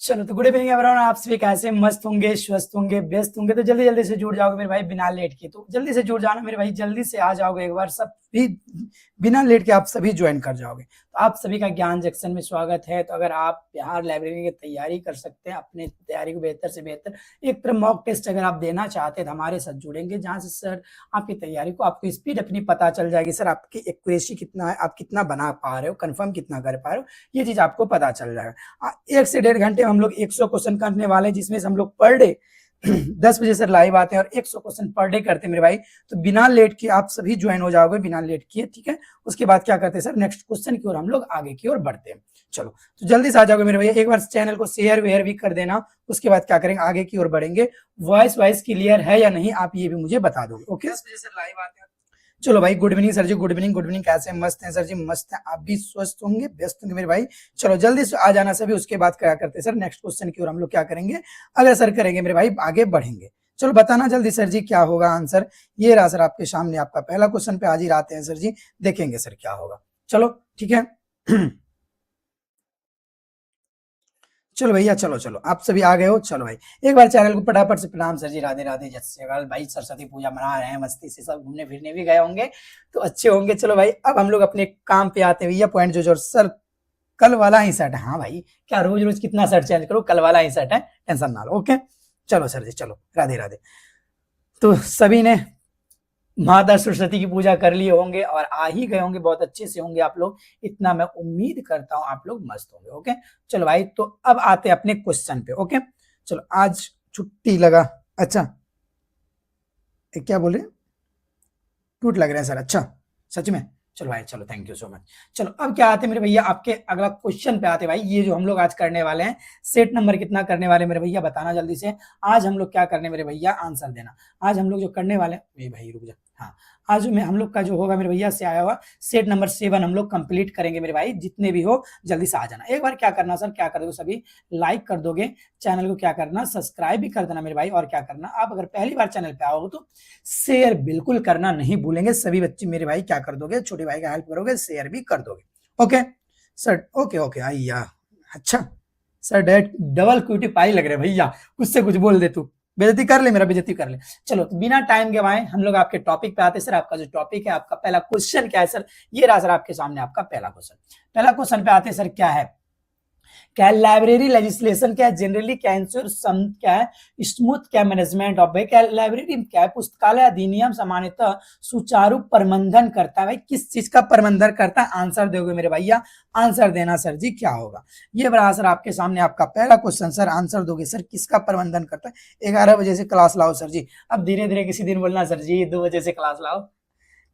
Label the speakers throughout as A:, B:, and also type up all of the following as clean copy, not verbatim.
A: चलो तो good evening everyone, आप सभी कैसे मस्त होंगे, स्वस्थ होंगे, व्यस्त होंगे। तो जल्दी जल्दी से जुड़ जाओगे मेरे भाई बिना लेट के। तो जल्दी से जुड़ जाना मेरे भाई, जल्दी से आ जाओगे एक बार, सब भी बिना लेट के आप सभी ज्वाइन कर जाओगे। तो आप सभी का ज्ञान जंक्शन में स्वागत है। तो अगर आप बिहार लाइब्रेरी की तैयारी कर सकते हैं, अपने तैयारी को बेहतर से बेहतर, एक तरह मॉक टेस्ट अगर आप देना चाहते हैं तो हमारे साथ जुड़ेंगे, जहाँ से सर आपकी तैयारी को, आपको स्पीड अपनी पता चल जाएगी। सर आपकी एक्यूरेसी कितना है, आप कितना बना पा रहे हो, कंफर्म कितना कर पा रहे हो, ये चीज आपको पता चल जाएगा। 1 से 1.5 घंटे हम लोग 100 क्वेश्चन करने वाले हैं, जिसमें से हम लोग पर डे 10 बजे सर लाइव आते हैं और 100 क्वेश्चन पर डे करते हैं मेरे भाई। तो बिना लेट के आप सभी ज्वाइन हो जाओगे, बिना लेट किए, ठीक है। उसके बाद क्या करते हैं सर, नेक्स्ट क्वेश्चन की ओर हम लोग आगे की ओर बढ़ते हैं। चलो तो जल्दी से आ जाओगे मेरे भैया, एक बार चैनल को शेयर वेयर भी कर देना। उसके बाद क्या करेंगे, आगे की ओर बढ़ेंगे। वॉइस क्लियर है या नहीं, आप ये भी मुझे बता दोगे। ओके, 10 बजे सर लाइव आते हैं। चलो भाई, गुड इवनिंग सर जी, गुड इवनिंग, गुड इवनिंग। कैसे मस्त हैं सर जी? मस्त हैं, आप भी स्वस्थ होंगे, व्यस्त होंगे मेरे भाई। चलो जल्दी से आ जाना सभी। उसके बाद क्या करते हैं सर, नेक्स्ट क्वेश्चन की ओर हम लोग क्या करेंगे, अगर सर करेंगे मेरे भाई, आगे बढ़ेंगे। चलो बताना जल्दी सर जी क्या होगा आंसर। ये रहा सर आपके सामने आपका पहला क्वेश्चन पे आज ही आते हैं सर जी, देखेंगे सर क्या होगा। चलो ठीक है। चलो भैया, चलो चलो आप सभी आ गए हो। चलो भाई, एक बार चैनल को फटाफट से प्रणाम सर जी, राधे राधे, जय श्री अकाल भाई। सरस्वती पूजा मना रहे हैं, मस्ती से सब घूमने फिरने भी गए होंगे तो अच्छे होंगे। चलो भाई, अब हम लोग अपने काम पे आते हैं भैया। पॉइंट जो सर, कल वाला ही सेट है। हाँ भाई, क्या रोज रोज कितना सेट चेंज करो, कल वाला ही सेट है, टेंशन ना लो। ओके चलो सर जी, चलो राधे राधे। तो सभी ने माता सरस्वती की पूजा कर लिए होंगे और आ ही गए होंगे, बहुत अच्छे से होंगे आप लोग, इतना मैं उम्मीद करता हूं आप लोग मस्त होंगे। ओके चलो भाई, तो अब आते हैं अपने क्वेश्चन पे। ओके चलो, आज छुट्टी लगा, अच्छा क्या बोले, टूट लग रहा है सर, अच्छा सच में। चलो भाई, चलो थैंक यू सो मच। चलो अब क्या आते हैं मेरे भैया, आपके अगला क्वेश्चन पे आते भाई। ये जो हम लोग आज करने वाले हैं, सेट नंबर कितना करने वाले मेरे भैया, बताना जल्दी से। आज हम लोग क्या करने मेरे भैया, आंसर देना। आज हम लोग जो करने वाले हैं भाई, रुक जा। हाँ, आज में हम लोग का जो होगा मेरे भैया से आया हुआ सेट नंबर 7 हम लोग कंप्लीट करेंगे मेरे भाई। जितने भी हो जल्दी से आ जाना। एक बार क्या करना सर, क्या कर दोगे सभी, लाइक कर दोगे, चैनल को क्या करना, सब्सक्राइब भी कर देना मेरे भाई। और क्या करना, आप अगर पहली बार चैनल पे आओगे तो शेयर बिल्कुल करना नहीं भूलेंगे सभी बच्चे मेरे भाई। क्या कर दोगे, छोटे भाई का हेल्प करोगे, शेयर भी कर दोगे। ओके सर, ओके ओके आइया। अच्छा सर, डेट डबल क्यूटी पाई लग रहे भैया, कुछ से कुछ बोल दे तू, बेइज्जती कर ले, मेरा बेइज्जती कर ले। चलो तो बिना टाइम गवाए हम लोग आपके टॉपिक पे आते हैं। सर आपका जो टॉपिक है, आपका पहला क्वेश्चन क्या है सर, ये रहा सर आपके सामने आपका पहला क्वेश्चन। पहला क्वेश्चन पे आते हैं सर, क्या है, क्या लाइब्रेरी लेजिस्लेशन, क्या जनरली क्या इंश्योर सम, क्या है स्मूथ, क्या मैनेजमेंट ऑफ, क्या लाइब्रेरी, क्या पुस्तकालय अधिनियम सामान्यतः सुचारू प्रबंधन करता है। भाई किस चीज का प्रबंधन करता है, आंसर दोगे मेरे भैया, आंसर देना सर जी क्या होगा। ये बड़ा सर आपके सामने आपका पहला क्वेश्चन, सर आंसर दोगे सर, किसका प्रबंधन करता है। 11 बजे से क्लास लाओ सर जी, अब धीरे धीरे किसी दिन बोलना सर जी 2 बजे से क्लास लाओ,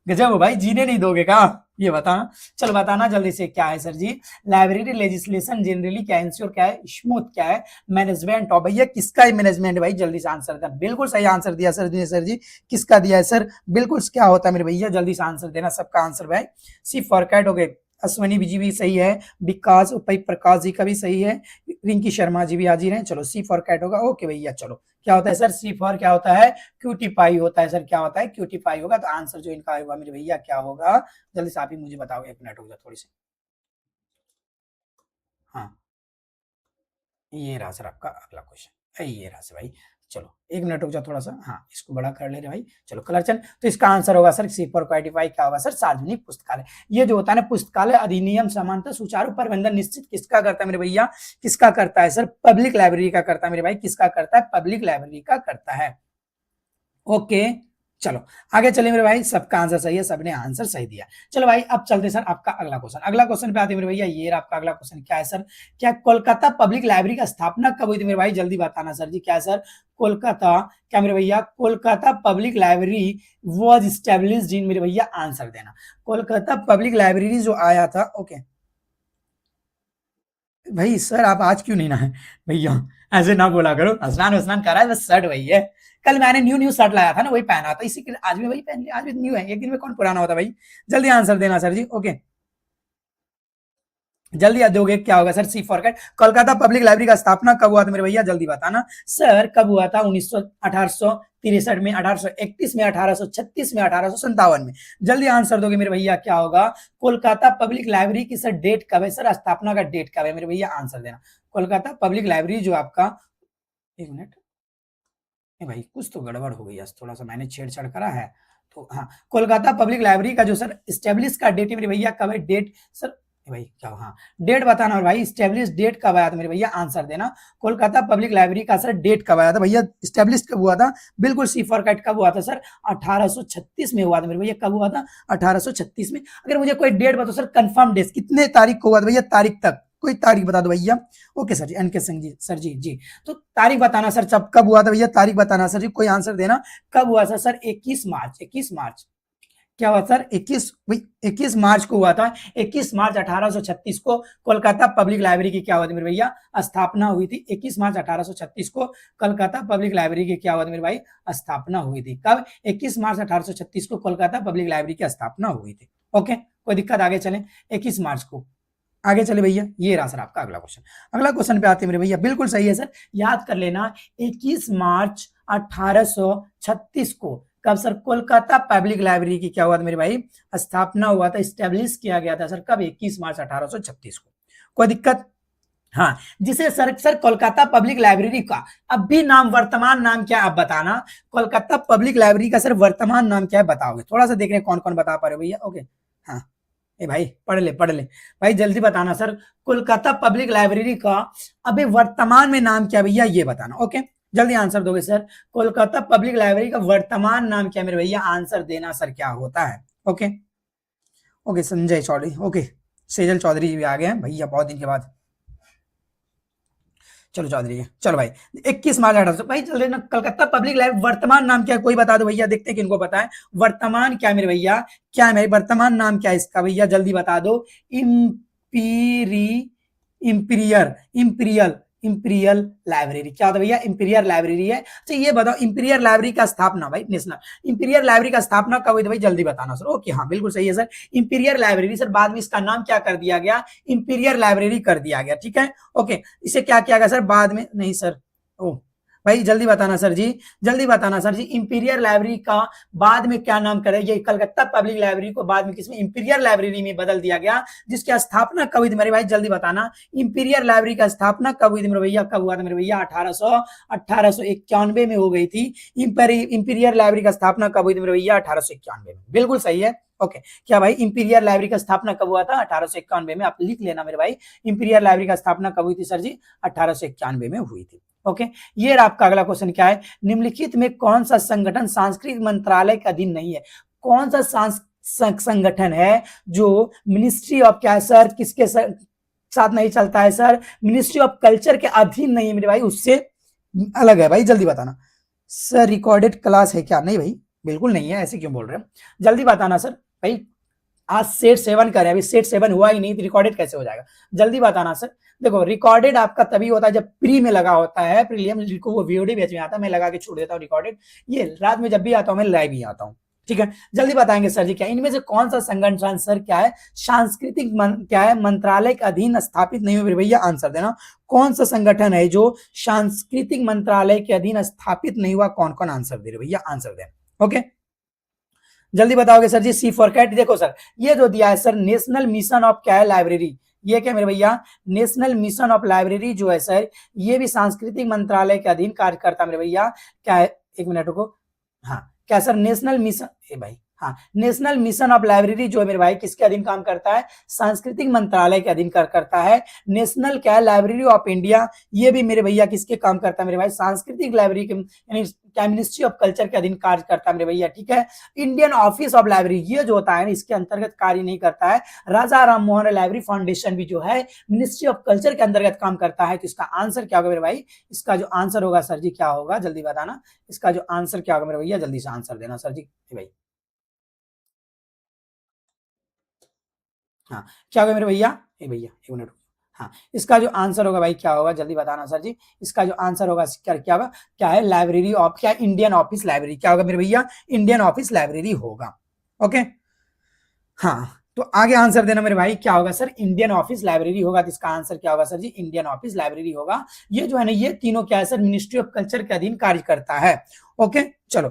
A: गजब हो भाई, जीने नहीं दोगे क्या, ये बताना। चलो बताना जल्दी से क्या है सर जी, लाइब्रेरी लेजिस्लेशन जनरली क्या इंश्योर, क्या है स्मूथ, क्या है मैनेजमेंट ऑफ। भैया किसका मैनेजमेंट है भाई, जल्दी से आंसर देना। बिल्कुल सही आंसर दिया सर जी, सर जी किसका दिया है सर, बिल्कुल क्या होता है मेरे भैया, जल्दी से आंसर देना। सबका आंसर भाई सी फॉर कैट हो गए, अश्वनी जी भी सही है, विकास उपाय प्रकाश जी का भी सही है, रिंकी शर्मा जी भी हाजिर हैं। चलो सी फॉर कैट होगा। ओके भैया, चलो क्या होता है सर, सी फॉर क्या होता है, क्यूटीपाई होता है सर, क्या होता है क्यूटीपाई होगा। तो आंसर जो इनका होगा मेरे भैया क्या होगा, जल्दी से आप ही मुझे बताओ, 1 मिनट हो गया थोड़ी सी। हाँ, ये रहा सर आपका अगला क्वेश्चन, ये रहा सर भाई। चलो 1 मिनट रुक जाओ थोड़ा सा, हाँ इसको बड़ा कर ले रहे भाई। चलो कलर चल, तो इसका आंसर होगा सर सी फॉर क्वांटिफाई क्या होगा सर, सार्वजनिक पुस्तकालय। ये जो होता है ना पुस्तकालय अधिनियम समानता सुचारू प्रबंधन निश्चित किसका करता है मेरे भैया, किसका करता है सर, पब्लिक लाइब्रेरी का करता है मेरे भाई। किसका करता है, पब्लिक लाइब्रेरी का करता है। ओके चलो आगे चलिए मेरे भाई, सबका आंसर सही है, सबने आंसर सही दिया। चलो भाई अब चलते सर आपका अगला क्वेश्चन। अगला क्वेश्चन पे आते मेरे भैया, ये आपका अगला क्वेश्चन क्या है सर, क्या कोलकाता पब्लिक लाइब्रेरी का स्थापना कब हुई थी मेरे भाई, जल्दी बताना सर जी। क्या सर, कोलकाता, क्या मेरे भैया Kolkata public library was established in, मेरे भैया आंसर देना। कोलकाता पब्लिक लाइब्रेरी जो आया था, ओके भाई सर आप आज क्यों नहीं नहाए भैया, ऐसे ना बोला करो, स्नान वस्नान करा है, बस शर्ट वही है। कल मैंने न्यू शर्ट लाया था ना, वही पहना था, इसी के आज भी वही पहन लिया, आज भी न्यू है, एक दिन में कौन पुराना होता भाई। जल्दी आंसर देना सर जी। ओके जल्दी याद दोगे क्या होगा sir? C for cat. Kolkata public library का स्थापना कब हुआ था मेरे भैया? जल्दी बताना सर, कब हुआ था? 1863 में, 1831 में, 1836 में, 1857 में? जल्दी आंसर दोगे मेरे भैया क्या होगा? कोलकाता पब्लिक लाइब्रेरी की सर डेट कब है सर? स्थापना का डेट कब है मेरे भैया? आंसर देना। कोलकाता पब्लिक लाइब्रेरी जो आपका, एक मिनट भाई, कुछ तो गड़बड़ हो गई, थोड़ा सा मैंने छेड़छाड़ करा है तो। हाँ, कोलकाता पब्लिक लाइब्रेरी का जो सर स्टेब्लिश का डेट है मेरे भैया कब है? डेट सर भाई क्या, हाँ डेट बताना। और भाई स्टेब्लिश डेट कब आया था मेरे भैया? आंसर देना। कोलकाता पब्लिक लाइब्रेरी का सर डेट कब आया था भैया? स्टेब्लिश कब हुआ था? बिल्कुल सी फॉर कैट। कब हुआ था सर? 1836 में हुआ था मेरे भैया। कब हुआ था? 1836 में। अगर मुझे कोई डेट बताओ सर, कंफर्म डेट, कितने तारीख को हुआ था भैया? तारीख तक कोई तारीख बता दो भैया। ओके सर जी, एनके सिंह जी सर जी जी। तो तारीख बताना सर, कब हुआ था भैया? तारीख बताना सर जी, कोई आंसर देना। कब हुआ था सर? 21 मार्च। 21 मार्च क्या हुआ सर? 21 मार्च को हुआ था। 21 मार्च 1836 को कोलकाता पब्लिक लाइब्रेरी की क्या हुआ था मेरे भैया? स्थापना हुई थी। 21 मार्च 1836 को कोलकाता पब्लिक लाइब्रेरी की क्या हुआ था मेरे भाई? स्थापना हुई थी। कब? 21 मार्च 1836 को कोलकाता पब्लिक लाइब्रेरी की स्थापना हुई थी। ओके, कोई दिक्कत? आगे चले, 21 मार्च को आगे चले भैया। ये रहा सर आपका अगला क्वेश्चन। अगला क्वेश्चन पे आते हैं मेरे भैया, बिल्कुल सही है सर, याद कर लेना। 21 मार्च 1836 को कब सर? कोलकाता पब्लिक लाइब्रेरी की क्या हुआ था मेरे भाई? स्थापना हुआ था, स्टेब्लिश किया गया था सर। कब? 21 मार्च 1836 को। कोई दिक्कत? हाँ, जिसे सर कोलकाता पब्लिक लाइब्रेरी का अब भी नाम, वर्तमान नाम क्या है आप बताना। कोलकाता पब्लिक लाइब्रेरी का सर वर्तमान नाम क्या है बताओगे? थोड़ा सा देख रहे हैं कौन कौन बता पा रहे हो भैया। ओके, हाँ ए भाई पढ़ ले भाई, जल्दी बताना सर। कोलकाता पब्लिक लाइब्रेरी का अभी वर्तमान में नाम क्या भैया? ये बताना। ओके, जल्दी आंसर दोगे सर। कोलकाता पब्लिक लाइब्रेरी का वर्तमान नाम क्या मेरे भैया? आंसर देना सर, क्या होता है? Okay okay, Sanjay Chaudhary. Okay, Sejal Chaudhary ji भी आ गए हैं भैया बहुत दिन के बाद। चलो चौधरी, चलो भाई 21 मार्च 1800 भाई चल रहे ना। कलकत्ता पब्लिक लाइब्रेरी वर्तमान नाम क्या है? कोई बता दो भैया, देखते हैं किनको पता है। वर्तमान क्या है मेरे भैया? क्या है मेरे वर्तमान नाम क्या है इसका भैया? जल्दी बता दो। इम्पीरी इंपीरियर इंपीरियल इंपीरियल लाइब्रेरी क्या होता है भैया? इंपीरियर लाइब्रेरी है। अच्छा ये बताओ, इंपीरियर लाइब्रेरी का स्थापना भाई, नेशनल इंपीरियर लाइब्रेरी का स्थापना कब हुई थी भाई? जल्दी बताना सर। ओके हाँ बिल्कुल सही है सर, इंपीरियर लाइब्रेरी सर। बाद में इसका नाम क्या कर दिया गया? इंपीरियर लाइब्रेरी कर दिया गया। ठीक है, ओके। इसे क्या किया गया सर बाद में? नहीं सर, ओ भाई जल्दी बताना सर जी, जल्दी बताना सर जी। इंपीरियर लाइब्रेरी का बाद में क्या नाम करे? ये कलकत्ता पब्लिक लाइब्रेरी को बाद में किसमें? इंपीरियर लाइब्रेरी में बदल दिया गया, जिसकी स्थापना कब हुई थी मेरे भाई? जल्दी बताना। इंपीरियर लाइब्रेरी का स्थापना कब हुई थी मेरे भैया? कब हुआ था मेरे भैया? 1891 में हो गई थी। इंपीरियर लाइब्रेरी का स्थापना कब हुई थी मेरे भैया? 1891 में। बिल्कुल सही है। ओके, क्या भाई इंपीरियर लाइब्रेरी का स्थापना कब हुआ था? 1891 में। आप लिख लेना मेरे भाई, इंपीरियर लाइब्रेरी का स्थापना कब हुई थी सर जी? 1891 में हुई थी। ओके, ये आपका अगला क्वेश्चन क्या है? निम्नलिखित में कौन सा संगठन सांस्कृतिक मंत्रालय के अधीन नहीं है? कौन सा संगठन है जो मिनिस्ट्री ऑफ क्या है सर, किसके साथ नहीं चलता है सर? मिनिस्ट्री ऑफ कल्चर के अधीन नहीं है मेरे भाई, उससे अलग है भाई। जल्दी बताना सर। रिकॉर्डेड क्लास है क्या? नहीं भाई बिल्कुल नहीं है, ऐसे क्यों बोल रहे हैं? जल्दी बताना सर भाई। आज सेट 7 कर रहे हैं, अभी सेट 7 हुआ ही नहीं तो रिकॉर्डेड कैसे हो जाएगा? जल्दी बताना सर। देखो रिकॉर्डेड आपका तभी होता है जब प्री में लगा होता है, प्रीलियम को वो वीओडी बैच में आता है, मैं लगा के छोड़ देता हूँ रिकॉर्डेड। ये रात में जब भी आता हूँ मैं लाइव ही आता हूँ। ठीक है, जल्दी बताएंगे सर जी क्या इनमें से कौन सा संगठन सर क्या है सांस्कृतिक क्या है मंत्रालय के अधीन स्थापित नहीं हुआ? भैया आंसर देना। कौन सा संगठन है जो सांस्कृतिक मंत्रालय के अधीन स्थापित नहीं हुआ? कौन कौन आंसर दे रहे भैया? आंसर देना। ओके, जल्दी बताओगे sir ji. C for cat. देखो सर ये जो दिया है सर, नेशनल मिशन ऑफ क्या है? लाइब्रेरी। ये क्या मेरे भैया? नेशनल मिशन ऑफ लाइब्रेरी जो है सर, ये भी सांस्कृतिक मंत्रालय के अधीन कार्य करता है मेरे भैया। क्या है? एक मिनट रुको। हाँ, क्या सर नेशनल मिशन, ए भाई हाँ, नेशनल मिशन ऑफ लाइब्रेरी जो है मेरे भाई किसके अधीन काम करता है? सांस्कृतिक मंत्रालय के अधीन करता है। नेशनल क्या है? लाइब्रेरी ऑफ इंडिया, ये भी मेरे भैया किसके काम करता है मेरे भाई? सांस्कृतिक लाइब्रेरी के, यानी क्या मिनिस्ट्री ऑफ कल्चर के अधीन कार्य करता है मेरे भैया। ठीक है, इंडियन ऑफिस ऑफ लाइब्रेरी ये जो होता है इसके अंतर्गत कार्य नहीं करता है। राजा राम मोहन लाइब्रेरी फाउंडेशन भी जो है मिनिस्ट्री ऑफ कल्चर के अंतर्गत काम करता है। तो इसका आंसर क्या होगा मेरे भाई? इसका जो आंसर होगा सर जी क्या होगा? जल्दी बताना। इसका जो आंसर क्या होगा मेरे भैया? जल्दी से आंसर देना सर जी भाई। हाँ, क्या होगा मेरे भैया? ए भैया एक मिनट। हाँ, इसका जो आंसर होगा भाई क्या होगा? जल्दी बताना सर जी। इसका जो आंसर होगा क्या होगा? क्या है? लाइब्रेरी ऑफ क्या? Indian office library. क्या होगा मेरे भैया? इंडियन ऑफिस लाइब्रेरी होगा। ओके, हाँ तो आगे आंसर देना मेरे भाई, क्या होगा सर, इंडियन ऑफिस लाइब्रेरी होगा। तो इसका आंसर क्या होगा सर जी, इंडियन ऑफिस लाइब्रेरी होगा। ये जो है ना, ये तीनों क्या है सर, मिनिस्ट्री ऑफ कल्चर के अधीन कार्य करता है। ओके चलो,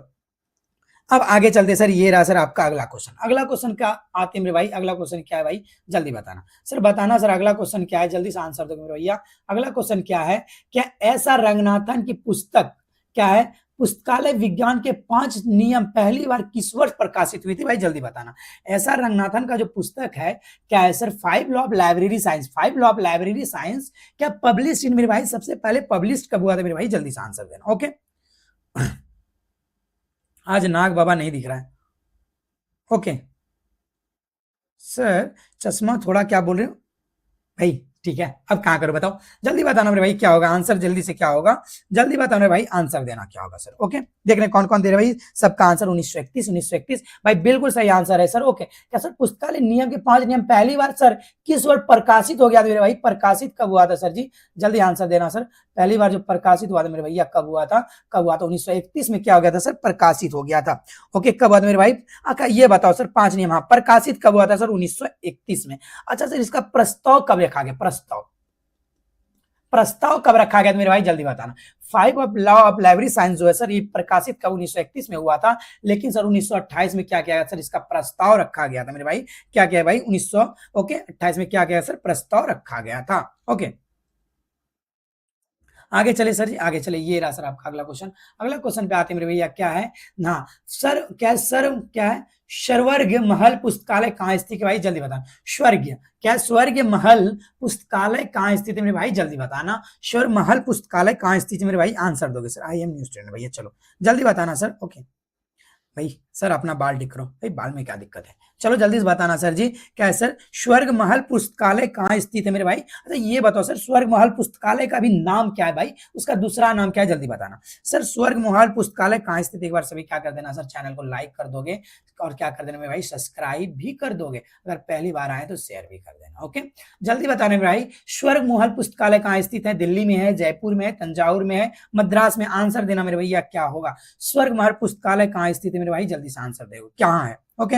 A: अब आगे चलते सर। ये रहा सर आपका अगला क्वेश्चन। अगला क्वेश्चन क्या आते मेरे भाई, अगला क्वेश्चन क्या है भाई, जल्दी बताना सर, बताना सर अगला क्वेश्चन क्या है, जल्दी से आंसर दो मेरे भैया। अगला क्वेश्चन क्या है, क्या ऐसा रंगनाथन की पुस्तक क्या है, पुस्तकालय विज्ञान के 5 नियम पहली बार किस वर्ष प्रकाशित हुई थी, भाई जल्दी बताना। ऐसा रंगनाथन का जो पुस्तक है क्या है sir, 5 law of library science, 5 law of library science क्या पब्लिश इन मेरे भाई, सबसे पहले पब्लिश कब हुआ था मेरे भाई, जल्दी से आंसर देना। ओके, आज नाग बाबा नहीं दिख रहा है। ओके सर, चश्मा थोड़ा क्या बोल रहे हो भाई, ठीक है, अब कहां करो बताओ, जल्दी बताना मेरे भाई क्या होगा आंसर, जल्दी से क्या होगा, जल्दी बताओ मेरे भाई, आंसर देना क्या होगा सर। ओके, देख रहे कौन कौन दे रहे भाई, सबका आंसर 1931, 1931 भाई, बिल्कुल सही आंसर है सर। ओके, क्या सर पुस्तकालय नियम के 5 नियम पहली बार सर किस वर्ष प्रकाशित हो गया था मेरे भाई, प्रकाशित कब हुआ था सर जी, जल्दी आंसर देना सर। पहली बार जो प्रकाशित हुआ था मेरे भैया, कब हुआ था, कब हुआ था, 1931 में क्या हो गया था सर, प्रकाशित हो गया था। ओके, कब हुआ था मेरे भाई, ये बताओ सर 5 नियम, हाँ प्रकाशित कब हुआ था सर, 1931 में। अच्छा सर, इसका प्रस्ताव कब रखा गया, प्रस्ताव, प्रस्ताव कब रखा गया मेरे भाई, जल्दी बताना। 5 of law of library science जो है सर, ये प्रकाशित कब 1931 में हुआ था, लेकिन सर 1928 में क्या किया गया सर, इसका प्रस्ताव रखा गया था मेरे भाई, क्या किया भाई 1928 में क्या किया सर, प्रस्ताव रखा गया था। ओके, आगे चले सर जी, आगे चले। ये रहा सर आपका अगला क्वेश्चन। अगला क्वेश्चन पे आते हैं मेरे भैया, क्या है ना सर, क्या है, स्वर्ग महल पुस्तकालय कहाँ स्थित है भाई, जल्दी बताना। स्वर्ग क्या, स्वर्ग महल पुस्तकालय कहाँ स्थित है मेरे भाई, जल्दी बताना। स्वर्ग महल पुस्तकालय कहाँ स्थित है मेरे भाई, आंसर दोगे sir, I am new student भैया, चलो जल्दी बताना सर। ओके भाई, सर अपना बाल ठीक करो भाई, बाल में क्या दिक्कत है, चलो जल्दी से बताना सर जी, क्या है सर, स्वर्ग महल पुस्तकालय कहाँ स्थित है मेरे भाई। अच्छा ये बताओ सर, स्वर्ग महल पुस्तकालय का भी नाम क्या है भाई, उसका दूसरा नाम क्या है, जल्दी बताना सर। स्वर्ग महल पुस्तकालय कहाँ स्थित, एक बार सभी क्या कर देना सर, चैनल को लाइक कर दोगे और क्या कर देना मेरे भाई, सब्सक्राइब भी कर दोगे, अगर पहली बार आए तो शेयर भी कर देना। ओके, जल्दी बताने मेरे भाई, स्वर्ग महल पुस्तकालय कहाँ स्थित है, दिल्ली में है, जयपुर में है, तंजावुर में है, मद्रास में, आंसर देना मेरे भैया क्या होगा। स्वर्ग महल पुस्तकालय कहाँ स्थित है मेरे भाई, जल्दी से आंसर देगा क्या है। ओके,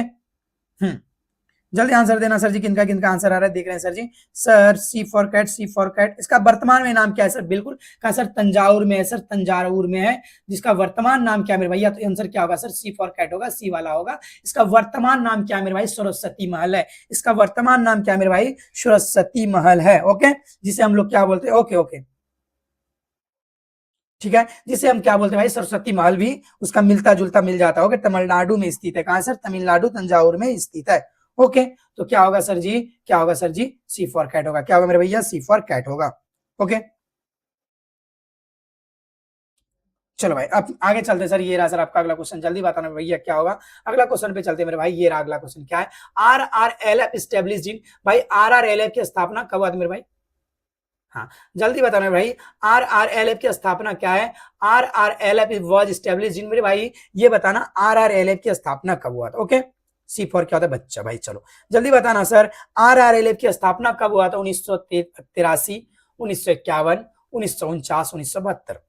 A: जल्दी आंसर देना सर जी, किनका किनका आंसर आ रहा है, देख रहे हैं sir ji. Sir C for cat, C for cat, इसका वर्तमान में नाम क्या है सर, बिल्कुल कहा सर, तंजावुर में है सर, तंजावुर में है, जिसका वर्तमान नाम क्या है मेरे भैया, तो आंसर क्या होगा सर, सी फॉर कैट होगा, सी वाला होगा। इसका वर्तमान नाम क्या है मेरे भाई, सरस्वती महल है, इसका वर्तमान नाम क्या है मेरे भाई, सरस्वती महल है। ओके, जिसे हम लोग क्या बोलते हैं, ओके ओके ठीक है, जिसे हम क्या बोलते हैं भाई, सरस्वती महल भी उसका मिलता जुलता मिल जाता होगा, तमिलनाडु में स्थित है, कहां सर, तमिलनाडु तंजावुर में स्थित है। ओके, तो क्या होगा सर जी, क्या होगा sir ji, C for cat होगा, क्या होगा मेरे भैया, सी फॉर कैट होगा। ओके चलो भाई, अब आगे चलते सर। ये रहा सर आपका अगला क्वेश्चन, जल्दी बताना भैया क्या होगा। अगला क्वेश्चन पे चलते मेरे भाई, ये रहा अगला क्वेश्चन, क्या है, RRLF एस्टेब्लिश्ड इन, भाई RRLF की स्थापना कब हुआ था मेरे भाई, हाँ जल्दी बताना भाई, RRLF की स्थापना क्या है, RRLF वाज एस्टेब्लिश्ड इन, मेरे भाई ये बताना RRLF की स्थापना कब हुआ था। ओके, सी फॉर क्या होता है, बच्चा भाई, चलो जल्दी बताना सर, RRLF की स्थापना कब हुआ था, 1983, 1951, 1949, 1972,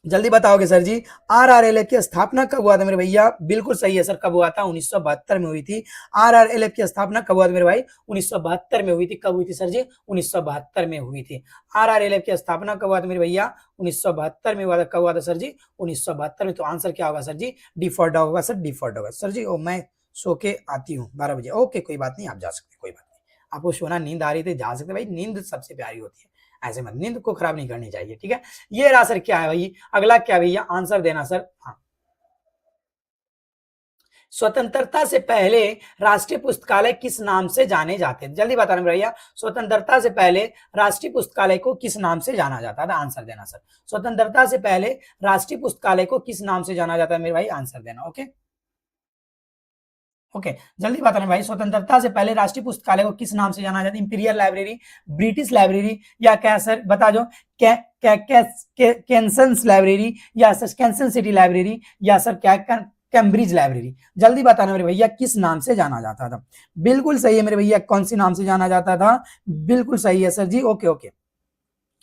A: जल्दी बताओगे सर जी। RRLF की स्थापना कब हुआ था मेरे भैया, बिल्कुल सही है सर, कब हुआ था, 1972 में हुई थी। RRLF की स्थापना कब हुआ था मेरे भाई, 1972 में हुई थी, कब हुई थी सर जी, 1972 में हुई थी। RRLF की स्थापना कब हुआ था मेरे भैया, 1972 में हुआ था, कब हुआ था सर जी, 1972 में। तो आंसर क्या होगा sir ji, D for dog होगा sir, D for dog sir ji. ओ मैं सो के आती हूँ 12 बजे, ओके कोई बात नहीं, आप जा सकते, कोई बात नहीं, आपको सोना नींद आ रही थी, जा सकते भाई, नींद सबसे प्यारी होती है, ऐसे मत, नींद को खराब नहीं करनी चाहिए, ठीक है। ये रहा सर, क्या है भाई अगला, क्या भैया आंसर देना सर। हाँ, स्वतंत्रता से पहले राष्ट्रीय पुस्तकालय किस नाम से जाने जाते हैं, जल्दी बताना भैया। स्वतंत्रता से पहले राष्ट्रीय पुस्तकालय को किस नाम से जाना जाता था, आंसर देना सर। स्वतंत्रता से पहले राष्ट्रीय पुस्तकालय को किस नाम से जाना जाता है मेरे भाई, आंसर देना। ओके ओके, जल्दी बताना भाई, स्वतंत्रता से पहले राष्ट्रीय पुस्तकालय को किस नाम से जाना जाता है, इंपीरियल लाइब्रेरी, ब्रिटिश लाइब्रेरी, या क्या सर बता दो, कैंसन्स लाइब्रेरी, या सर कैंसन सिटी लाइब्रेरी, या सर क्या कैम्ब्रिज लाइब्रेरी, जल्दी बताना मेरे भैया किस नाम से जाना जाता था। बिल्कुल सही है मेरे भैया, कौन सी नाम से जाना जाता था, बिल्कुल सही है सर जी। ओके ओके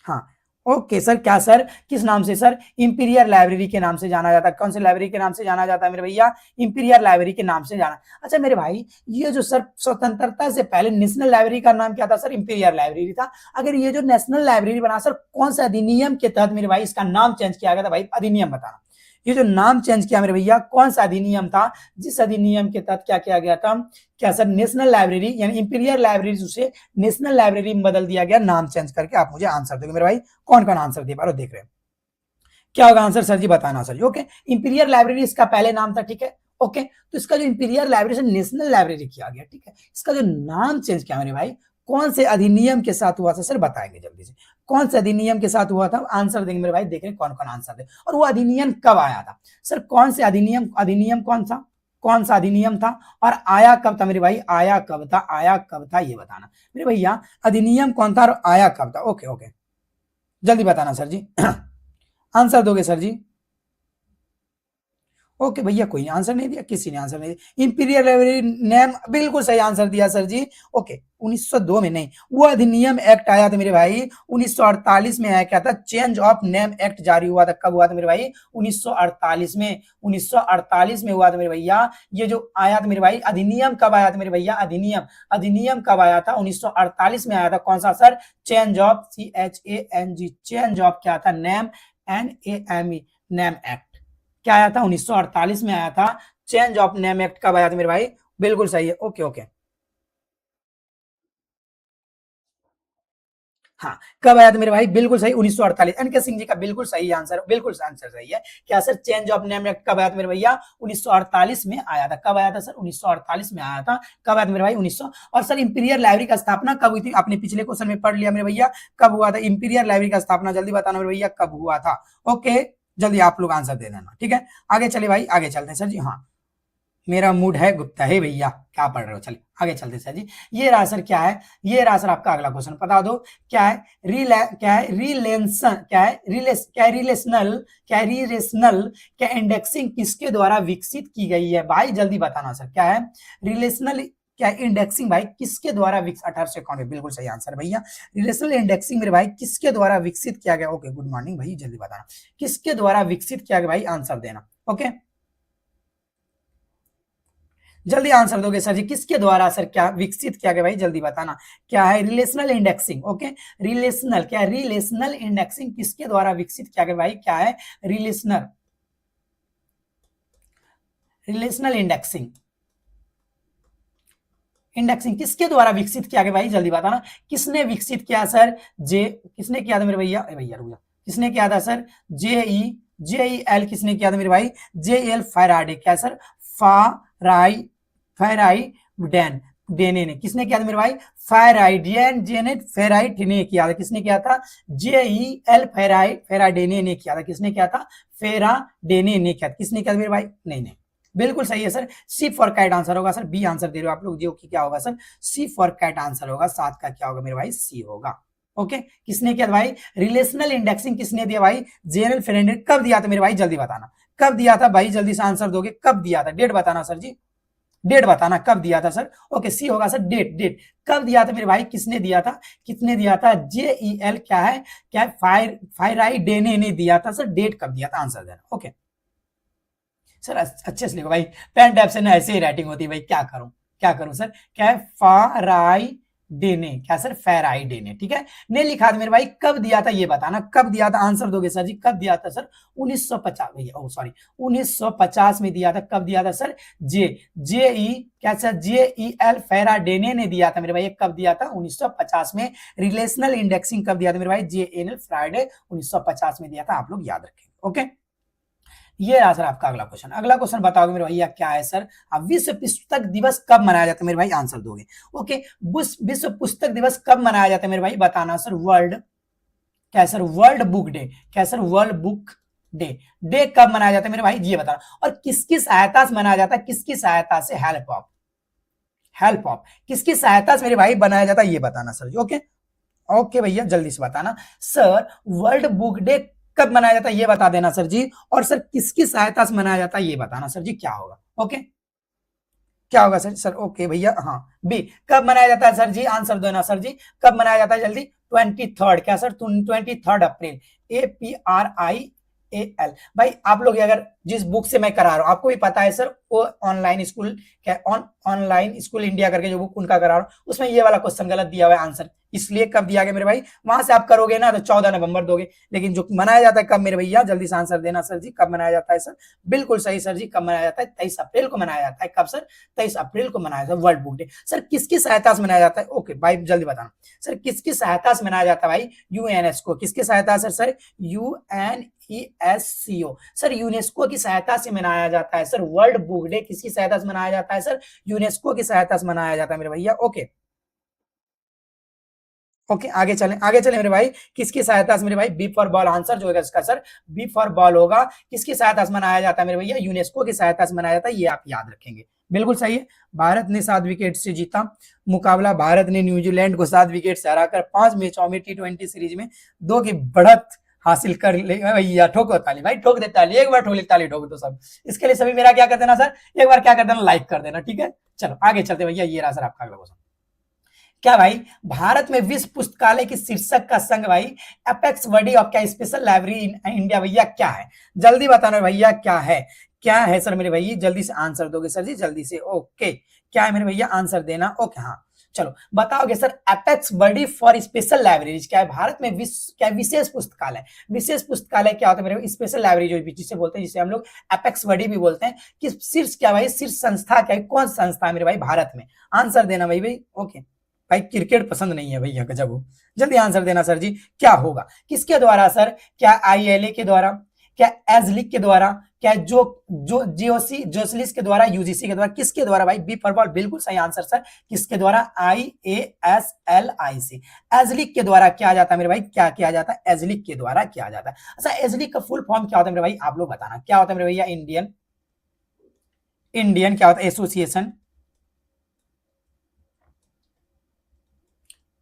A: हाँ ओके सर, क्या सर, किस नाम से सर? इंपीरियल लाइब्रेरी के नाम से जाना जाता है। कौन से लाइब्रेरी के नाम से जाना जाता है मेरे भैया? इंपीरियल लाइब्रेरी के नाम से जाना। अच्छा मेरे भाई, ये जो सर स्वतंत्रता से पहले नेशनल लाइब्रेरी का नाम क्या था सर? इंपीरियल लाइब्रेरी था। अगर ये जो नेशनल लाइब्रेरी बना सर, कौन सा अधिनियम के तहत मेरे भाई इसका नाम चेंज किया गया था? भाई अधिनियम बताना। ये जो नाम चेंज किया मेरे भैया, कौन सा अधिनियम था जिस अधिनियम के तहत क्या किया गया था? क्या सर नेशनल लाइब्रेरी यानी इंपीरियल लाइब्रेरी से नेशनल लाइब्रेरी में बदल दिया गया, नाम चेंज करके? आप मुझे आंसर दोगे मेरे भाई, कौन कौन आंसर दे पा रहे हो, देख रहे हैं क्या होगा आंसर सर जी, बताना सर जी। ओके, इंपीरियल लाइब्रेरी इसका पहले नाम था, ठीक है। ओके, तो इसका जो इंपीरियल लाइब्रेरी से नेशनल लाइब्रेरी किया गया, ठीक है, इसका जो नाम चेंज किया मेरे भाई, कौन से अधिनियम के साथ हुआ था सर? बताएंगे जल्दी से, कौन से अधिनियम के साथ हुआ था? आंसर देंगे मेरे भाई, देख रहे कौन कौन आंसर दे। और वो अधिनियम कब आया था सर? कौन से अधिनियम, अधिनियम कौन सा, कौन सा अधिनियम था और आया कब था मेरे भाई? आया कब था, आया कब था ये बताना मेरे भैया। अधिनियम कौन था और आया कब था? ओके ओके, जल्दी बताना सर जी। आंसर दोगे सर जी? ओके भैया, कोई आंसर नहीं दिया, किसी ने आंसर नहीं दिया। इंपीरियल लाइब्रेरी नेम, बिल्कुल सही आंसर दिया सर जी। ओके, 1902 में नहीं, वो अधिनियम एक्ट आया था मेरे भाई 1948 में आया। क्या था? चेंज ऑफ नेम एक्ट जारी हुआ था। कब हुआ था मेरे भाई? 1948 में, 1948 में हुआ था मेरे भैया। ये जो आया था मेरे भाई अधिनियम, कब आया था मेरे भैया? अधिनियम, अधिनियम कब आया था? 1948 में आया था। कौन सा sir? Change of, CHANG, change of क्या था? Name, NAME, name act. क्या आया था? 1948 में आया था। चेंज ऑफ नेम एक्ट कब आया था मेरे भाई? बिल्कुल सही है। ओके ओके, हाँ, कब आया था मेरे भाई? बिल्कुल सही, 1948। एनके सिंह जी का बिल्कुल सही आंसर, बिल्कुल आंसर सही है। क्या sir change of name act कब आया था मेरे भैया? 1948 में आया था। कब आया था सर? 1948 में आया था। कब आया था मेरे भाई? 1900। और सर इंपीरियल लाइब्रेरी का स्थापना कब हुई थी? आपने पिछले क्वेश्चन में पढ़ लिया मेरे भैया, कब हुआ था इंपीरियल लाइब्रेरी का स्थापना? जल्दी बताना मेरे भैया, कब हुआ था? ओके, जल्दी आप लोग आंसर दे देना, ठीक है। आगे चले भाई, आगे चलते हैं सर जी। हाँ, मेरा मूड है गुप्ता है भैया, क्या पढ़ रहे हो? चलिए आगे चलते सर जी। ये रहा सर, क्या है? ये रहा सर आपका अगला क्वेश्चन, बता दो क्या है? क्या है रिलेशन, क्या है क्या है रिलेशनल, क्या है रिलेशनल, क्या इंडेक्सिंग किसके द्वारा विकसित की गई है? भाई जल्दी बताना सर, क्या है रिलेशनल, क्या इंडेक्सिंग भाई किसके द्वारा विकसित? 1891, बिल्कुल सही आंसर भैया। रिलेशनल इंडेक्सिंग मेरे भाई किसके द्वारा विकसित किया गया? ओके, गुड मॉर्निंग भाई, जल्दी बताना किसके द्वारा विकसित किया गया भाई, आंसर देना। ओके, जल्दी आंसर दोगे सर जी, किसके द्वारा सर क्या विकसित किया गया भाई? जल्दी बताना क्या है? Relational indexing. ओके, रिलेशनल, क्या रिलेशनल इंडेक्सिंग किसके द्वारा विकसित किया गया भाई? क्या है? रिलेशनल, रिलेशनल इंडेक्सिंग, इंडेक्सिंग किसके द्वारा विकसित किया गया भाई? जल्दी बताना किसने विकसित किया सर? जे, किसने किया था मेरे भैया? भैया रुक जा, किसने किया था सर? JEL किसने किया था मेरे भाई? JL फैराडे, क्या सर? फाराई, फेराइडेन, डेने ने, किसने किया था मेरे भाई? फेराइडियन जेनेट फेराइट ने किया था। किसने किया था? JEL फेराडेने ने किया था। किसने किया था? फेराडेने ने किया था। किसने किया था मेरे भाई? नहीं नहीं, बिल्कुल सही है sir, C for cat answer होगा सर। बी आंसर दे रहे हो आप लोग, जो कि क्या होगा sir? C for cat answer होगा। 7 का क्या होगा मेरे भाई? सी होगा। ओके, किसने किया भाई? रिलेशनल इंडेक्सिंग किसने दिया भाई? जेनल फेरेंडेट। कब दिया था मेरे भाई? जल्दी बताना कब दिया था भाई, जल्दी से आंसर दोगे, कब दिया था? डेट बताना सर जी, डेट बताना कब दिया था सर। ओके, सी होगा सर, डेट, डेट कब दिया था मेरे भाई? किसने दिया था? किसने दिया था? JEL, क्या है? क्या फायराइडेने ने दिया था सर। डेट कब दिया था? आंसर देना। ओके सर, अच्छे से लिखो भाई, पेन टैब से ना ऐसे ही राइटिंग होती है भाई, क्या करूं, क्या करूं सर? क्या है? फाराई डेने, क्या सर? फेराई डेने, ठीक है। ने लिखा था मेरे भाई, कब दिया था ये बताना, कब दिया था? आंसर दोगे सर जी, कब दिया था सर? 1950 भैया, ओ सॉरी, 1950 में दिया था। कब दिया था सर? क्या सर? JEL फेराडेने ने दिया था मेरे भाई। कब दिया था? 1950 में। रिलेशनल इंडेक्सिंग कब दिया था मेरे भाई? JEL फ्राइडे 1950 में दिया था, आप लोग याद रखेंगे। ओके, ये रहा सर आपका अगला क्वेश्चन। अगला क्वेश्चन बताओगे मेरे भैया, क्या है सर? विश्व पुस्तक दिवस कब मनाया जाता है मेरे भाई? आंसर दोगे। ओके, विश्व पुस्तक दिवस कब मनाया जाता है मेरे भाई? बताना सर। वर्ल्ड, क्या सर? वर्ल्ड बुक डे, क्या sir? World book day, day कब मनाया जाता है मेरे भाई? ये बताना। और किसकी सहायता से मनाया जाता है? किसकी सहायता से? हेल्प ऑफ, हेल्प ऑफ किसकी सहायता से मेरे भाई बनाया जाता है? ये बताना सर जी। ओके ओके भैया, जल्दी से बताना सर। वर्ल्ड बुक डे कब मनाया जाता है ये बता देना सर जी। और सर किसकी सहायता से मनाया जाता है ये बताना सर जी, क्या होगा? ओके, क्या होगा सर? सर ओके भैया, हाँ बी, कब मनाया जाता है सर जी? आंसर देना सर जी, कब मनाया जाता है? जल्दी, 23rd, क्या सर 23rd अप्रैल, APRIAL। भाई आप लोग अगर जिस बुक से मैं करा रहा हूँ, आपको भी पता है सर, वो ऑनलाइन स्कूल क्या, ऑनलाइन स्कूल इंडिया करके जो बुक उनका करा रहा हूँ, उसमें ये वाला क्वेश्चन गलत दिया हुआ है आंसर। इसलिए कब दिया गया मेरे भाई, वहां से आप करोगे ना तो 14 नवंबर दोगे, लेकिन जो मनाया जाता है कब मेरे भैया, जल्दी से आंसर देना सर जी, कब मनाया जाता है सर? बिल्कुल सही सर जी, कब मनाया जाता है? 23 अप्रैल को मनाया जाता है। कब सर? 23 अप्रैल को मनाया जाता है वर्ल्ड बुक डे। सर किसकी सहायता से मनाया जाता है? ओके भाई जल्दी बताना सर, किसकी सहायता से मनाया जाता है भाई? यूएनएसको। किसकी सहायता से सर? यूएनईएससीओ। सर यूनेस्को की सहायता से मनाया जाता है सर वर्ल्ड बुक डे। किसकी सहायता से मनाया जाता है सर? यूनेस्को की सहायता से मनाया जाता है मेरे भैया। ओके ओके, आगे चले मेरे भाई, किसकी सहायता से मेरे भाई? बी फॉर बॉल आंसर जो होगा इसका सर, बी फॉर बॉल होगा। किसकी सहायता से मनाया जाता है मेरे भैया? यूनेस्को की सहायता से मनाया जाता है, ये आप याद रखेंगे। बिल्कुल सही है। भारत ने 7 विकेट से जीता मुकाबला, भारत ने न्यूजीलैंड को 7 विकेट से हराकर 5 मैचों में T20 सीरीज में 2 की बढ़त हासिल कर ले। भैया ठोको ताली भाई, ठोक दे ताली, एक बार ठोक ताली ठोक दो सब। इसके लिए सभी मेरा क्या कर देना सर, एक बार क्या कर देना, लाइक कर देना, ठीक है। चलो आगे चलते भैया, ये रहा सर आपका अगला क्वेश्चन। क्या भाई भारत में विश्व पुस्तकालय की शीर्षक का संघ भाई एपेक्स बॉडी ऑफ क्या स्पेशल लाइब्रेरी इन इंडिया भैया क्या है? जल्दी बताना भैया क्या है, क्या है सर मेरे भैया, जल्दी से आंसर दोगे सर जी, जल्दी से। ओके क्या है मेरे भैया, आंसर देना। ओके हाँ चलो बताओगे sir, apex body for special libraries क्या है? भारत में क्या विशेष पुस्तकालय, विशेष पुस्तकालय क्या होता है मेरे? स्पेशल लाइब्रेरी जो जिसे बोलते हैं, जिसे हम लोग एपेक्स बॉडी भी बोलते हैं। कि शीर्ष क्या भाई, शीर्ष संस्था क्या है, कौन संस्था है मेरे भाई भारत में? आंसर देना भाई भाई। ओके भाई क्रिकेट पसंद नहीं है भैया, गजब हो। जल्दी आंसर देना सर जी, क्या होगा, किसके द्वारा सर? क्या ILA के द्वारा, क्या एजलिक के द्वारा, क्या जो जीओसी जोसलिस के द्वारा, यूजीसी के द्वारा, किसके द्वारा भाई? बी फॉर बॉल, बिल्कुल सही आंसर सर। किसके द्वारा? IASLIC, एजलिक के द्वारा किया जाता है मेरे भाई। क्या किया जाता है? एजलिक के द्वारा किया जाता है। अच्छा एजलिक का फुल फॉर्म क्या होता है मेरे भाई, आप लोग बताना, क्या होता है मेरे भैया? इंडियन क्या होता है? एसोसिएशन,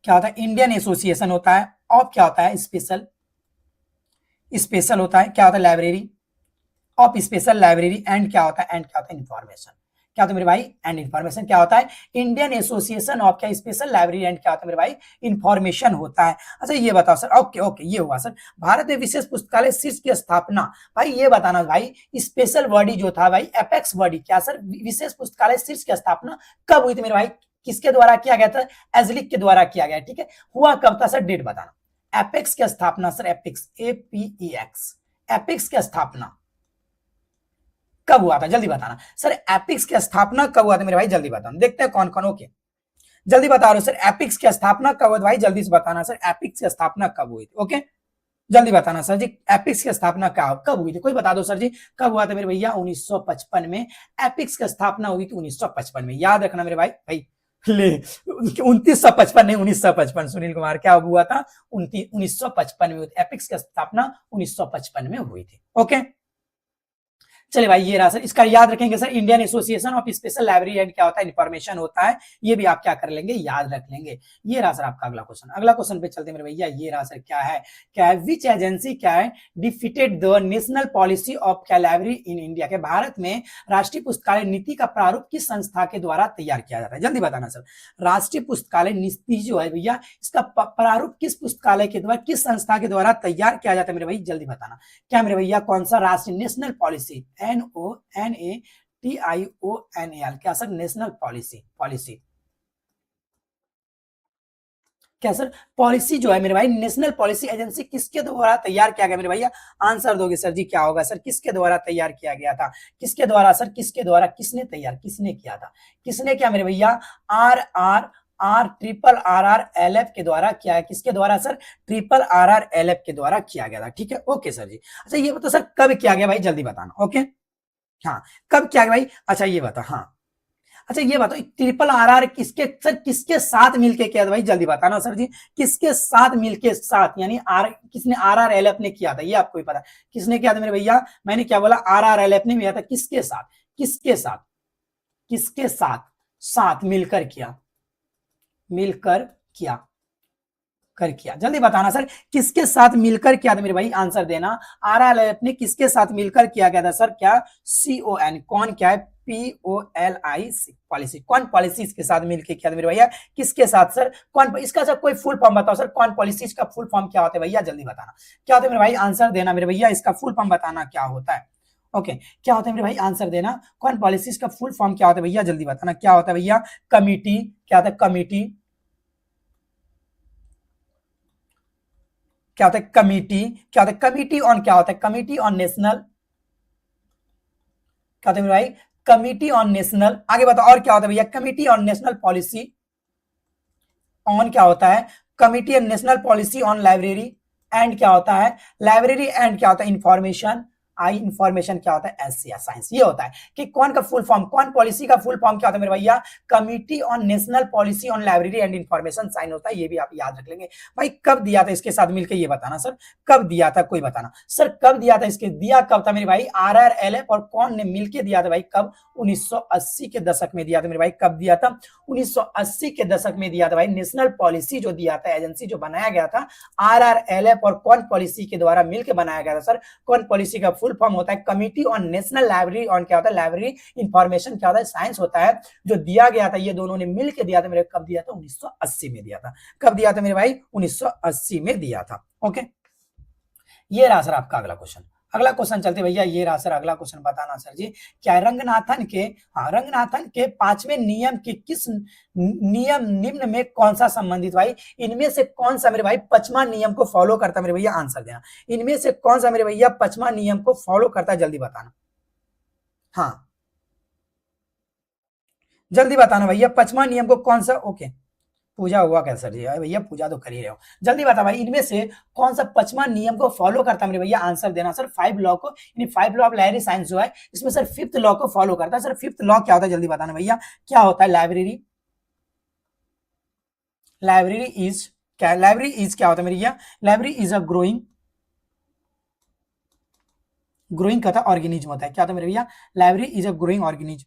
A: क्या होता है? इंडियन एसोसिएशन होता है। और क्या होता है? स्पेशल, स्पेशल होता है। क्या होता है? Library of special library. And क्या होता है? एंड क्या होता है? इंफॉर्मेशन। क्या होता है मेरे भाई? And information. क्या होता है? इंडियन एसोसिएशन ऑफ क्या स्पेशल लाइब्रेरी। एंड क्या होता है मेरे भाई? इंफॉर्मेशन होता है। अच्छा ये बताओ सर, ओके ओके ये हुआ सर। भारत में विशेष पुस्तकालय शीर्ष की स्थापना भाई, ये बताना भाई, स्पेशल बॉडी जो था भाई, एपेक्स बॉडी, क्या सर विशेष पुस्तकालय शीर्ष की स्थापना कब हुई थी मेरे भाई? किसके द्वारा किया गया था? एजलिक के द्वारा किया गया, ठीक है। हुआ कब था सर? डेट बताना। एपेक्स की स्थापना सर, एपिक्स APEX, एपिक्स की स्थापना कब हुआ था? जल्दी बताना सर, एपिक्स की स्थापना कब हुआ था मेरे भाई? जल्दी बताना, देखते हैं कौन कौन। ओके जल्दी बता रहे हो सर, एपिक्स की स्थापना कब हुआ भाई? जल्दी से बताना सर, एपिक्स की स्थापना कब हुई थी? ओके जल्दी बताना सर जी, एपिक्स की स्थापना कब हुई थी? कोई बता दो सर जी, कब हुआ था मेरे भैया? 1955 में एपिक्स की स्थापना हुई थी, 1955 में। याद रखना मेरे भाई भाई ले 2955 नहीं 1955, सुनील कुमार क्या हुआ था? 1955 में एपिक्स की स्थापना 1955 में हुई थी। ओके चलिए भाई ये रहा सर, इसका याद रखेंगे sir, Indian association of special library and क्या होता है? इंफॉर्मेशन होता है। ये भी आप क्या कर लेंगे? याद रख लेंगे। ये रहा सर आपका अगला क्वेश्चन। अगला क्वेश्चन पे चलते मेरे भैया, ये रहा सर, क्या है, क्या है, विच एजेंसी क्या है defeated the national policy of क्या लाइब्रेरी इन इंडिया? के भारत में राष्ट्रीय पुस्तकालय नीति का प्रारूप किस संस्था के द्वारा तैयार किया जाता है? जल्दी बताना सर, राष्ट्रीय पुस्तकालय नीति जो है भैया, इसका प्रारूप किस पुस्तकालय के द्वारा, किस संस्था के द्वारा तैयार किया जाता है मेरे भाई? जल्दी बताना। क्या मेरे भैया, कौन सा? राष्ट्रीय नेशनल पॉलिसी, NONATIONAL, क्या सर? नेशनल पॉलिसी, पॉलिसी क्या सर? पॉलिसी जो है मेरे भाई, नेशनल पॉलिसी एजेंसी किसके द्वारा तैयार किया गया मेरे भैया? आंसर दोगे सर जी, क्या होगा सर? किसके द्वारा तैयार किया गया था? किसके द्वारा सर? किसके द्वारा? किसने तैयार, किसने किया था? किसने किया मेरे भैया? RRLF के द्वारा किया है। किसके द्वारा सर? RRLF के द्वारा किया गया था, ठीक है। ओके सर जी। अच्छा ये बताओ सर, कब किया गया भाई? जल्दी बताना। ओके हाँ कब किया गया भाई? अच्छा ये बता, हाँ अच्छा ये बताओ, RRR किसके सर, किसके साथ मिलके किया था भाई? जल्दी बताना सर जी, किसके साथ मिलके, साथ यानी किसने? RRLF ने किया था, ये आपको ही पता। किसने किया था मेरे भैया? मैंने क्या बोला? RRLF ने किया था। किसके साथ? किसके साथ? किसके साथ? साथ मिलकर किया, मिलकर किया, कर किया। जल्दी बताना सर, किसके साथ मिलकर किया था मेरे भाई? आंसर देना। RRLF ने किसके साथ मिलकर किया गया था सर? क्या? CON, कौन क्या है? POLIC पॉलिसी, कौन पॉलिसी इसके साथ मिलके क्या मेरे भैया, किसके साथ सर, कौन, इसका सर कोई फुल फॉर्म बताओ सर, कौन पॉलिसीज का फुल फॉर्म क्या होता है भैया, जल्दी बताना क्या होता है मेरे भाई, आंसर देना मेरे भैया, इसका फुल फॉर्म बताना क्या होता है। ओके क्या होता है मेरे भाई, आंसर देना, कौन पॉलिसीज का फुल फॉर्म क्या होता है भैया, जल्दी बताना क्या होता है भैया, कमिटी, क्या होता है कमिटी, क्या होता है कमिटी, क्या होता है कमिटी ऑन, क्या होता है कमिटी ऑन नेशनल, क्या होता है मेरे भाई, कमिटी ऑन नेशनल, आगे बताओ और क्या होता है भैया, committee on national policy on, क्या होता है committee on national policy on library, and क्या होता है लाइब्रेरी, एंड क्या होता है इंफॉर्मेशन, आई इंफॉर्मेशन क्या होता है एस साइंस, ये होता है कि कौन का फुल फॉर्म, कौन पॉलिसी का फुल फॉर्म क्या होता है मेरे भैया, committee on national policy on library and information science होता है, ये भी आप याद रख लेंगे भाई। कब दिया था इसके साथ मिलकर, ये बताना सर, कब दिया था, कोई बताना सर कब दिया था, इसके दिया कब था मेरे भाई, RRLF और कौन ने मिलकर दिया था भाई, कब 1980 के दशक में दिया था मेरे भाई, कब दिया था 1980 के दशक में दिया था भाई, नेशनल पॉलिसी जो दिया था, एजेंसी जो बनाया गया था RRLF और कौन पॉलिसी के द्वारा मिलकर बनाया गया था सर, कौन पॉलिसी का फुल फॉर्म होता है committee on national library on, क्या होता है लाइब्रेरी इंफॉर्मेशन, क्या होता है साइंस होता है, जो दिया गया था, ये दोनों ने मिलकर दिया था मेरे, कब दिया था 1980 में दिया था, कब दिया था मेरे भाई 1980 में दिया था। ओके ये रहा सर आपका अगला क्वेश्चन, अगला क्वेश्चन चलते भैया, ये रहा सर अगला क्वेश्चन, बताना सर जी क्या है, रंगनाथन के, हाँ रंगनाथन के पांचवें नियम के किस नियम निम्न में कौन सा संबंधित भाई, इनमें से कौन सा मेरे भाई पचमा नियम को फॉलो करता, मेरे भैया आंसर देना, इनमें से कौन सा मेरे भैया पचमा नियम को फॉलो करता है, जल्दी बताना, हाँ जल्दी बताना भैया पचमा नियम को कौन सा, ओके पूजा हुआ क्या सर जी, भैया पूजा तो कर ही रहे हो, जल्दी बता भाई इनमें से कौन सा पचमा नियम को फॉलो करता है मेरे भैया, आंसर देना सर, 5 लॉ को, यानी 5 लॉ ऑफ लाइब्रेरी साइंस जो है इसमें सर 5th लॉ को फॉलो करता है, सर 5th लॉ क्या होता है, जल्दी बताना भैया क्या होता है, लाइब्रेरी, लाइब्रेरी इज क्या, लाइब्रेरी इज क्या होता है मेरे भैया, library is a growing, growing का ऑर्गेनिज्म होता है, क्या होता है मेरे भैया, library is a growing organism,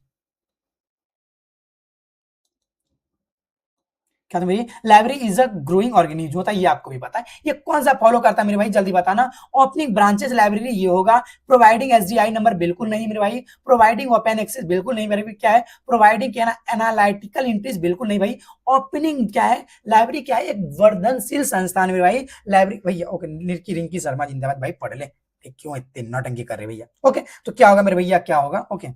A: क्या था मेरी, library is a growing organism होता है, ये आपको भी पता है, ये कौन सा फॉलो करता है मेरे भाई, जल्दी बताना, ओपनिंग ब्रांचेस लाइब्रेरी ये होगा, प्रोवाइडिंग एसडीआई नंबर बिल्कुल नहीं मेरे भाई, प्रोवाइडिंग ओपन एक्सेस बिल्कुल नहीं मेरे भाई, क्या है प्रोवाइडिंग क्या है एनालिटिकल इंट्रीज बिल्कुल नहीं भाई, ओपनिंग क्या है, लाइब्रेरी क्या है एक वर्धनशील संस्थान मेरे भाई, लाइब्रेरी भैया ओके, निरकी रिंकी शर्मा जिंदाबाद भाई पढ़ ले, क्यों इतनी नौटंकी कर रहे भैया, ओके तो क्या होगा मेरे भैया, क्या होगा, ओके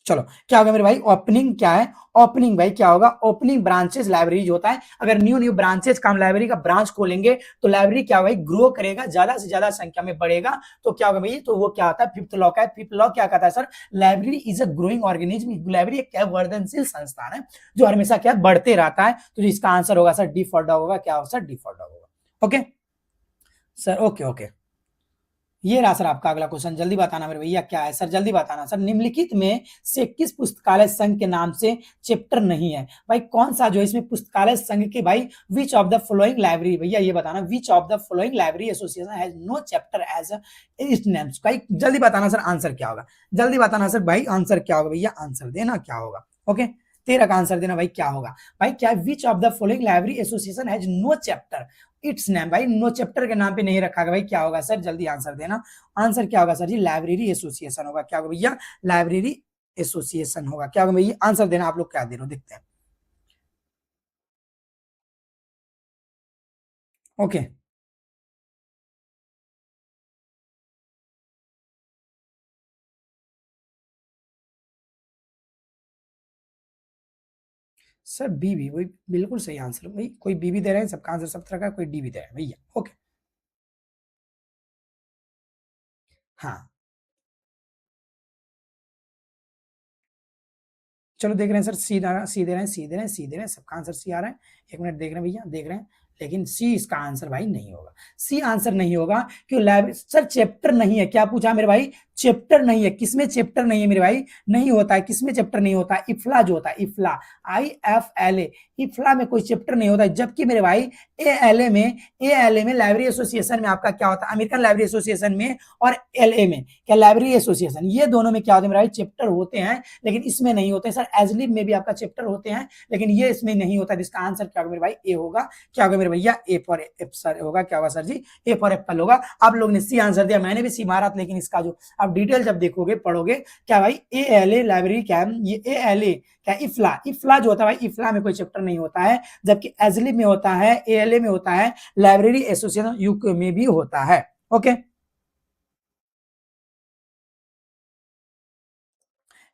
A: चलो क्या होगा मेरे भाई, ओपनिंग क्या है, ओपनिंग भाई क्या होगा, ओपनिंग ब्रांचेस लाइब्रेरी होता है, अगर न्यू न्यू ब्रांचेस का हम लाइब्रेरी का ब्रांच खोलेंगे तो लाइब्रेरी क्या भाई ग्रो करेगा, ज्यादा से ज्यादा संख्या में बढ़ेगा, तो क्या होगा भाई, तो वो क्या होता है 5th लॉ का है, 5th लॉ क्या कहता है sir, library is a growing organism, library एक क्या वर्धनशील संस्थान है जो हमेशा क्या बढ़ते रहता है, तो इसका आंसर होगा सर डी फॉर डॉग होगा, क्या होगा सर डी फॉर डॉग होगा, ओके सर, ओके ओके ये रहा सर आपका अगला क्वेश्चन, जल्दी बताना मेरे भैया क्या है सर, जल्दी बताना सर, निम्नलिखित में से किस पुस्तकालय संघ के नाम से चैप्टर नहीं है भाई, कौन सा जो इसमें पुस्तकालय संघ के भाई, which of the following library, भैया ये बताना, which of the following library association has no chapter as its names, भाई जल्दी बताना सर आंसर क्या होगा, जल्दी बताना सर भाई आंसर क्या होगा, भैया आंसर देना क्या होगा, ओके 13 का आंसर देना भाई क्या होगा, भाई क्या which of the following library association has no chapter its name, भाई नो चैप्टर के नाम पे नहीं रखा गया भाई, क्या होगा सर जल्दी आंसर देना, आंसर क्या होगा सर जी, लाइब्रेरी एसोसिएशन होगा, क्या होगा भैया लाइब्रेरी एसोसिएशन होगा, क्या होगा भैया आंसर देना, आप लोग क्या दे रहे हो देखते हैं, ओके सर बी भी वही बिल्कुल सही आंसर भाई, कोई बी भी दे रहे हैं, सबका आंसर सब तरह का, कोई डी भी दे रहा है भैया, ओके हाँ चलो देख रहे हैं सर, सी सी दे रहे हैं, सी दे रहे हैं, सी दे रहे हैं, सबका आंसर सी आ रहा है, एक मिनट देख रहे हैं भैया, देख रहे हैं, लेकिन सी इसका आंसर भाई नहीं होगा, सी आंसर नहीं होगा क्यों, लैब सर चैप्टर नहीं है, क्या पूछा मेरे भाई, चैप्टर नहीं है, किसमें चैप्टर नहीं है मेरे भाई, नहीं होता है, किसमें चैप्टर नहीं होता है, इफ्ला जो होता है, इफ्ला, IFLA, इफ्ला में कोई चैप्टर नहीं होता है। जबकि मेरे भाई ALA में लाइब्रेरी एसोसिएशन में आपका क्या होता है, अमेरिकन लाइब्रेरी एसोसिएशन में और LA में क्या लाइब्रेरी एसोसिएशन, ये दोनों में क्या होता है मेरे भाई, चैप्टर होते हैं, लेकिन इसमें नहीं होते। सर एजलिब में भी आपका चैप्टर होते हैं, लेकिन ये इसमें नहीं होता। इसका आंसर क्या होगा मेरे भाई, ए होगा। क्या होगा मेरे भैया, ए फॉर एप्पल होगा। क्या होगा sir ji, A for apple होगा। आप लोग ने सी आंसर दिया, मैंने भी सी मारा, लेकिन इसका जो आप डिटेल जब देखोगे पढ़ोगे, क्या भाई ALA लाइब्रेरी क्या है, ये ALA क्या, इफ्ला जो होता है भाई, इफ्ला में कोई चैप्टर नहीं होता है, जबकि एजलिब में होता है, ALA में होता है, लाइब्रेरी एसोसिएशन यूके में भी होता है। ओके,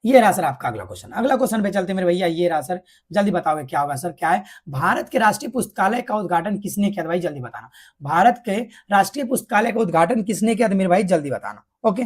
A: ये रहा सर आपका अगला क्वेश्चन। अगला क्वेश्चन पे चलते मेरे भैया, ये रहा सर, जल्दी बताओगे क्या होगा सर, क्या है, भारत के राष्ट्रीय पुस्तकालय का उद्घाटन किसने किया था भाई, जल्दी बताना। भारत के राष्ट्रीय पुस्तकालय का उद्घाटन किसने किया था मेरे भाई, जल्दी बताना। ओके,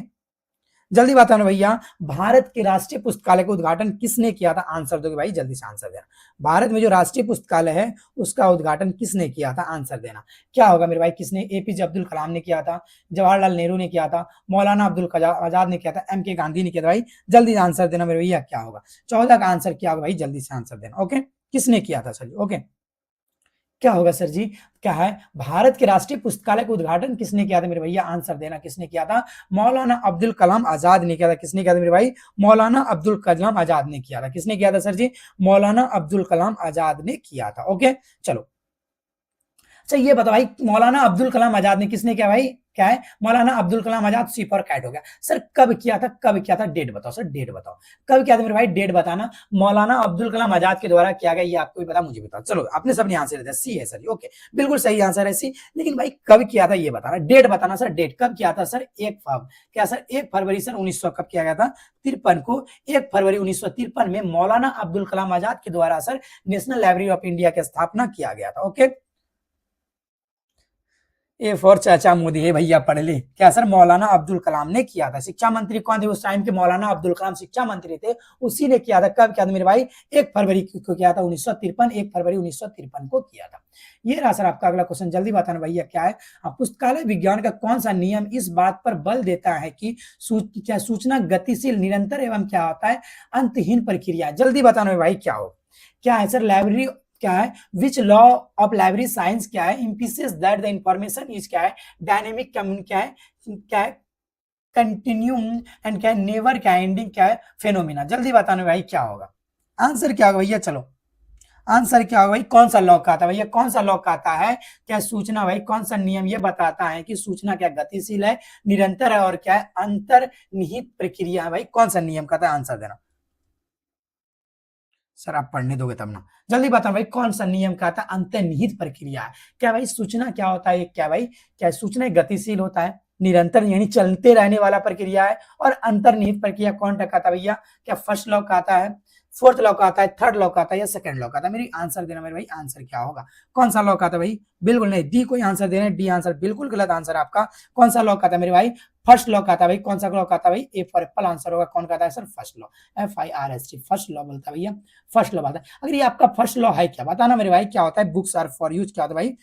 A: जल्दी बताना भैया, भारत के राष्ट्रीय पुस्तकालय का उद्घाटन किसने किया था, आंसर दोगे भाई, जल्दी से आंसर देना। भारत में जो राष्ट्रीय पुस्तकालय है उसका उद्घाटन किसने किया था, आंसर देना। क्या होगा मेरे भाई, किसने, APJ अब्दुल कलाम ने किया था, जवाहरलाल नेहरू ने किया था, मौलाना अब्दुल आजाद ने किया था, MK गांधी ने किया था भाई, जल्दी आंसर देना मेरे भैया, क्या होगा 14 का आंसर क्या होगा भाई, जल्दी से आंसर देना। ओके, किसने किया था सर, ओके, क्या होगा सर जी, क्या है, भारत के राष्ट्रीय पुस्तकालय का उद्घाटन किसने किया था मेरे भैया, आंसर देना, किसने किया था, मौलाना अब्दुल कलाम आजाद ने किया था। किसने किया था मेरे भाई, मौलाना अब्दुल कलाम आजाद ने किया था। किसने किया था सर जी, मौलाना अब्दुल कलाम आजाद ने किया था। ओके, चलो, अच्छा ये बताओ भाई, मौलाना अब्दुल कलाम आजाद ने किसने किया भाई, क्या है, मौलाना अब्दुल कलाम आजाद, सी फॉर कैट हो गया सर। कब किया था, कब किया था, डेट बताओ सर, डेट बताओ, कब किया था मेरे भाई, डेट बताना। मौलाना अब्दुल कलाम आजाद के द्वारा किया गया, ये आपको भी पता, मुझे बताओ। चलो, आपने सबने आंसर दिया, सी है सर, ओके, बिल्कुल सही आंसर है सी। लेकिन भाई कब किया था ये बताना, डेट बताना सर, डेट कब किया था सर, 1 क्या सर, 1 फरवरी सर 1900 कब किया गया था, 53 को, 1 फरवरी 1953 में मौलाना अब्दुल कलाम आजाद के द्वारा sir national library of India की स्थापना किया गया था। ओके, ए फॉर चाचा मोदी है भैया, पढ़ ले, क्या सर, मौलाना अब्दुल कलाम ने किया था। शिक्षा मंत्री कौन थे उस टाइम के, मौलाना अब्दुल कलाम शिक्षा मंत्री थे, उसी ने किया था। कब किया था मेरे भाई, 1 फरवरी को किया था, 1953, 1 फरवरी 1953 को किया था। ये रहा सर आपका अगला क्वेश्चन, जल्दी बताना भैया, क्या है, पुस्तकालय विज्ञान का कौन सा नियम इस बात पर बल देता है कि क्या सूचना गतिशील, निरंतर एवं क्या होता है, अंतहीन प्रक्रिया, जल्दी बताना भाई, क्या हो, क्या है सर, लाइब्रेरी क्या है, which law of library science क्या है, इंपिसिस दैट द इंफॉर्मेशन इज क्या है, डायनेमिक क्या है, कंटिन्यूम एंड क्या है, नेवर क्या है, एंडिंग क्या है, फेनोमेना, जल्दी बताना भाई, क्या होगा, आंसर क्या होगा भैया, चलो आंसर क्या होगा भाई, कौन सा लॉ कहता है भैया, कौन सा लॉ कहता है, क्या सूचना भाई, कौन सा नियम ये बताता है कि सूचना क्या गतिशील है, निरंतर है और क्या है, अंतर्निहित प्रक्रिया है भाई, कौन सा नियम कहता है, आंसर देना। सर आप पढ़ने दोगे तब ना, जल्दी बताओ भाई, कौन सा नियम कहता है, अंतर्निहित प्रक्रिया है। क्या भाई सूचना क्या होता है, क्या भाई, क्या सूचना गतिशील होता है, निरंतर यानी चलते रहने वाला प्रक्रिया है, और अंतर्निहित प्रक्रिया कौन सा कहता है भैया, क्या फर्स्ट लॉ कहता है, फोर्थ लॉ कहता है, थर्ड लॉ कहता है, या सेकंड लॉ कहता है, मेरी आंसर देना मेरे भाई, आंसर क्या होगा, कौन सा लॉ कहता है भाई, बिल्कुल नहीं, डी कोई आंसर देना, डी आंसर बिल्कुल गलत आंसर आपका। कौन सा लॉ कहता है मेरे भाई, फर्स्ट लॉ कहता है भाई, कौन सा लॉ कहता है भाई, ए फॉर एप्पल आंसर होगा, कौन कहता है sir, first law, FIRST, first law बोलता है भैया, फर्स्ट लॉ बताता है। अगर ये आपका फर्स्ट लॉ है क्या, बताना मेरे भाई, क्या होता है, बुक्स आर फॉर यूज, क्या होता है भाई,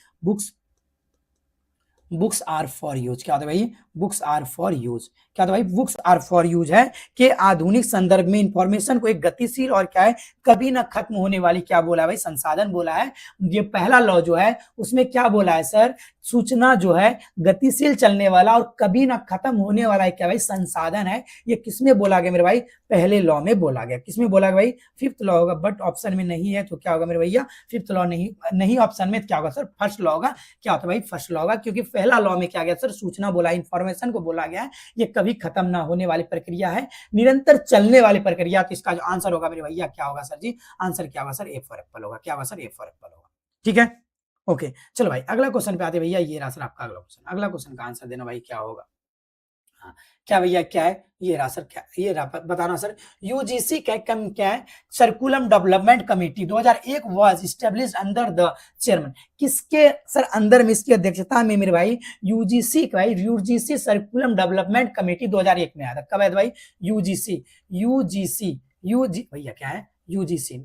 A: बुक्स आर फॉर यूज, क्या होता है भाई, बुक्स आर फॉर यूज, क्या होता है भाई, बुक्स आर फॉर यूज है कि आधुनिक संदर्भ में इंफॉर्मेशन को एक गतिशील और क्या है, कभी ना खत्म होने वाली क्या बोला है भाई, संसाधन बोला है। ये पहला लॉ जो है उसमें क्या बोला है सर, सूचना जो है गतिशील चलने वाला और कभी ना खत्म होने वाला है क्या भाई, संसाधन है। ये किसमें बोला गया मेरे भाई, पहले लॉ में बोला गया। किसमें बोला गया भाई, फिफ्थ लॉ होगा, बट ऑप्शन में नहीं है तो क्या होगा मेरे भैया, फिफ्थ लॉ नहीं ऑप्शन में क्या होगा सर, फर्स्ट लॉ होगा। क्या होता है भाई, फर्स्ट लॉ होगा, क्योंकि पहला लॉ में क्या गया सर, सूचना बोला, इंफॉर्मेशन को बोला गया है, ये कभी खत्म ना होने वाली प्रक्रिया है, निरंतर चलने वाली प्रक्रिया। तो इसका जो आंसर होगा मेरे भैया क्या होगा सर जी, आंसर क्या होगा सर, ए फॉर एप्पल होगा। क्या होगा सर, ए फॉर एप्पल होगा। ठीक है, ओके, चलो भाई अगला क्वेश्चन पे आते भैया, ये रहा सर आपका अगला क्वेश्चन। अगला क्वेश्चन का आंसर देना भाई, क्या होगा, हाँ, क्या भैया, क्या है, ये रहा सर, क्या ये रहा, बताना सर। यूजीसी क्या है, curriculum development committee 2001 was established under the chairman, किसके सर अंदर में, इसकी अध्यक्षता में मेरे भाई, यूजीसी सर्कुलम डेवलपमेंट कमेटी 2001 में आया था। कब आया था भाई, यूजीसी भैया क्या है, यूजीसी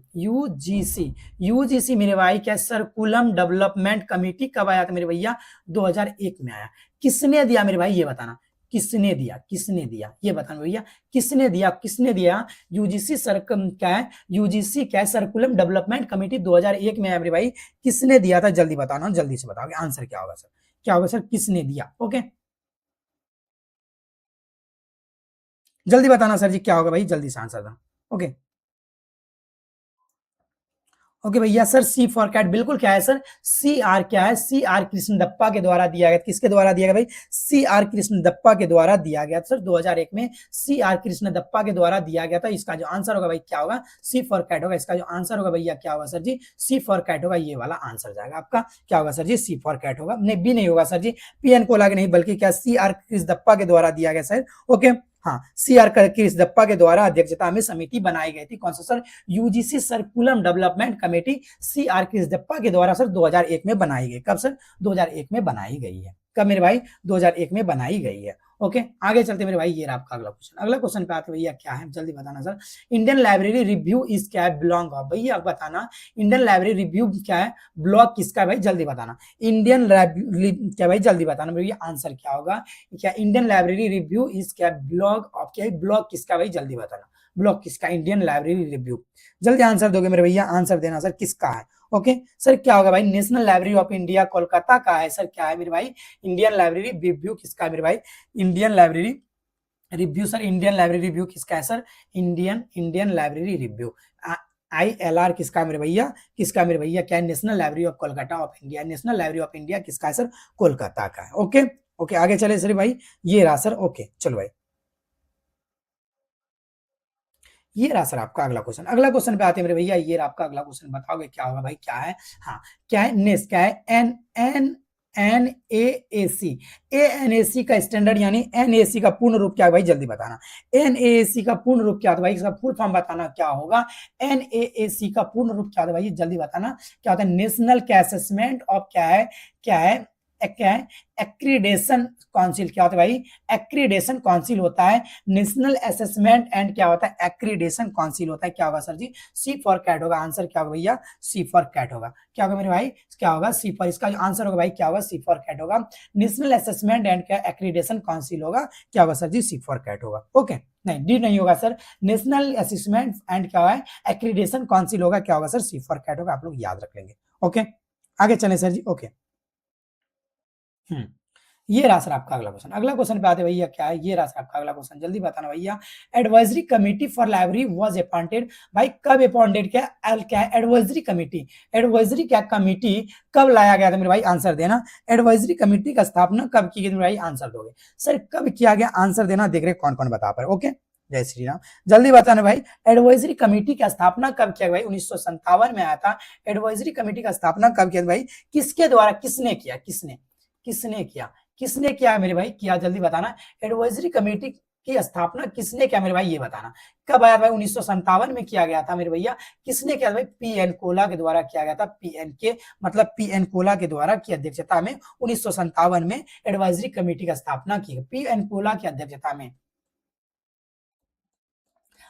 A: मेरे भाई क्या, सर्कुलम डेवलपमेंट कमेटी कब आया था मेरे भैया, 2001 में आया। किसने दिया मेरे भाई, ये बताना, किसने दिया, किसने दिया, ये बताना भैया, किसने दिया, किसने दिया। यूजीसी सर्कम क्या है, यूजीसी क्या है, सर्कुलम डेवलपमेंट कमेटी 2001 में है मेरे भाई, किसने दिया था, जल्दी बताना, जल्दी से बताओगे आंसर क्या होगा सर, क्या होगा सर, किसने दिया। ओके जल्दी बताना सर जी क्या होगा भाई, जल्दी से आंसर दो। ओके ओके भैया सर, सी फॉर कैट बिल्कुल क्या है सर, सी आर क्या है, सी आर कृष्णदप्पा के द्वारा दिया गया, किसके द्वारा दिया गया भाई, सी आर कृष्णदप्पा के द्वारा दिया गया सर 2001 में, सी आर कृष्णदप्पा के द्वारा दिया गया था। इसका जो आंसर होगा भाई क्या होगा, सी फॉर कैट होगा। इसका जो आंसर होगा भैया क्या होगा sir ji, C for cat होगा, ये वाला आंसर जाएगा आपका, क्या होगा sir ji, C for cat होगा। नहीं बी नहीं होगा sir ji, P N Kaula के नहीं, बल्कि क्या, सी आर कृष्णदप्पा के द्वारा दिया गया सर। ओके हाँ, सी आर कृष्णदप्पा के द्वारा अध्यक्षता में समिति बनाई गई थी, कौन सा sir, UGC सर्कुलम development committee, C R कृष्णदप्पा के द्वारा सर 2001 में बनाई गई। कब सर, 2001 में बनाई गई है। कब मेरे भाई, 2001 में बनाई गई है। ओके आगे चलते मेरे भाई, ये रहा आपका अगला क्वेश्चन। अगला क्वेश्चन पे आते भैया क्या है, जल्दी बताना sir. Indian library review is क्या है, बिलोंग ऑफ, भैया बताना इंडियन लाइब्रेरी रिव्यू क्या है, ब्लॉग किसका है भाई, जल्दी बताना। इंडियन क्या भाई, जल्दी बताना भैया आंसर क्या होगा, क्या इंडियन लाइब्रेरी रिव्यू इज क्या, ब्लॉग ऑफ क्या है, ब्लॉग किसका भाई, जल्दी बताना, ब्लॉग किसका, इंडियन लाइब्रेरी रिव्यू। जल्दी आंसर दोगे मेरे भैया, आंसर देना सर किसका है। ओके सर क्या होगा भाई, national library of India Kolkata का है सर, क्या है मेरे भाई, इंडियन लाइब्रेरी रिव्यू किसका है मेरे भाई, Indian library review sir, Indian library review किसका है sir, Indian library review, ILR किसका मेरे भैया, किसका मेरे भैया, क्या है, national library of Kolkata of India, national library of India किसका है सर, कोलकाता का है। ओके ओके आगे चले सर भाई, ये रहा सर। ओके चलो भाई, ये रहा सर आपका अगला क्वेश्चन। अगला क्वेश्चन पे आते हैं मेरे भैया, ये रहा आपका अगला क्वेश्चन, बताओगे क्या होगा भाई, क्या है, हाँ क्या है, नेस क्या है, एन एन NAAC, ANAC का स्टैंडर्ड यानी NAC का पूर्ण रूप क्या है भाई, जल्दी बताना। NAAC का पूर्ण रूप क्या होता है भाई, इसका फुल फॉर्म बताना क्या होगा। NAAC का पूर्ण रूप क्या होता है भाई, जल्दी बताना क्या होता है, नेशनल क्या असेसमेंट ऑफ क्या है, क्या है, क्या है, एक्रीडेशन काउंसिल, क्या होता है भाई, एक्रीडेशन काउंसिल होता है, नेशनल असेसमेंट एंड क्या होता है, एक्रीडेशन काउंसिल होता है। क्या होगा sir ji, C for cat होगा, आंसर क्या होगा भैया, सी फॉर कैट होगा। क्या होगा मेरे भाई, क्या होगा, सी फॉर, इसका जो आंसर होगा भाई क्या होगा, सी फॉर कैट होगा। नेशनल असेसमेंट एंड क्या एक्रीडेशन काउंसिल होगा, क्या होगा sir ji, C for cat होगा। ओके नहीं डी नहीं होगा सर, नेशनल असेसमेंट एंड क्या है, एक्रीडेशन काउंसिल होगा, क्या होगा सर, सी फॉर कैट होगा, आप लोग याद रख लेंगे। ओके आगे चले सर जी। ओके ये रहा सर आपका अगला क्वेश्चन। अगला क्वेश्चन पे आते भैया क्या है, ये रहा सर आपका अगला क्वेश्चन, जल्दी बताना भैया। Advisory committee for library was appointed, भाई कब अपॉइंटेड, क्या एडवाइजरी कमेटी, एडवाइजरी क्या कमेटी कब लाया गया था मेरे भाई, आंसर देना। एडवाइजरी कमेटी का स्थापना कब की गई मेरे भाई, आंसर दोगे सर, कब किया गया, आंसर देना, देख रहे कौन कौन बता पाए। ओके जय श्री राम, जल्दी बताना भाई, एडवाइजरी कमेटी की स्थापना कब किया भाई, 1957 में आया था। एडवाइजरी कमेटी का स्थापना कब किया भाई, किसके द्वारा, किसने किया, किसने, किसने किया, किसने किया मेरे भाई, किया, जल्दी बताना। एडवाइजरी कमेटी की स्थापना किसने किया मेरे भाई, ये बताना। कब आया भाई, 1957 में किया गया था मेरे भैया। किसने किया भाई, PN कोला के द्वारा किया गया था, PN के मतलब PN कोला के द्वारा की अध्यक्षता में 1957 में एडवाइजरी कमेटी का स्थापना की, PN कोला की अध्यक्षता में,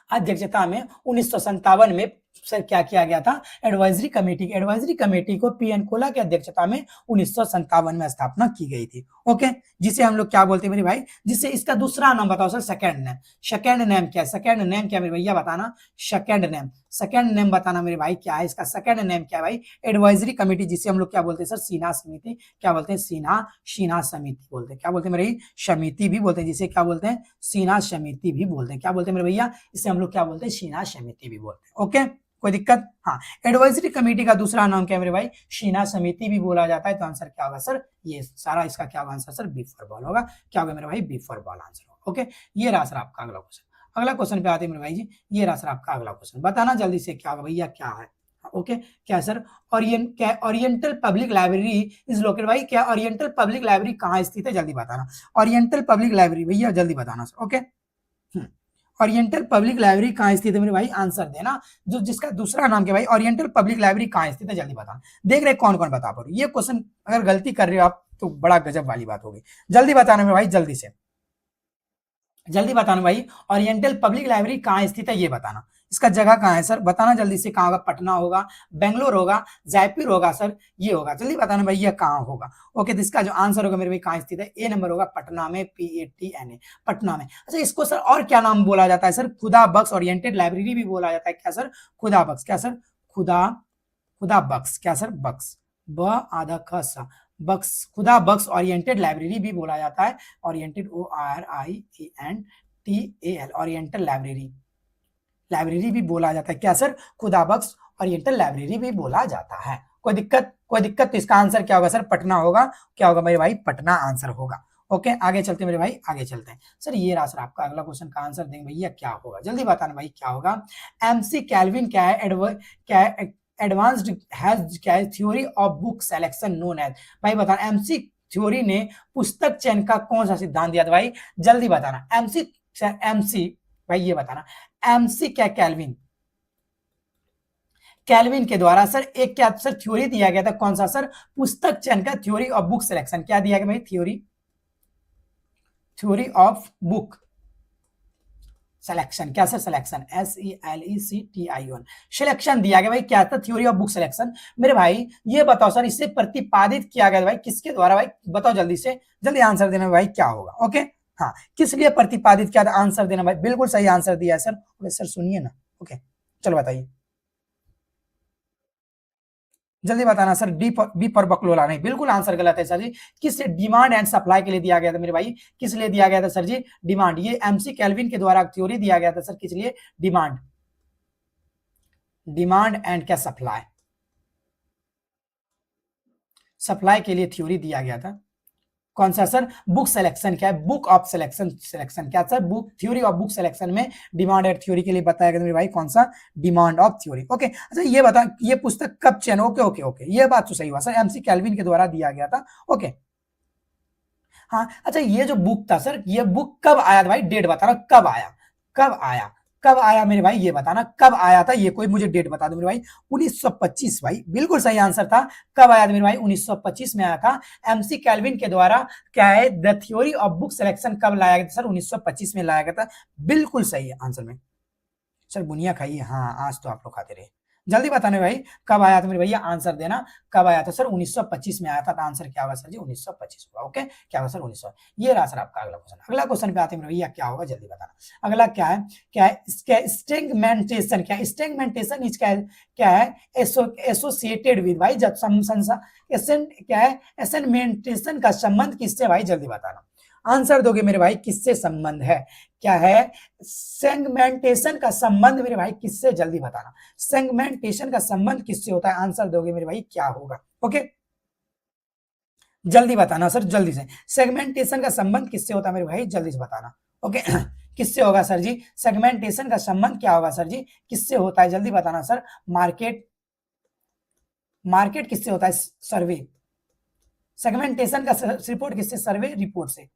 A: अध्यक्षता में 1957 में सर क्या किया गया था, एडवाइजरी कमेटी, एडवाइजरी कमेटी को PN कोला की अध्यक्षता में 1957 में स्थापना की गई थी। ओके जिसे हम लोग क्या बोलते हैं मेरे भाई, जिसे इसका दूसरा नाम बताओ sir, second name, second name क्या है, सेकंड नेम क्या मेरे भैया बताना, सेकंड नेम, सेकंड नेम बताना मेरे भाई, क्या है इसका सेकंड नेम, क्या है भाई, एडवाइजरी कमेटी, जिसे हम लोग क्या बोलते हैं सर, सीना समिति, क्या बोलते हैं, सीना समिति बोलते हैं, क्या बोलते हैं मेरे, समिति भी बोलते हैं, जिसे क्या बोलते हैं, सीना समिति भी बोलते हैं, क्या बोलते हैं मेरे भैया, इसे हम लोग क्या बोलते हैं, सीना समिति भी बोलते हैं। ओके कोई दिक्कत, हाँ एडवाइजरी कमेटी का दूसरा नाम क्या है मेरे भाई, शीना समिति भी बोला जाता है। तो आंसर क्या होगा सर, ये सारा इसका क्या होगा answer sir, B for ball होगा, क्या होगा मेरे भाई, बी फॉर बॉल आंसर होगा। ओके ये रहा सर आपका अगला क्वेश्चन। अगला क्वेश्चन पे आते हैं मेरे भाई जी, ये रहा सर आपका अगला क्वेश्चन, बताना जल्दी से क्या होगा भैया, क्या है। ओके क्या sir, oriental public library is located, भाई क्या ओरिएंटल पब्लिक लाइब्रेरी कहाँ स्थित है, जल्दी बताना। ओरिएंटल पब्लिक लाइब्रेरी भैया जल्दी बताना sir. Okay oriental public library कहाँ स्थित है मेरे भाई, आंसर देना, जो जिसका दूसरा नाम क्या भाई, ओरिएंटल पब्लिक लाइब्रेरी कहाँ स्थित है, जल्दी बताना। देख रहे कौन कौन बता पा रहे, ये क्वेश्चन अगर गलती कर रहे हो आप तो बड़ा गजब वाली बात होगी, जल्दी बताना मेरे भाई, जल्दी से जल्दी बताना भाई, ओरिएंटल पब्लिक लाइब्रेरी कहाँ स्थित है ये बताना, इसका जगह कहाँ है सर, बताना जल्दी से, कहाँ होगा, पटना होगा, बेंगलोर होगा, जयपुर होगा सर, ये होगा, जल्दी बताना भाई ये कहाँ होगा। ओके, तो इसका जो आंसर होगा मेरे भाई कहाँ स्थित है, ए नंबर होगा पटना में, PATNA, पटना में। अच्छा, इसको सर और क्या नाम बोला जाता है सर, खुदा बख्श ओरिएंटेड लाइब्रेरी भी बोला जाता है, क्या सर, खुदा बख्श, क्या सर, खुदा, खुदा बख्श, क्या सर, बख्श, ब आधा ख सा, बख्श, खुदा बख्श ओरिएंटेड लाइब्रेरी भी बोला जाता है, oriented, ORIENTAL, oriental library, library भी बोला जाता है, क्या सर, खुदा बख्श ओरिएंटल लाइब्रेरी भी बोला जाता है। कोई दिक्कत, कोई दिक्कत, तो इसका आंसर क्या होगा सर, पटना होगा, क्या होगा मेरे भाई, पटना आंसर होगा। ओके, आगे चलते हैं मेरे भाई, आगे चलते हैं सर, ये रहा सर आपका अगला क्वेश्चन का आंसर देंगे भैया, क्या होगा, जल्दी बताना भाई क्या होगा। MC कैल्विन क्या है, क्या एडवांस्ड हैज क्या है, theory of book selection known as, भाई बताना, MC थ्योरी ने पुस्तक चयन का कौन सा सिद्धांत दिया था भाई, जल्दी बताना, MC भाई ये बताना, MC क्या, कैल्विन, कैल्विन के द्वारा सर एक क्या सर थ्योरी दिया गया था, कौन सा सर, पुस्तक चयन का, थ्योरी ऑफ बुक सिलेक्शन, क्या दिया गया भाई, थ्योरी ऑफ बुक सिलेक्शन, क्या सर, सिलेक्शन, SELECTION, सिलेक्शन दिया गया भाई, क्या था, थ्योरी ऑफ बुक सिलेक्शन। मेरे भाई ये बताओ सर, इसे प्रतिपादित किया गया भाई किसके द्वारा, भाई बताओ जल्दी से, जल्दी आंसर देना भाई क्या होगा। ओके, हाँ, किस लिए प्रतिपादित किया था, आंसर देना भाई, बिल्कुल सही आंसर दिया है सर, सर सुनिए ना। ओके, चलो बताइए, जल्दी बताना सर, बी पर बकलोला, नहीं, बिल्कुल आंसर गलत है सर जी, किस डिमांड एंड सप्लाई के लिए दिया गया था मेरे भाई, किस लिए दिया गया था सर जी, डिमांड, ये MC कैल्विन के द्वारा थ्योरी दिया गया था सर, किस लिए, डिमांड, डिमांड एंड क्या, सप्लाई, सप्लाई के लिए थ्योरी दिया गया था, कौन सा सर, बुक सिलेक्शन, क्या है, बुक ऑफ सिलेक्शन, सिलेक्शन क्या sir, book, theory of book selection में डिमांड एंड थ्योरी के लिए बताया गया मेरे भाई, कौन सा, डिमांड ऑफ थ्योरी। ओके, अच्छा ये बता, ये पुस्तक कब चयन, ओके ओके ओके, ये बात तो सही हुआ सर, MC कैल्विन के द्वारा दिया गया था। ओके, हाँ, अच्छा ये जो बुक था सर, ये बुक कब आया था भाई, डेट बताना, कब आया, कब आया, कब आया मेरे भाई, ये बताना कब आया था, ये कोई मुझे डेट बता दो मेरे भाई, 1925 भाई, बिल्कुल सही आंसर था, कब आया था मेरे भाई, 1925 में आया था, MC कैल्विन के द्वारा, क्या है, the theory of book selection कब लाया गया था सर, 1925 में लाया गया था, बिल्कुल सही है आंसर में। सर बुनिया खाइए, हाँ आज तो आप लोग खाते रहे, जल्दी बताने भाई, कब आया था मेरे भैया, आंसर देना, कब आया था सर, 1925 में आया था, तो आंसर क्या होगा सर जी, 1925 होगा। ओके, क्या होगा सर, 1900, ये रहा सर आपका अगला क्वेश्चन। अगला क्वेश्चन पे आते हैं मेरे भैया, क्या होगा जल्दी बताना, अगला क्या है, क्या है, स्टेगमेंटेशन, क्या स्टेगमेंटेशन इज, क्या है, एसोसिएटेड विद, भाई जब क्या है, एसेंमेंटेशन का संबंध किससे, भाई जल्दी बताना, आंसर दोगे मेरे भाई, किससे संबंध है, क्या है, सेगमेंटेशन का संबंध मेरे भाई किससे, जल्दी बताना, सेगमेंटेशन का संबंध किससे होता है, आंसर दोगे मेरे भाई क्या होगा। ओके, जल्दी बताना सर, जल्दी से, सेगमेंटेशन का संबंध किससे होता है मेरे भाई, जल्दी से बताना। ओके, किससे होगा सर जी, सेगमेंटेशन का संबंध क्या होगा सर जी, किससे होता है, जल्दी बताना सर, मार्केट, मार्केट किससे होता है, सर्वे, सेगमेंटेशन का रिपोर्ट किससे, सर्वे रिपोर्ट से,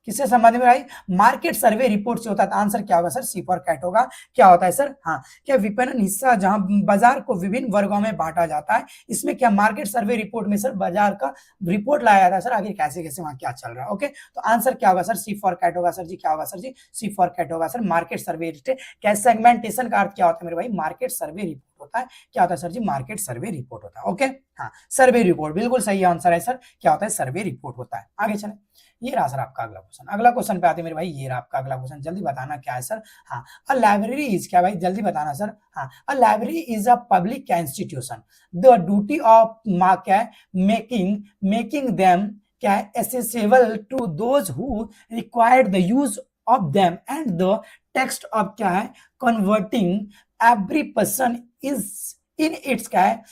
A: किससे संबंधित भाई, मार्केट सर्वे रिपोर्ट से होता है, आंसर क्या होगा सर, सी फॉर कैट होगा, क्या होता है सर, हाँ, क्या विपणन हिस्सा जहां बाजार को विभिन्न वर्गों में बांटा जाता है, इसमें क्या मार्केट सर्वे रिपोर्ट में सर बाजार का रिपोर्ट लाया जाता है सर, आगे कैसे कैसे वहां क्या चल रहा है। ओके, तो आंसर क्या होगा सर, सी फॉर कैट होगा सर जी, क्या होगा sir ji, C for cat होगा सर, मार्केट सर्वे, क्या सेगमेंटेशन का अर्थ क्या होता है मेरे भाई, मार्केट सर्वे रिपोर्ट होता है, क्या होता है सर जी, मार्केट सर्वे रिपोर्ट होता है। ओके, हाँ, सर्वे रिपोर्ट बिल्कुल सही आंसर है सर, क्या होता है, सर्वे रिपोर्ट होता है। आगे चले, ये रहा सर आपका अगला क्वेश्चन, अगला क्वेश्चन पे आते हैं मेरे भाई, ये रहा आपका अगला क्वेश्चन, जल्दी बताना क्या है सर, हाँ, अ लाइब्रेरी इज, क्या भाई जल्दी बताना सर, हाँ, a library is a public institution, the duty of क्या है, मेकिंग देम क्या है, accessible to those who required the use of them and the text of क्या है, converting every person is in its क्या है,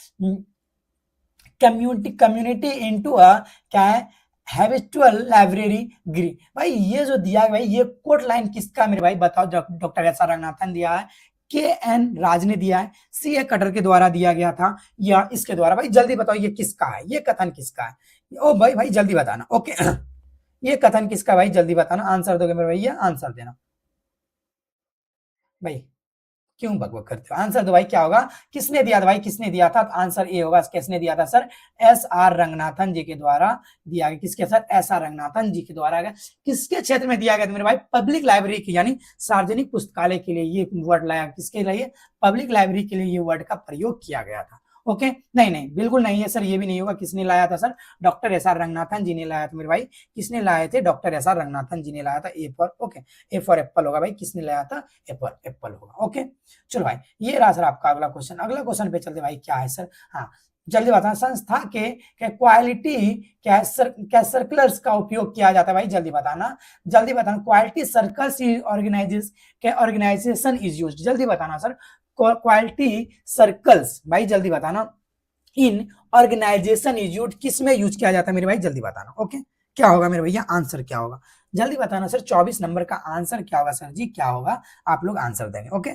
A: community into a क्या है, हैबिचुअल लाइब्रेरी गिरी, भाई ये जो दिया है भाई, ये कोट लाइन किसका मेरे भाई बताओ, डॉक्टर एस आर रंगनाथन दिया है, KN राज ने दिया है, CA कटर के द्वारा दिया गया था, या इसके द्वारा, भाई जल्दी बताओ ये किसका है, ये कथन किसका है, ओ भाई भाई जल्दी बताना। ओके, ये कथन किसका भाई, जल्दी बताना, आंसर दोगे मेरे भैया, आंसर देना भाई, क्यों बकबक करते हो? आंसर दो भाई, क्या होगा? किसने दिया था भाई? किसने दिया था? तो आंसर ए होगा। किसने दिया था सर? एस आर रंगनाथन जी के द्वारा दिया गया। किसके सर? एस आर रंगनाथन जी के द्वारा गया। किसके क्षेत्र में दिया गया था मेरे भाई? पब्लिक लाइब्रेरी की, यानी सार्वजनिक पुस्तकालय के लिए ये वर्ड लाया। किसके लिए? पब्लिक लाइब्रेरी के लिए ये वर्ड का प्रयोग किया गया था। ओके, नहीं नहीं, बिल्कुल नहीं है सर, ये भी नहीं होगा। किसने लाया था sir? Doctor S R Ranganathan ji ने लाया था मेरे भाई। किसने लाए थे? Doctor S R Ranganathan ji ने लाया था। A for okay, A for apple होगा भाई। किसने लाया था? ए फॉर एप्पल होगा। ओके, चलो भाई, ये रहा सर आपका अगला क्वेश्चन। अगला क्वेश्चन पे चलते भाई, क्या है सर? हाँ, जल्दी बताना। संस्था के क्वालिटी क्या सर्कलर्स का उपयोग किया जाता है भाई? जल्दी बताना, जल्दी बताना। Quality circles organisation is used. जल्दी बताना सर, क्वालिटी सर्कल्स भाई जल्दी बताना, इन ऑर्गेनाइजेशन इज यूज्ड, किस में यूज किया जाता है मेरे भाई? जल्दी बताना। ओके, क्या होगा मेरे भैया? आंसर क्या होगा? जल्दी बताना सर। 24 नंबर का आंसर क्या होगा सर जी? क्या होगा? आप लोग आंसर देंगे। ओके,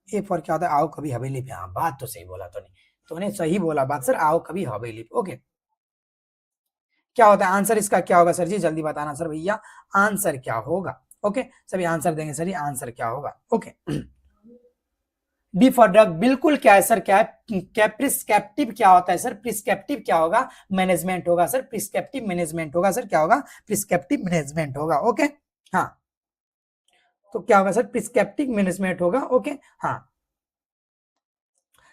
A: ए फॉर क्या होता है? आओ कभी हवेली पे। हाँ, बात तो सही बोला तूने सही बोला बात सर, आओ कभी हवेली पे। ओके, क्या होता है आंसर इसका? क्या होगा सर जी? जल्दी बताना सर भैया, आंसर क्या होगा? ओके, सभी आंसर देंगे सर, ये आंसर क्या होगा? ओके, डी फॉर ड्रग, बिल्कुल। क्या है सर? क्या है? क्या प्रिस्क्रिप्टिव क्या होता है सर? प्रिस्क्रिप्टिव क्या होगा? मैनेजमेंट होगा सर। प्रिस्क्रिप्टिव मैनेजमेंट होगा सर। क्या होगा? प्रिस्क्रिप्टिव मैनेजमेंट होगा। ओके, हाँ, तो क्या होगा सर? प्रिस्क्रिप्टिव मैनेजमेंट होगा। ओके, हाँ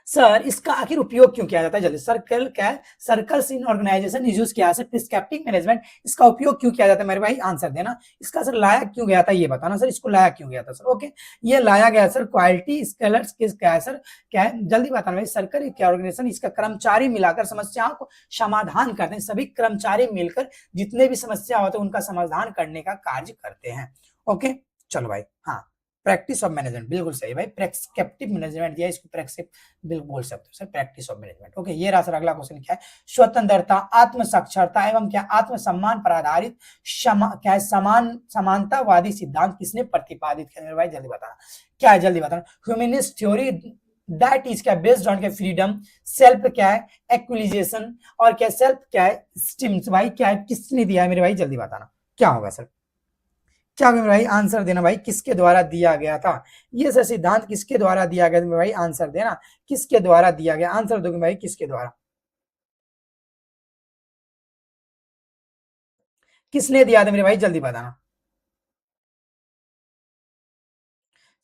A: सर, इसका आखिर उपयोग क्यों किया जाता है? जल्दी, सर्कल क्या है? सर्कल्स इन ऑर्गेनाइजेशन यूज किया है प्रिस्क्रिप्टिव मैनेजमेंट, इसका उपयोग क्यों किया जाता है मेरे भाई? आंसर देना। इसका सर लाया क्यों गया था ये बताना सर, इसको लाया क्यों गया था सर? ओके, ये लाया गया सर क्वालिटी स्केलर्स किस क्या है सर? क्या है? जल्दी बताना भाई। सर्कल क्या ऑर्गेनाइजेशन, इसका कर्मचारी मिलाकर समस्याओं को समाधान करते हैं। सभी कर्मचारी मिलकर जितने भी समस्या होते हैं उनका समाधान करने का कार्य करते हैं। ओके, चलो भाई, हाँ, प्रैक्टिस ऑफ मैनेजमेंट, बिल्कुल सही भाई। प्रेस्क्रिप्टिव मैनेजमेंट दिया, इसको प्रेस्क्रिप बिल्कुल बोल सकते हो sir, practice of management. Okay, ये रहा सर अगला क्वेश्चन। क्या है? स्वतंत्रता, आत्म साक्षरता एवं क्या आत्मसम्मान पर आधारित क्या है समानतावादी सिद्धांत किसने प्रतिपादित किया भाई? जल्दी बताना, क्या है? जल्दी बताना। ह्यूमनिस्ट थ्योरी दैट इज क्या बेस्ड ऑन क्या फ्रीडम, सेल्फ क्या है एक्चुअलाइजेशन, और क्या सेल्फ क्या है स्टिम्स भाई? क्या है? किसने दिया है मेरे भाई? जल्दी बताना, क्या होगा सर? क्या मेरे भाई? आंसर देना भाई, किसके द्वारा दिया गया था ये सर सिद्धांत? किसके द्वारा दिया गया मेरे भाई? आंसर देना, किसके द्वारा दिया गया? आंसर दोगे भाई, किसके द्वारा? किसने दिया था मेरे भाई? जल्दी बताना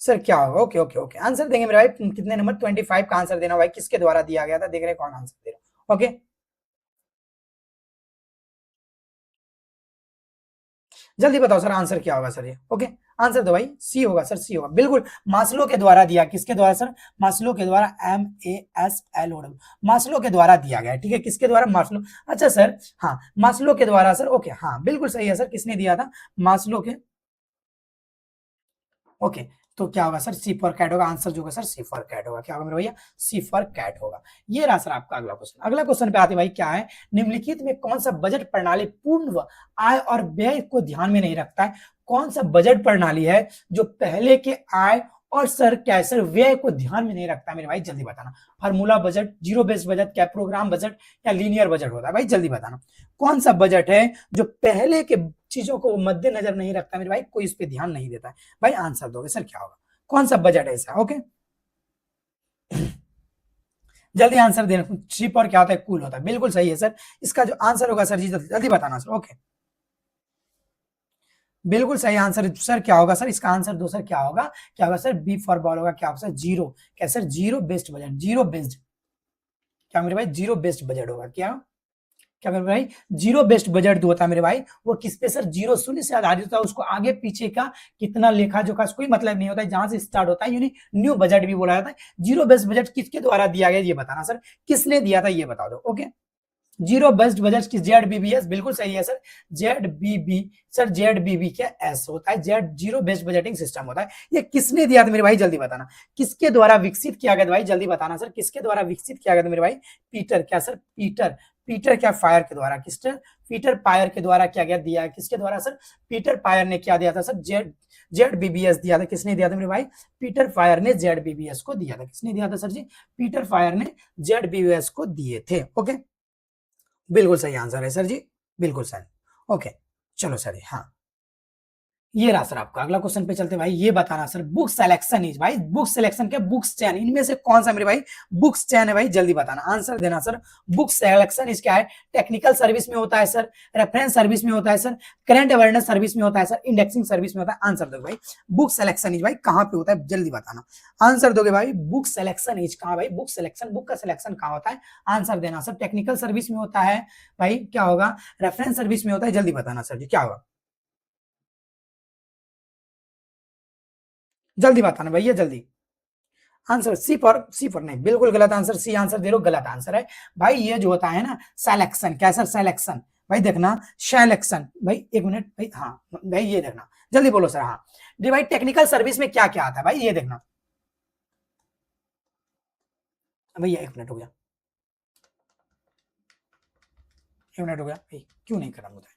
A: सर, क्या होगा? ओके ओके ओके, आंसर देंगे मेरे भाई। कितने नंबर? 25 का आंसर देना भाई, किसके द्वारा दिया गया था? देख रहे कौन आंसर दे रहा। ओके, जल्दी बताओ सर, आंसर क्या होगा सर ये? ओके, आंसर दो भाई। सी होगा सर, सी होगा बिल्कुल। मास्लो के द्वारा दिया, किसके द्वारा सर? मास्लो के द्वारा, MASLO, मास्लो के द्वारा दिया गया, ठीक है। किसके द्वारा? मास्लो। अच्छा सर, हाँ, मास्लो के द्वारा सर। ओके, हाँ बिल्कुल सही है सर, किसने दिया था? मास्लो के। ओके, तो क्या होगा सर? सी फॉर कैट होगा। आंसर जो होगा सर, सी फॉर कैट होगा। क्या होगा मेरे भैया? सी फॉर कैट होगा। ये रहा सर आपका अगला क्वेश्चन। अगला क्वेश्चन पे आते भाई, क्या है? निम्नलिखित में कौन सा बजट प्रणाली पूर्ण आय और व्यय को ध्यान में नहीं रखता है? कौन सा बजट प्रणाली है जो पहले के आय और सर क्या सर व्यय को ध्यान में नहीं रखता मेरे भाई? जल्दी बताना। Formula budget, zero based budget, क्या प्रोग्राम बजट, या लीनियर बजट होता है भाई? जल्दी बताना, कौन सा बजट है जो पहले के चीजों को मद्देनजर नहीं रखता मेरे भाई? कोई इस पे ध्यान नहीं देता है भाई? आंसर दोगे सर, क्या होगा? कौन सा बजट है ऐसा? ओके, जल्दी आंसर देना। चिप और क्या होता है? कूल होता है, बिल्कुल सही है सर। इसका जो आंसर होगा सर जी, जल्दी बताना सर। ओके, बिल्कुल सही आंसर सर। क्या होगा सर? इसका आंसर दो सर, क्या होगा? क्या होगा सर? बी फॉर बॉल होगा। क्या होगा सर? जीरो। क्या sir? Zero based budget, zero based. क्या मेरे भाई? जीरो बेस्ड बजट होगा। क्या क्या मेरे भाई? जीरो बेस्ड बजट जो होता है मेरे भाई, वो किस पे सर? जीरो, शून्य से आधारित होता है। उसको आगे पीछे का कितना लेखा जोखा कोई मतलब नहीं होता है, जहां से स्टार्ट होता है, यानी न्यू बजट भी बोला जाता है। जीरो बेस्ड बजट किसके द्वारा दिया गया ये बताना सर, किसने दिया था ये बता दो। ओके, जीरो बेस्ड बजट की ZBBS, बिल्कुल सही है सर। ZBB सर, ZBB क्या एस होता है? Z zero based budgeting system होता है। ये किसने दिया था मेरे भाई? जल्दी बताना, किसके द्वारा विकसित किया गया था भाई? जल्दी बताना सर, किसके द्वारा विकसित किया गया था मेरे भाई? पीटर क्या सर? पीटर, पीटर क्या फायर के द्वारा? किसने? पीटर पायर के द्वारा क्या गया दिया? किसके द्वारा सर? पीटर पायर ने क्या दिया था सर? ZBBS दिया था। किसने दिया था मेरे भाई? पीटर फायर ने ZBBS को दिया था। किसने दिया था सर जी? पीटर फायर ने ZBBS को दिए थे। ओके, बिल्कुल सही आंसर है सर जी, बिल्कुल सही। ओके, चलो सर, हाँ, ये रहा सर आपका। अगला क्वेश्चन पे चलते भाई, ये बताना सर बुक सिलेक्शन इज, भाई बुक सिलेक्शन क्या बुक्स चैन, इनमें से कौन सा मेरे भाई बुक्स चैन है भाई, जल्दी बताना, आंसर देना सर। बुक सिलेक्शन इज क्या है, टेक्निकल सर्विस में होता है सर, रेफरेंस सर्विस में होता है सर, करंट अवेयरनेस सर्विस में होता है सर, इंडेक्सिंग सर्विस में होता है। आंसर दो भाई, बुक सिलेक्शन इज भाई कहां पे होता है, जल्दी बताना। आंसर दोगे भाई, बुक सिलेक्शन इज कहां भाई, बुक सिलेक्शन, बुक का सिलेक्शन कहां होता है, आंसर देना सर। टेक्निकल सर्विस में होता है भाई, क्या होगा, रेफरेंस सर्विस में होता है, जल्दी बताना सर जी क्या होगा, जल्दी बताना भैया जल्दी। आंसर सी फॉर नहीं, बिल्कुल गलत आंसर, सी आंसर दे रहे हो, गलत आंसर है भाई। ये जो होता है ना सिलेक्शन, क्या सर सिलेक्शन, भाई देखना सिलेक्शन, भाई एक मिनट भाई, हाँ भाई ये देखना, जल्दी बोलो सर। हाँ जी भाई, टेक्निकल सर्विस में क्या क्या आता है भाई, ये देखना भैया, एक मिनट हो गया, एक मिनट हो गया भाई, क्यों नहीं खत्म होता है,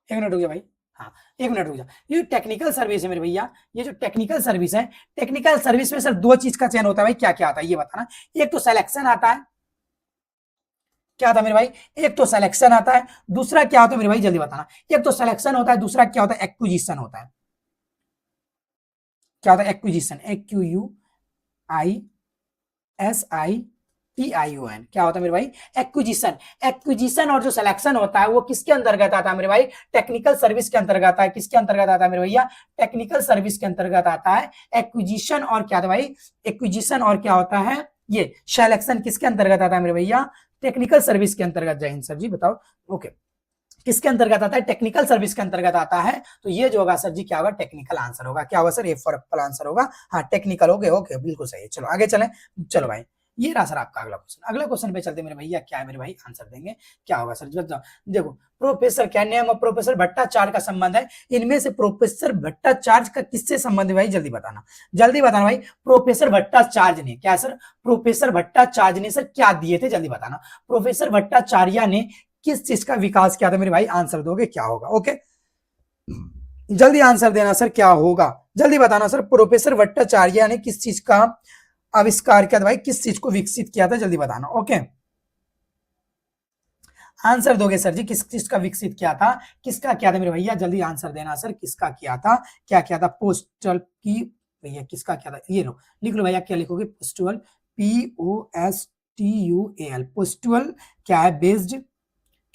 A: एक मिनट हो गया भाई। हाँ एक मिनट रुक जा, ये टेक्निकल सर्विस है मेरे भैया, ये जो टेक्निकल सर्विस है, टेक्निकल सर्विस में सर दो चीज का चयन होता है भाई, क्या क्या आता है ये बताना। एक तो सिलेक्शन आता है, क्या आता है मेरे भाई, एक तो सिलेक्शन आता है, दूसरा क्या होता है मेरे भाई जल्दी बताना। एक तो सिलेक्शन होता है, दूसरा क्या होता है, एक्विजिशन होता है। क्या होता है, एक्विजिशन, AQUISITION, क्या होता है मेरे भाई, एक्विजिशन। एक्विजिशन और जो सिलेक्शन होता है वो किसके अंतर्गत आता है मेरे भाई, टेक्निकल सर्विस के अंतर्गत आता है। किसके अंतर्गत आता है मेरे भैया, टेक्निकल सर्विस के अंतर्गत आता है एक्विजिशन। और क्या था भाई, एक्विजिशन और क्या होता है, ये सिलेक्शन किसके अंतर्गत आता है मेरे भैया, टेक्निकल सर्विस के अंतर्गत। जय हिंद सर जी, बताओ ओके, किसके अंतर्गत आता है, टेक्निकल सर्विस के अंतर्गत आता है। तो ये जो होगा सर जी क्या होगा, टेक्निकल आंसर होगा, क्या होगा sir, A for apple answer होगा। हाँ टेक्निकल हो गए, ओके बिल्कुल सही है। चलो आगे चलें, चलो भाई ये रहा सर आपका अगला क्वेश्चन। अगला क्वेश्चन पे चलते मेरे भैया, क्या है मेरे भाई, आंसर देंगे, क्या होगा सर जी बताओ। देखो प्रोफेसर, क्या नेम और प्रोफेसर भट्टाचार्य का संबंध है, इनमें से प्रोफेसर भट्टाचार्य का किससे संबंध है भाई, जल्दी बताना, जल्दी बताना भाई। प्रोफेसर भट्टाचार्य ने क्या सर, प्रोफेसर भट्टाचार्य ने सर क्या दिए थे, जल्दी बताना। प्रोफेसर भट्टाचार्य ने किस चीज का विकास किया था मेरे भाई, आंसर दोगे क्या होगा, ओके जल्दी आंसर देना सर, क्या होगा जल्दी बताना सर। प्रोफेसर भट्टाचार्य ने किस चीज का आविष्कार किया था भाई, किस चीज को विकसित किया था, जल्दी बताना, ओके आंसर दोगे सर जी, किस चीज का विकसित किया था, किसका किया था मेरे भैया, जल्दी आंसर देना सर, किसका किया था, क्या किया था, पोस्टल की, भैया किसका किया था, ये लो लिख लो भैया, क्या लिखोगे, पोस्टुअल, POSTUAL, पोस्टुअल क्या है, बेस्ड,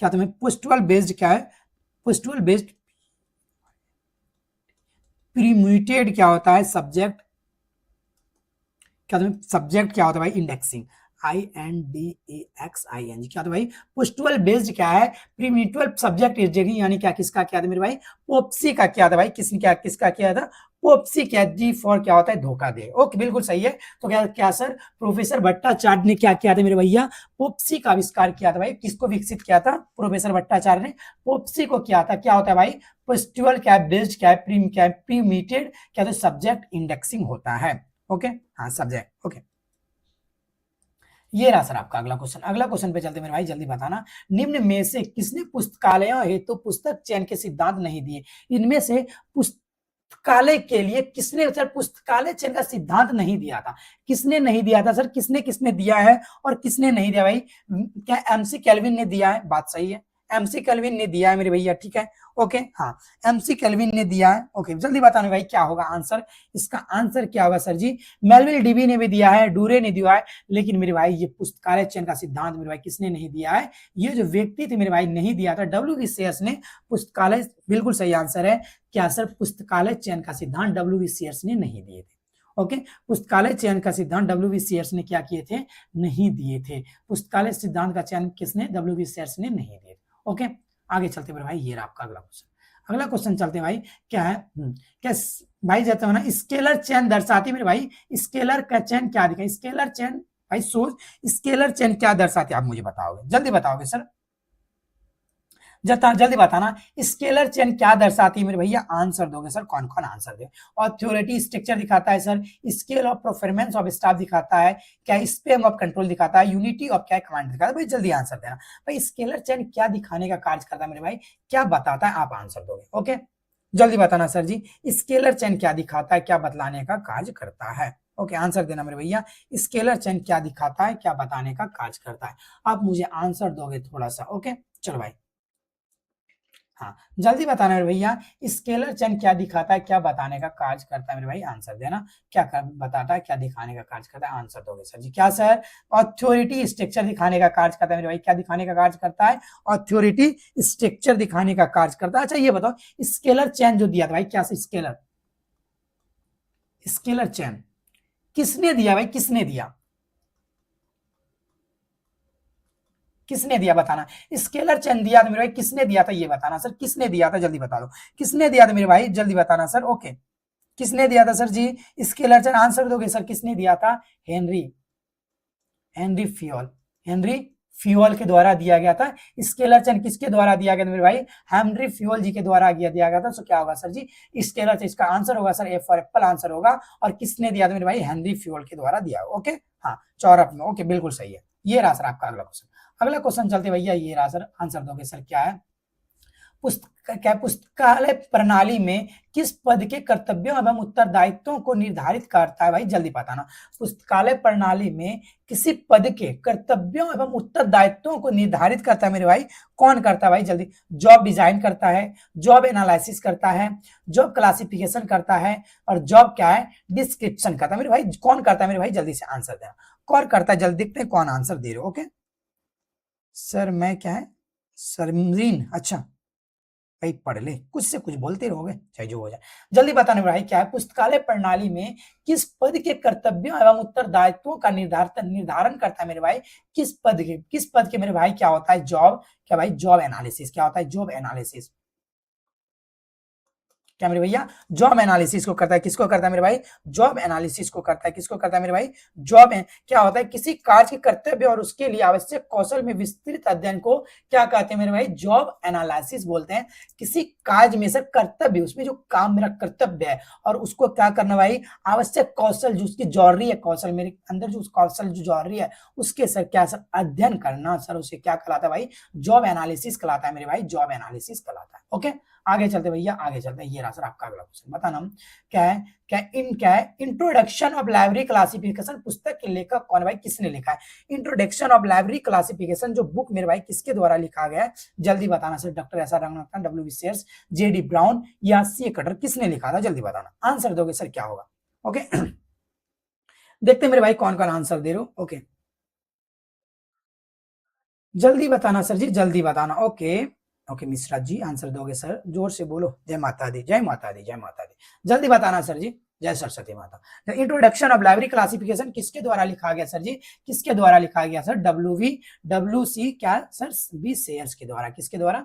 A: क्या तुम्हें पोस्टुअल बेस्ड क्या है, पोस्टुअल बेस्ड प्रीम्यूटेड क्या होता है, सब्जेक्ट, क्या तुम्हें सब्जेक्ट क्या होता है भाई, इंडेक्सिंग, INDEXING, क्या था भाई, पोस्टुअल बेस्ड क्या है, प्रीम्यूचुअल सब्जेक्ट इंडेक्सिंग, यानी क्या किसका क्या था मेरे भाई, पोप्सी का क्या था भाई, किसने क्या किसका किया था, पोप्सी क्या, जी फॉर क्या होता है, धोखा दे, ओके बिल्कुल सही है। तो क्या क्या सर, प्रोफेसर भट्टाचार्य ने क्या किया था मेरे भैया, पोप्सी का आविष्कार किया था भाई, किसको विकसित किया था, प्रोफेसर भट्टाचार्य ने पोप्सी को किया था। क्या होता है भाई, पोस्टुअल क्या बेस्ड क्या प्रीम्यूटेड क्या, तो सब्जेक्ट इंडेक्सिंग होता है, ओके हाँ सब्जेक्ट, ओके ये रहा सर आपका अगला क्वेश्चन। अगला क्वेश्चन पे चलते मेरे भाई, जल्दी बताना, निम्न में से किसने पुस्तकालयों हेतु पुस्तक चयन के सिद्धांत नहीं दिए, इनमें से पुस्तकालय के लिए किसने सर पुस्तकालय चयन का सिद्धांत नहीं दिया था, किसने नहीं दिया था सर, किसने किसने दिया है और किसने नहीं दिया भाई, क्या एमसी कैल्विन ने दिया है, बात सही है, एमसी कैल्विन ने दिया है मेरे भैया, ठीक है ओके हाँ एमसी कैल्विन ने दिया है, ओके जल्दी बताना भाई क्या होगा आंसर, इसका आंसर क्या होगा सर जी, मेलविल डीबी ने भी दिया है, डूरे ने दिया है, लेकिन मेरे भाई ये पुस्तकालय चयन का सिद्धांत मेरे भाई किसने नहीं दिया है, ये जो व्यक्ति थे मेरे भाई नहीं दिया था, डब्ल्यू शेयर्स ने पुस्तकालय, बिल्कुल सही आंसर है, क्या सर पुस्तकालय चयन का सिद्धांत डब्ल्यू शेयर्स ने नहीं दिए थे, ओके पुस्तकालय चयन का सिद्धांत डब्ल्यू शेयर्स ने क्या किए थे, नहीं दिए थे, पुस्तकालय सिद्धांत का चयन किसने, डब्ल्यू शेयर्स ने नहीं दिए, ओके आगे चलते मेरे भाई, ये रहा आपका अगला क्वेश्चन। अगला क्वेश्चन चलते भाई, क्या है क्या भाई जाता है ना, स्केलर चेन दर्शाती मेरे भाई, स्केलर का चेन क्या दिखा, स्केलर चेन भाई सोच, स्केलर चेन क्या दर्शाती आप मुझे बताओगे, जल्दी बताओगे सर, जल्दी बताना, स्केलर चेन क्या दर्शाती है मेरे भैया, आंसर दोगे सर, कौन कौन आंसर दे, और थ्योरेटी स्ट्रक्चर दिखाता है sir, scale of performance of staff दिखाता है, क्या स्पेम ऑफ कंट्रोल दिखाता है, यूनिटी ऑफ क्या कमांड दिखाता है, भाई जल्दी आंसर देना भाई, स्केलर चेन क्या दिखाने का कार्य करता है मेरे भाई, क्या बताता है, आप आंसर दोगे, ओके जल्दी बताना सर जी, स्केलर चेन क्या दिखाता है, क्या बतलाने का कार्य करता है, ओके आंसर देना मेरे भैया, स्केलर चेन क्या दिखाता है, क्या बताने का कार्य करता है, आप मुझे आंसर दोगे थोड़ा सा, ओके चलो भाई हाँ, जल्दी बताना मेरे भैया, स्केलर चेन क्या दिखाता है, क्या बताने का कार्य करता है मेरे भाई, आंसर देना। बताता है, क्या दिखाने का कार्य करता है, आंसर दोगे सर जी। क्या सर? अथॉरिटी स्ट्रक्चर दिखाने का कार्य करता है मेरे भाई। क्या दिखाने का कार्य करता है? अथॉरिटी स्ट्रक्चर दिखाने का कार्य करता है। अच्छा ये बताओ, स्केलर चेन जो दिया था भाई, क्या स्केलर स्केलर चेन किसने दिया भाई, किसने दिया? किसने दिया बताना। स्केलर चेन दिया था मेरे भाई, किसने दिया था ये बताना सर, किसने दिया था जल्दी बता दो। किसने दिया था मेरे भाई, जल्दी बताना सर। ओके, किसने दिया था सर जी स्केलर चेन, आंसर दोगे सर, किसने दिया था? Henry Henry fuel Henry fuel के द्वारा दिया गया था। स्केलर चेन किसके द्वारा दिया गया था मेरे भाई? हेनरी फ्यूल जी के द्वारा दिया गया था। तो क्या होगा सर जी स्केलर चेन, इसका आंसर होगा sir A for apple answer होगा। और किसने दिया था मेरे भाई? हेनरी फ्यूल के द्वारा दिया। ओके, हाँ चौरफ में। ओके बिल्कुल सही है। ये रहा सर आपका अगला क्वेश्चन। अगला क्वेश्चन चलते भैया, ये रहा सर, आंसर दोगे सर। क्या है? पुस्तकालय प्रणाली में किस पद के कर्तव्यों एवं उत्तरदायित्वों को निर्धारित करता है भाई, जल्दी बताना। पुस्तकालय प्रणाली में किसी पद के कर्तव्यों एवं उत्तरदायित्वों को निर्धारित करता है मेरे भाई, कौन करता है भाई जल्दी? जॉब डिजाइन करता है, जॉब एनालिसिस करता है, जॉब क्लासिफिकेशन करता है, और जॉब क्या है? डिस्क्रिप्शन करता है मेरे भाई। कौन करता है मेरे भाई, जल्दी से आंसर देना। कौन करता है, जल्दी देखते हैं कौन आंसर दे रहे हो। ओके सर, मैं क्या है सरमीन, अच्छा भाई पढ़ ले, कुछ से कुछ बोलते रहोगे चाहे जो हो जाए। जल्दी बताने भाई, क्या है? पुस्तकालय प्रणाली में किस पद के कर्तव्यों एवं उत्तरदायित्वों का निर्धारण करता है मेरे भाई? किस पद के मेरे भाई क्या होता है? जॉब, क्या भाई? Job analysis. क्या होता है? Job analysis. क्या मेरे भैया? जॉब एनालिसिस को करता है। किसको करता है मेरे भाई? जॉब एनालिसिस को करता है। किसको करता है मेरे भाई? जॉब क्या होता है? किसी कार्य के कर्तव्य और उसके लिए आवश्यक कौशल में विस्तृत अध्ययन को क्या कहते हैं मेरे भाई? जॉब एनालिसिस बोलते हैं। किसी कार्य में सर कर्तव्य, उसमें जो काम मेरा कर्तव्य है और उसको क्या करना भाई? आवश्यक कौशल जो उसकी जरूरी है, कौशल मेरे अंदर जो कौशल जो जरूरी है उसके सर क्या सर अध्ययन करना, सर उसे क्या कहलाता है भाई? जॉब एनालिसिस कहलाता है मेरे भाई, जॉब एनालिसिस कहलाता है। ओके, आगे चलते भैया, आगे चलते हैं। ये रहा सर आपका अगला क्वेश्चन, बताना क्या है इंट्रोडक्शन ऑफ लाइब्रेरी क्लासिफिकेशन पुस्तक के लेखक कौन है भाई, किसने लिखा है? इंट्रोडक्शन ऑफ लाइब्रेरी क्लासिफिकेशन जो बुक मेरे भाई किसके द्वारा लिखा गया है, जल्दी बताना sir. Doctor S R Ranganathan, W B Sayers, J D Brown या सी कटर, किसने लिखा था? जल्दी बताना, आंसर दोगे सर क्या होगा। ओके देखते मेरे भाई कौन कौन आंसर दे रहे हो। ओके जल्दी बताना सर जी, जल्दी बताना। Okay okay Mishra ji answer दोगे सर, जोर से बोलो। जय माता दी, जय माता दी, जय माता दी। जल्दी बताना सर जी। जय सरस्वती माता। इंट्रोडक्शन ऑफ लाइब्रेरी क्लासिफिकेशन किसके द्वारा लिखा गया सर जी? किसके द्वारा लिखा गया सर? डब्ल्यू सी क्या सर बी सेयर्स के द्वारा। किसके द्वारा?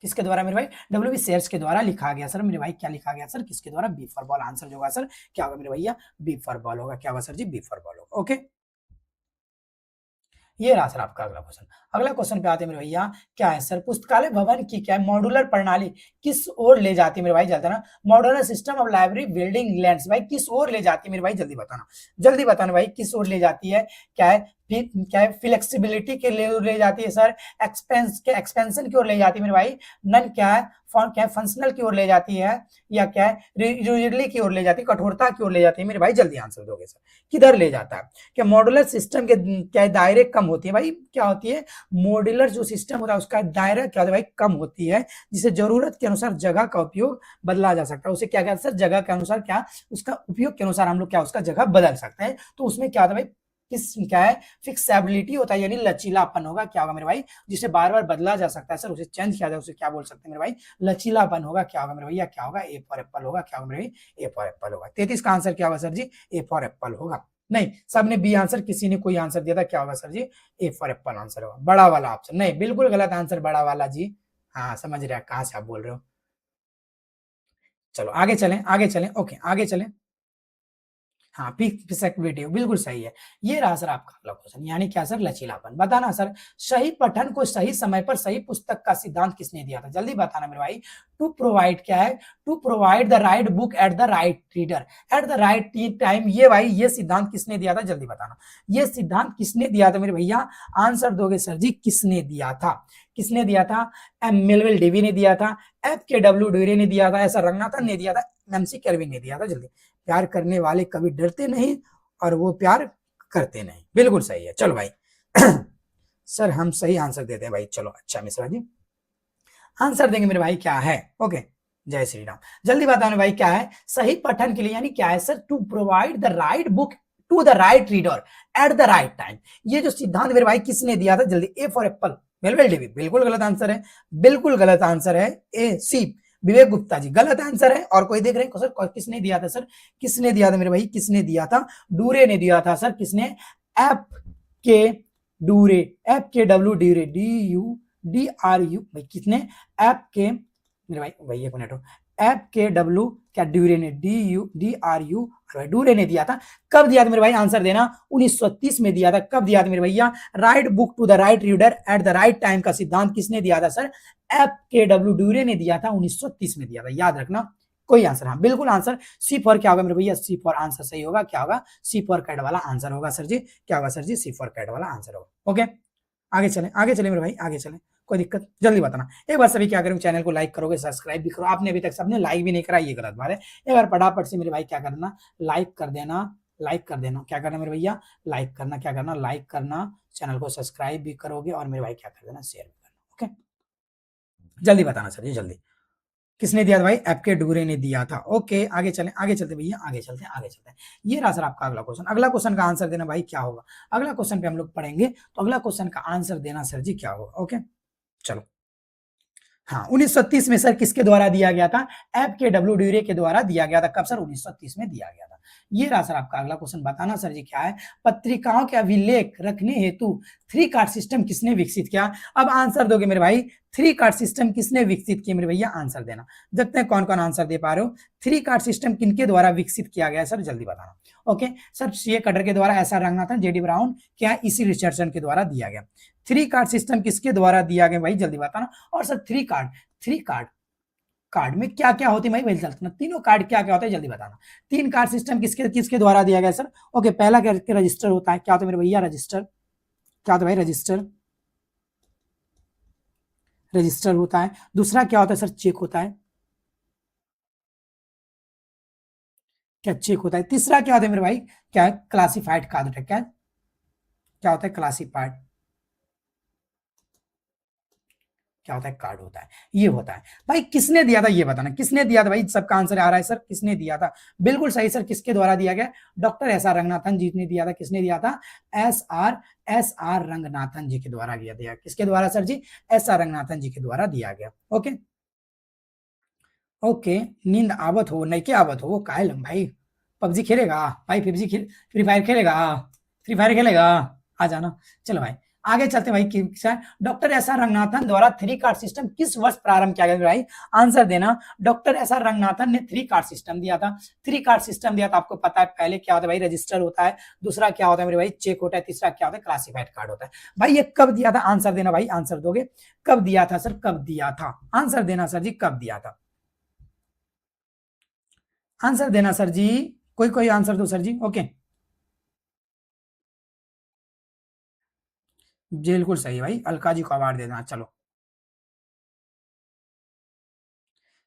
A: किसके द्वारा मेरे भाई? डब्ल्यू बी सेयर्स के द्वारा लिखा गया सर मेरे भाई। क्या लिखा गया सर? किसके द्वारा? बी फॉर बॉल, आंसर जो होगा सर क्या होगा मेरे भैया? बी फॉर बॉल होगा। क्या होगा sir ji? B for ball होगा। ओके, ये रहा सर आपका अगला क्वेश्चन। अगला क्वेश्चन पे आते हैं मेरे भैया, क्या है सर? पुस्तकालय भवन की क्या है मॉड्यूलर प्रणाली किस ओर ले जाती है मेरे भाई? जल्दी ना, modular system of library building lands भाई किस ओर ले जाती है मेरे भाई? जल्दी बताना, जल्दी बताना भाई, किस ओर ले जाती है? क्या है फ्लेक्सिबिलिटी के लिए ले जाती है सर? एक्सपेंशन की ओर ले जाती है मेरे भाई? नन क्या है फंक्शनल की ओर ले जाती है? या क्या है रिजिडली की ओर ले जाती है, कठोरता की ओर ले जाती है मेरे भाई? जल्दी आंसर दोगे सर, किधर ले जाता है? क्या मॉड्यूलर सिस्टम के क्या दायरे कम होती है भाई? क्या होती है? मॉड्यूलर जो सिस्टम होता है उसका दायरा क्या होता है भाई? कम होती है, जिसे जरूरत के अनुसार जगह का उपयोग बदला जा सकता है। उसे क्या कहते हैं सर? जगह के अनुसार क्या उसका उपयोग के अनुसार हम लोग क्या उसका जगह बदल सकते हैं। तो उसमें क्या होता है भाई? किस क्या है फिक्सेबिलिटी होता है, यानी लचीलापन होगा। क्या होगा मेरे भाई? जिसे बार बार बदला जा सकता है सर, उसे चेंज किया जाए, उसे क्या बोल सकते हैं मेरे भाई? लचीलापन होगा। क्या होगा मेरे भैया? क्या होगा? ए फॉर एप्पल होगा। क्या होगा मेरे भाई? ए फॉर एप्पल होगा। 33 का आंसर क्या होगा sir ji? A for apple होगा। नहीं, सबने बी आंसर, किसी ने कोई आंसर दिया था। क्या होगा sir ji? A for apple answer होगा। बड़ा वाला ऑप्शन नहीं, बिल्कुल गलत आंसर बड़ा वाला जी। हाँ समझ रहे हैं कहां से आप बोल रहे हो। चलो आगे चलें, आगे चलें। ओके आगे चलें। हाँ फिक्सेबिलिटी बिल्कुल सही है। ये रहा सर आपका अगला क्वेश्चन, यानी क्या सर? लचीलापन। बताना सर, सही पठन को सही समय पर सही पुस्तक का सिद्धांत किसने दिया था? जल्दी बताना मेरे भाई। टू प्रोवाइड क्या है? To provide the right book at the right reader at the right time. ये भाई ये सिद्धांत किसने दिया था? जल्दी बताना, ये सिद्धांत किसने दिया था मेरे भैया? आंसर दोगे सर जी, किसने दिया था? किसने दिया था? एम मेलविल डेवी ने दिया था, एफ के डब्ल्यू डोरे ने दिया था, ऐसा रंगनाथन ने दिया था, एमसी केल्विन ने दिया था। जल्दी, प्यार करने वाले कभी डरते नहीं और वो प्यार करते नहीं, बिल्कुल सही है। चलो भाई सर हम सही आंसर देते हैं भाई। चलो अच्छा मिश्रा जी, आंसर देंगे मेरे भाई क्या है। ओके, जय श्री राम। जल्दी बताना भाई क्या है सही पठन के लिए, यानी क्या है sir, to provide the right book to the right reader at the right time. ये जो सिद्धांत मेरे भाई किसने दिया था, जल्दी। A for apple, Melvil Dewey, बिल्कुल गलत आंसर है, बिल्कुल गलत आंसर है। ए सी विवेक गुप्ता जी, गलत आंसर है। और कोई देख रहे हैं सर किसने दिया था, सर किसने दिया था मेरे भाई, किसने दिया था, डूरे ने दिया था सर। किसने, F K Dure, F K W Dure, D U D R U, भाई किसने, एफ के मेरे भाई भाई एक मिनट, एफ के डब्ल्यू क्या ड्यूरे ने, D U D R U Dure ने दिया था। कब दिया था मेरे भाई, आंसर देना, 1930 में दिया था। कब दिया था मेरे भैया, right book to the right reader at the right time का सिद्धांत किसने दिया था sir, F K W Drury ने दिया था, 1930 में दिया था, याद रखना। कोई आंसर, हाँ बिल्कुल आंसर सी फॉर क्या होगा मेरे भैया, सी फॉर आंसर सही होगा, क्या होगा, सी फॉर कैट वाला आंसर होगा सर जी, क्या होगा sir ji, C for cat वाला आंसर होगा। ओके, आगे चले, आगे चले मेरे भाई, आगे चले, कोई दिक्कत, जल्दी बताना। एक बार सभी क्या करेंगे, चैनल को लाइक करोगे, सब्सक्राइब भी करो। आपने अभी तक सबने लाइक भी नहीं करा, ये गलत बात है। एक बार फटाफट से मेरे भाई क्या करना, लाइक कर देना, लाइक कर देना, क्या करना मेरे भैया, लाइक करना, क्या करना, लाइक करना, चैनल को सब्सक्राइब भी करोगे और मेरे भाई क्या कर देना, शेयर भी करना। ओके, जल्दी बताना सर जी, जल्दी। किसने दिया था भाई, एफ के डूरे ने दिया था। ओके, आगे चलें, आगे चलते भैया, आगे चलते हैं, आगे चलते हैं। ये रहा सर आपका अगला क्वेश्चन। अगला क्वेश्चन का आंसर देना भाई क्या होगा, अगला क्वेश्चन पे हम लोग पढ़ेंगे, तो अगला क्वेश्चन का आंसर देना सर जी क्या होगा। ओके, चलो। हाँ, 1930 में सर किसके द्वारा दिया गया था, एफ के डब्ल्यू ड्यूरे के द्वारा दिया गया था। कब सर, 1930 में दिया गया था। ये रहा सर आपका अगला क्वेश्चन, बताना सर जी क्या है, पत्रिकाओं के अभिलेख रखने हेतु 3 कार्ड सिस्टम किसने विकसित किया। अब आंसर दोगे मेरे भाई, 3 कार्ड सिस्टम किसने विकसित किया मेरे भैया, आंसर देना। देखते हैं कौन कौन आंसर दे पा रहे हो। 3 कार्ड सिस्टम किनके द्वारा विकसित किया गया सर, जल्दी बताना। ओके सर, सीए कटर के द्वारा, S R Ranganathan, JD brown, क्या इसी रिचर्डसन के द्वारा दिया गया। 3 कार्ड सिस्टम किसके द्वारा दिया गया भाई, जल्दी बताना। और सर 3 कार्ड, कार्ड में क्या क्या होते हैं भाई, चलते तीनों कार्ड क्या क्या होते हैं, जल्दी बताना। 3 कार्ड सिस्टम किसके किसके द्वारा दिया गया सर। ओके, पहला क्या, रजिस्टर होता है, क्या होता है मेरे भैया, रजिस्टर, क्या होता है भाई, रजिस्टर, रजिस्टर होता है। दूसरा क्या होता है सर, चेक होता है, क्या चेक होता है। तीसरा क्या होता है मेरे भाई, क्या है, क्लासिफाइड कार्ड होता है, क्या क्या होता है, क्लासिफाइड, क्या होता है, कार्ड होता है, ये होता है भाई। किसने दिया था ये बताना, किसने दिया था भाई, सबका आंसर आ रहा है सर, किसने दिया था, बिल्कुल सही सर, किसके द्वारा दिया गया, doctor S R Ranganathan ji ने दिया था। किसने दिया था, एस आर रंगनाथन जी के द्वारा दिया, किसके द्वारा सर जी, एस आर रंगनाथन जी के द्वारा दिया गया। ओके, ओके, नींद आवत हो नहीं, क्या आवत हो, वो कायल भाई, पबजी खेलेगा भाई, फ्री फायर खेलेगा, फ्री फायर खेलेगा, आ जाना। चलो भाई, आगे चलते भाई, डॉक्टर एस आर रंगनाथन द्वारा 3 कार्ड सिस्टम किस वर्ष प्रारंभ किया गया भाई, आंसर देना। डॉक्टर एस आर रंगनाथन ने 3 कार्ड सिस्टम दिया था। 3 कार्ड सिस्टम दिया था, आपको पता है पहले क्या होता है भाई, रजिस्टर होता है, दूसरा क्या होता है मेरे भाई, चेक होता है, तीसरा क्या होता है, क्लासिफाइड कार्ड होता है। भाई ये कब दिया था, आंसर देना भाई, आंसर दोगे, कब दिया था सर, कब दिया था, आंसर देना सर जी, कब दिया था, आंसर देना सर जी, कोई कोई आंसर दो सर जी। ओके, बिल्कुल सही भाई, अलका जी को अवार्ड देना। चलो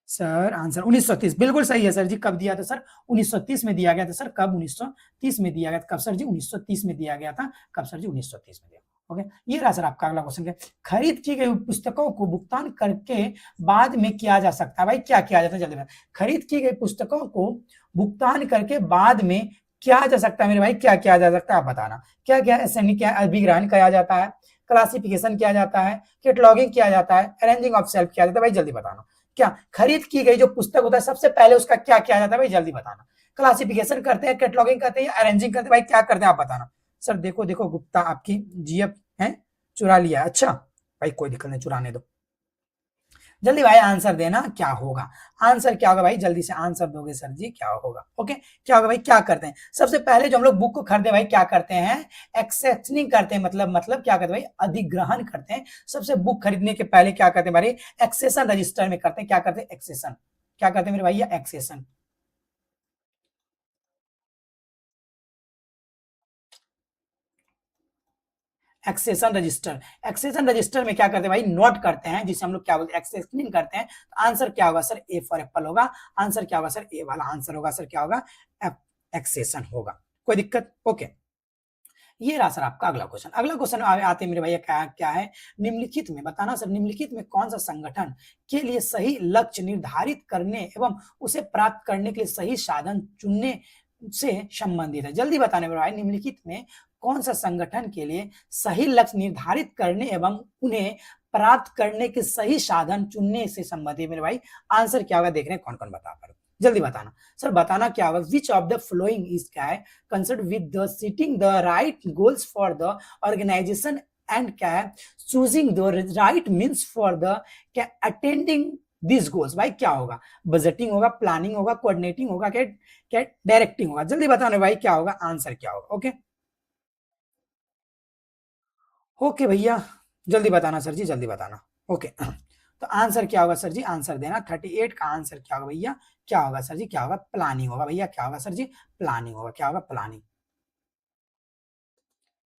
A: सर, आंसर 1930 बिल्कुल सही है सर जी। कब दिया था सर, 1930 में दिया गया था सर। कब, 1930 में दिया गया था। कब सर जी, 1930 में दिया गया था। कब सर जी, 1930 में दिया। ओके, ये रहा सर आपका अगला क्वेश्चन। खरीद की गई पुस्तकों को भुगतान करके बाद में किया जा सकता है भाई, क्या किया जाता है, जल्दी बताओ। खरीद की गई पुस्तकों को भुगतान करके बाद में किया जा सकता है मेरे भाई, क्या किया जा सकता है, आप बताना। क्या क्या, ऐसे क्या अधिग्रहण किया जाता है, क्लासिफिकेशन किया जाता है, कैटलॉगिंग किया जाता है, अरेंजिंग ऑफ सेल्फ किया जाता है, भाई जल्दी बताना। क्या खरीद की गई जो पुस्तक होता है, सबसे पहले उसका क्या किया जाता है भाई, जल्दी बताना। क्लासिफिकेशन करते हैं, कैटलॉगिंग करते हैं, या अरेंजिंग करते हैं, भाई क्या करते हैं आप बताना। सर देखो देखो, गुप्ता आपकी जीएफ है, चुरा लिया, अच्छा भाई कोई दिक्कत नहीं, चुराने दो। जल्दी भाई आंसर देना, क्या होगा, आंसर क्या होगा भाई, जल्दी से आंसर दोगे सर जी, क्या होगा। ओके, क्या होगा भाई, क्या करते हैं सबसे पहले जो हम लोग बुक को खरीदे भाई, क्या करते हैं, एक्सेप्शनिंग करते हैं, मतलब क्या करते हैं भाई, अधिग्रहण करते हैं। सबसे बुक खरीदने के पहले क्या करते हैं भाई, एक्सेशन रजिस्टर में करते हैं, क्या करते हैं, एक्सेशन, क्या करते हैं मेरे भैया, accession. Accession register, accession register में क्या करते हैं भाई, नोट करते हैं, जिसे हम लोग क्या बोलते हैं, एक्सेशनिंग करते हैं। तो आंसर क्या होगा सर, ए फॉर एप्पल होगा, आंसर क्या होगा सर, ए वाला आंसर होगा सर, क्या होगा, एक्सेशन होगा। कोई दिक्कत, ओके। ये रहा सर आपका अगला क्वेश्चन। अगला क्वेश्चन आते मेरे भैया क्या क्या है, निम्नलिखित में बताना सर, निम्नलिखित में कौन सा संगठन के लिए सही लक्ष्य निर्धारित करने एवं उसे प्राप्त करने के लिए सही साधन चुनने से संबंधित है। जल्दी बताने मेरे भाई, निम्नलिखित में कौन सा संगठन के लिए सही लक्ष्य निर्धारित करने एवं उन्हें प्राप्त करने के सही साधन चुनने से संबंधित मेरे भाई, आंसर क्या होगा देख रहे हैं कौन कौन बता पा रहे, जल्दी बताना सर। बताना क्या होगा, which of the following is क्या है concern with the setting the right goals for the organization and क्या है choosing the right means for the क्या अटेंडिंग दिस गोल्स। भाई क्या होगा, बजटिंग होगा, प्लानिंग होगा, कोऑर्डिनेटिंग होगा, क्या क्या डायरेक्टिंग होगा, जल्दी बताना भाई क्या होगा, आंसर क्या होगा। ओके ओके भैया जल्दी बताना सर जी, जल्दी बताना। ओके तो आंसर क्या होगा सर जी, आंसर देना। 38 का आंसर क्या होगा भैया, क्या होगा सर जी, क्या होगा, प्लानिंग होगा भैया, क्या होगा सर जी, प्लानिंग होगा, क्या होगा, प्लानिंग,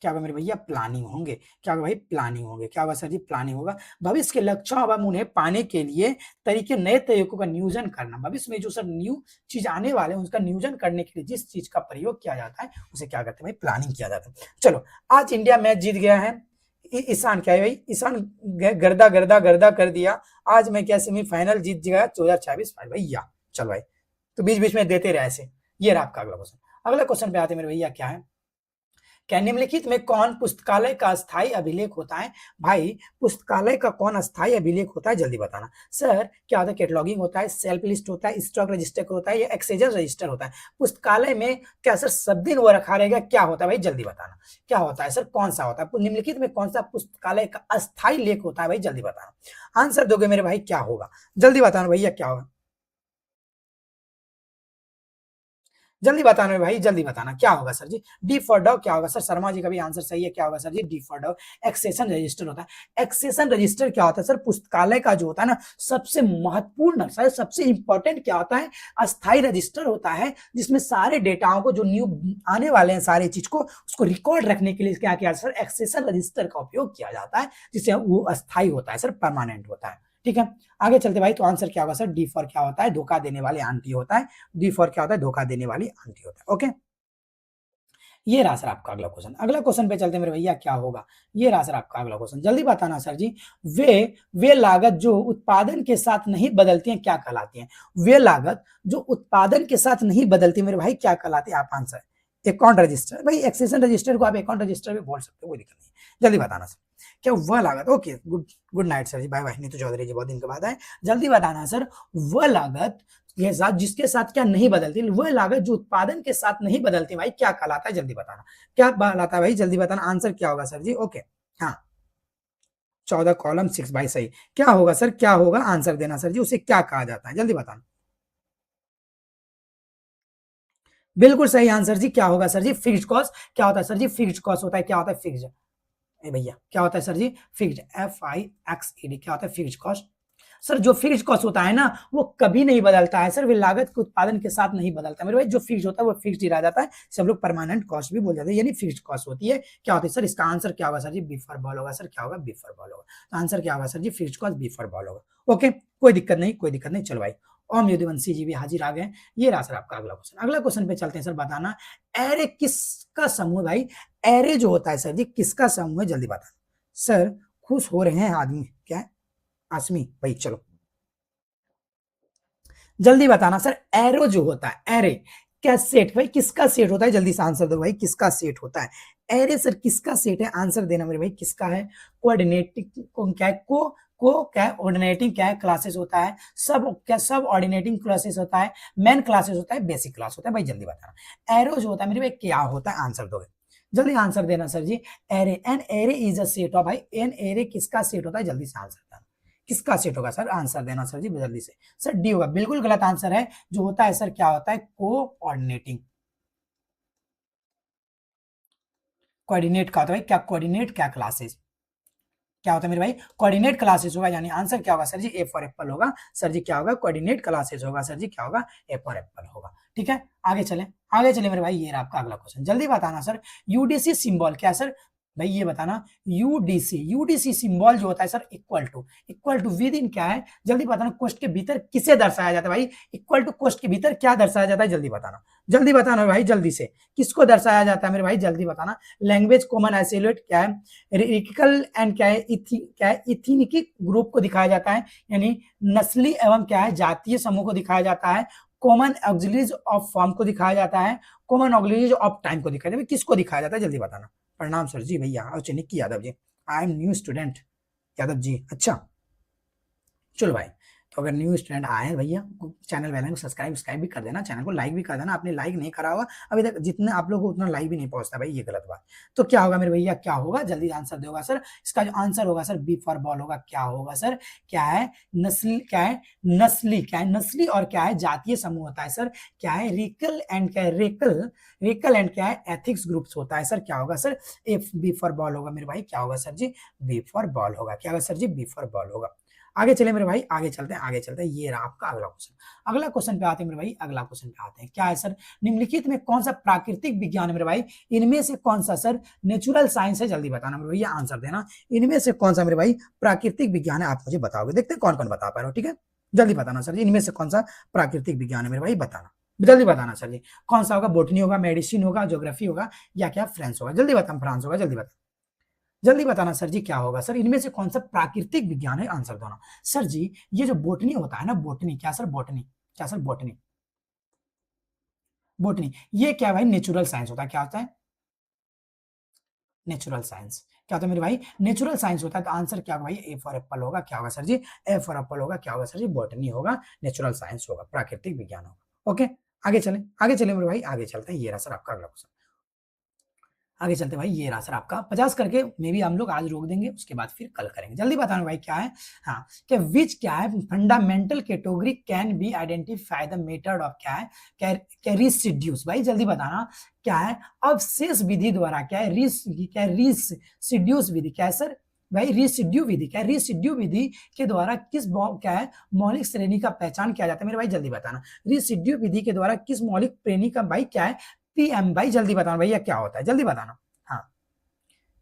A: क्या होगा मेरे भैया, प्लानिंग होंगे, क्या होगा भाई, प्लानिंग होंगे, क्या होगा सर जी, प्लानिंग होगा। भविष्य के लक्ष्यों एवं उन्हें पाने के लिए तरीके, नए तरीकों का नियोजन करना, भविष्य में जो सर न्यू चीज आने वाले हैं उसका नियोजन करने के लिए जिस चीज का प्रयोग किया जाता है उसे क्या करते हैं भाई, प्लानिंग किया जाता है। चलो आज इंडिया मैच जीत गया है, ईशान क्या है भाई, ईशान गर्दा गर्दा गर्दा कर दिया, आज मैं क्या सेमीफाइनल जीत गया 2026 भैया। चल भाई तो बीच बीच में देते रहे ऐसे। ये रहा आपका अगला क्वेश्चन। अगला क्वेश्चन पे आते मेरे भैया, क्या है, क्या निम्नलिखित में कौन पुस्तकालय का अस्थायी अभिलेख होता है। भाई पुस्तकालय का कौन अस्थायी अभिलेख होता है, जल्दी बताना सर। क्या होता है, कैटलॉगिंग होता है, सेल्फ लिस्ट होता है, स्टॉक रजिस्टर होता है, या एक्सचेंज रजिस्टर होता है। पुस्तकालय में क्या सर सब दिन वो रखा रहेगा, क्या होता है भाई, जल्दी बताना क्या होता है सर, कौन सा होता है, निम्नलिखित में कौन सा पुस्तकालय का अस्थायी लेख होता है भाई, जल्दी बताना। आंसर दोगे मेरे भाई, क्या होगा, जल्दी बताना भैया क्या होगा, जल्दी बताना भाई, जल्दी बताना क्या होगा sir ji, D for dog, क्या होगा सर, शर्मा जी का भी आंसर सही है, क्या होगा sir ji, D for dog. Accession register होता है, एक्सेशन रजिस्टर क्या होता है सर, पुस्तकालय का जो होता है ना सबसे महत्वपूर्ण सर, सबसे इंपॉर्टेंट क्या होता है, अस्थायी रजिस्टर होता है, जिसमें सारे डेटाओं को जो न्यू आने वाले हैं सारे चीज को उसको रिकॉर्ड रखने के लिए क्या किया सर, एक्सेशन रजिस्टर का उपयोग किया जाता है, जिससे वो अस्थायी होता है सर, परमानेंट होता है। ठीक है आगे चलते भाई, तो आंसर क्या होगा सर, डी फॉर क्या होता है, धोखा देने वाली आंटी होता है, डी फॉर क्या होता है, धोखा देने वाली आंटी होता है। ओके ये रहा सर आपका अगला क्वेश्चन। अगला क्वेश्चन पे चलते मेरे भैया, क्या होगा, ये रहा सर आपका अगला क्वेश्चन, जल्दी बताना सर जी। वे वे लागत जो उत्पादन के साथ नहीं बदलती हैं क्या कहलाती हैं, वे लागत जो उत्पादन के साथ नहीं बदलती मेरे भाई क्या कहलाती है, आप आंसर अकाउंट रजिस्टर। भाई एक्सेशन रजिस्टर को आप अकाउंट रजिस्टर भी बोल सकते हो, कोई दिक्कत नहीं, जल्दी बताना सर क्या वह लागत। Okay good good night sir ji, bye bye, Neetu Chaudhary ji बहुत दिन के बाद आए। जल्दी बताना सर, वह लागत के साथ जिसके साथ क्या नहीं बदलती, वह लागत जो उत्पादन के साथ नहीं बदलती भाई क्या कहलाता है, जल्दी बताना क्या कहलाता है भाई, जल्दी बताना आंसर क्या होगा सर जी। ओके हाँ 14 कॉलम 6 भाई सही, क्या होगा सर, क्या होगा, आंसर देना सर जी, उसे क्या कहा जाता है, जल्दी बताना। बिल्कुल सही आंसर जी, क्या होगा सर जी, फिक्स्ड कॉस्ट। क्या होता है सर जी, फिक्स्ड कॉस्ट होता है, क्या होता है, फिक्स्ड भैया क्या होता है सर जी, फिक्स्ड, FIXED, क्या होता है, फिक्स्ड कॉस्ट। सर जो फिक्स्ड कॉस्ट होता है ना वो कभी नहीं बदलता है सर, वे लागत के उत्पादन के साथ नहीं बदलता मेरे भाई, जो फिक्स्ड होता है वो फिक्स्ड ही रह जाता है, सब लोग परमानेंट कॉस्ट भी बोल जाते हैं, यानी फिक्स्ड कॉस्ट होती है। क्या होती है सर, इसका आंसर क्या होगा sir ji, B for ball होगा सर, क्या होगा, बी फॉर बॉल होगा, तो आंसर क्या होगा sir ji, fixed cost B for ball होगा। ओके कोई दिक्कत नहीं, कोई दिक्कत नहीं, चलो भाई ओम यदुवंशी जी भी हाजिर आ गए। ये रहा सर आपका अगला क्वेश्चन। अगला क्वेश्चन पे चलते हैं सर, बताना एरे किसका समूह भाई, एरे जो होता है सर जी किसका समूह है, जल्दी बताना सर। खुश हो रहे हैं आदमी, क्या है, आसमी भाई, चलो जल्दी बताना सर, एरो जो होता है एरे क्या सेट भाई किसका सेट होता है, जल्दी से आंसर दो भाई, किसका सेट होता है एरे सर, किसका सेट है, आंसर देना मेरे भाई, किसका है, कोऑर्डिनेटिंग क्या है, को क्या है, ऑर्डिनेटिंग क्या है क्लासेस होता है, सब क्या सब ऑर्डिनेटिंग क्लासेस होता है, मेन क्लासेस होता है, बेसिक क्लास होता है, भाई जल्दी बताना एरो जो होता है मेरे भाई क्या होता है, आंसर दोगे, जल्दी आंसर देना sir ji. Array an array is a set of, भाई एन एरे किसका सेट होता है, जल्दी से आंसर देना, किसका सेट होगा सर, आंसर देना सर जी जल्दी से। सर डी होगा, बिल्कुल गलत आंसर है, जो होता है सर क्या होता है, कोऑर्डिनेटिंग, कोऑर्डिनेट का होता है क्या, कोऑर्डिनेट क्या क्लासेस, क्या होता है मेरे भाई, कोऑर्डिनेट क्लासेस होगा, यानी आंसर क्या होगा sir ji, A for apple होगा सर जी, क्या होगा, कोऑर्डिनेट क्लासेस होगा सर जी, क्या होगा, ए फॉर एप्पल होगा। ठीक है आगे चले, आगे चले मेरे भाई, ये रहा आपका अगला क्वेश्चन, जल्दी बताना सर, यूडीसी सिंबल क्या है सर, भाई ये बताना, यूडीसी, यूडीसी सिंबल जो होता है sir equal to within क्या है, जल्दी बताना, कोष्ठ के भीतर किसे दर्शाया जाता है भाई, इक्वल टू कोष्ठ के भीतर क्या दर्शाया जाता है, जल्दी बताना भाई, जल्दी से किसको दर्शाया जाता है मेरे भाई, जल्दी बताना। लैंग्वेज कॉमन आइसोलेट क्या है, रिकल एंड क्या है, क्या है, इथिनिकी ग्रुप को दिखाया जाता है, यानी नस्ली एवं क्या है जातीय समूह को दिखाया जाता है, कॉमन ऑक्सिलरीज ऑफ फॉर्म को दिखाया जाता है, कॉमन ऑक्सिलरीज ऑफ टाइम को दिखाया जाता है, किसको दिखाया जाता है, जल्दी बताना। प्रणाम सर जी भैया, अच्छा Nikki Yadav ji, I am new student Yadav ji, अच्छा चलो भाई, तो अगर न्यू स्टूडेंट आए हैं भैया, चैनल वाले को सब्सक्राइब भी कर देना, चैनल को लाइक भी कर देना, आपने लाइक नहीं करा होगा अभी तक, जितने आप लोगों को उतना लाइक भी नहीं पहुंचता भाई, ये गलत बात। तो क्या होगा मेरे भैया, क्या होगा, जल्दी आंसर दोगा सर, इसका जो आंसर होगा सर बी फॉर बॉल होगा, क्या होगा सर, क्या है नस्ली, क्या है नस्ली, क्या है नस्ली और क्या है जातीय समूह होता है सर, क्या है रिकल एंड क्या है रेकल एंड क्या है एथिक्स ग्रुप्स होता है सर, क्या होगा sir, F B for ball होगा मेरे भाई, क्या होगा sir ji, B for ball होगा, क्या होगा sir ji, B for ball होगा। आगे चले मेरे भाई, आगे चलते हैं, ये रहा आपका अगला क्वेश्चन। अगला क्वेश्चन पे आते हैं मेरे भाई, अगला क्वेश्चन पे आते हैं, क्या है सर, निम्नलिखित में कौन सा प्राकृतिक विज्ञान है मेरे भाई, इनमें से कौन सा सर नेचुरल साइंस है, जल्दी बताना मेरे भैया, आंसर देना, इनमें से कौन सा मेरे भाई प्राकृतिक विज्ञान है, आप मुझे बताओगे, देखते हैं कौन कौन बता पा रहे हो, ठीक है, जल्दी बताना सर जी, इनमें से कौन सा प्राकृतिक विज्ञान है मेरे भाई, बताना, जल्दी बताना सर जी, कौन सा होगा, बोटनी होगा, मेडिसिन होगा, ज्योग्राफी होगा, या क्या फ्रांस होगा, जल्दी बताना, फ्रांस होगा, जल्दी बताना सर जी, क्या होगा सर, इनमें से कौन सा प्राकृतिक विज्ञान है, आंसर दोना सर जी। ये जो बोटनी होता है ना, बोटनी क्या सर, बोटनी ये क्या भाई नेचुरल साइंस होता है, क्या होता है नेचुरल साइंस, क्या होता है मेरे भाई, नेचुरल साइंस होता है, तो आंसर क्या होगा भाई, ए फॉर एप्पल होगा, क्या होगा sir ji, A for apple होगा, क्या होगा सर जी, बॉटनी होगा, नेचुरल साइंस होगा, प्राकृतिक विज्ञान होगा। ओके, आगे चले मेरे भाई, आगे चलते हैं, ये रहा सर आपका अगला क्वेश्चन, आगे चलते भाई, ये रहा सर आपका 50 करके मे भी हम लोग आज रोक देंगे, उसके बाद फिर कल करेंगे, जल्दी बताना भाई क्या है, हाँ क्या विच क्या है fundamental category can be identify the method of क्या है रिसिड्यूस, भाई जल्दी बताना, क्या है अवशेष विधि द्वारा क्या है रिसिड्यूस विधि, क्या है सर भाई रिसिड्यू विधि, क्या रिसिड्यू विधि के द्वारा किस क्या है मौलिक श्रेणी का पहचान किया जाता है, मेरे भाई जल्दी बताना, रिसिड्यू विधि के द्वारा किस मौलिक श्रेणी का भाई क्या है पीएम, भाई जल्दी बताना भैया क्या होता है, जल्दी बताना, हाँ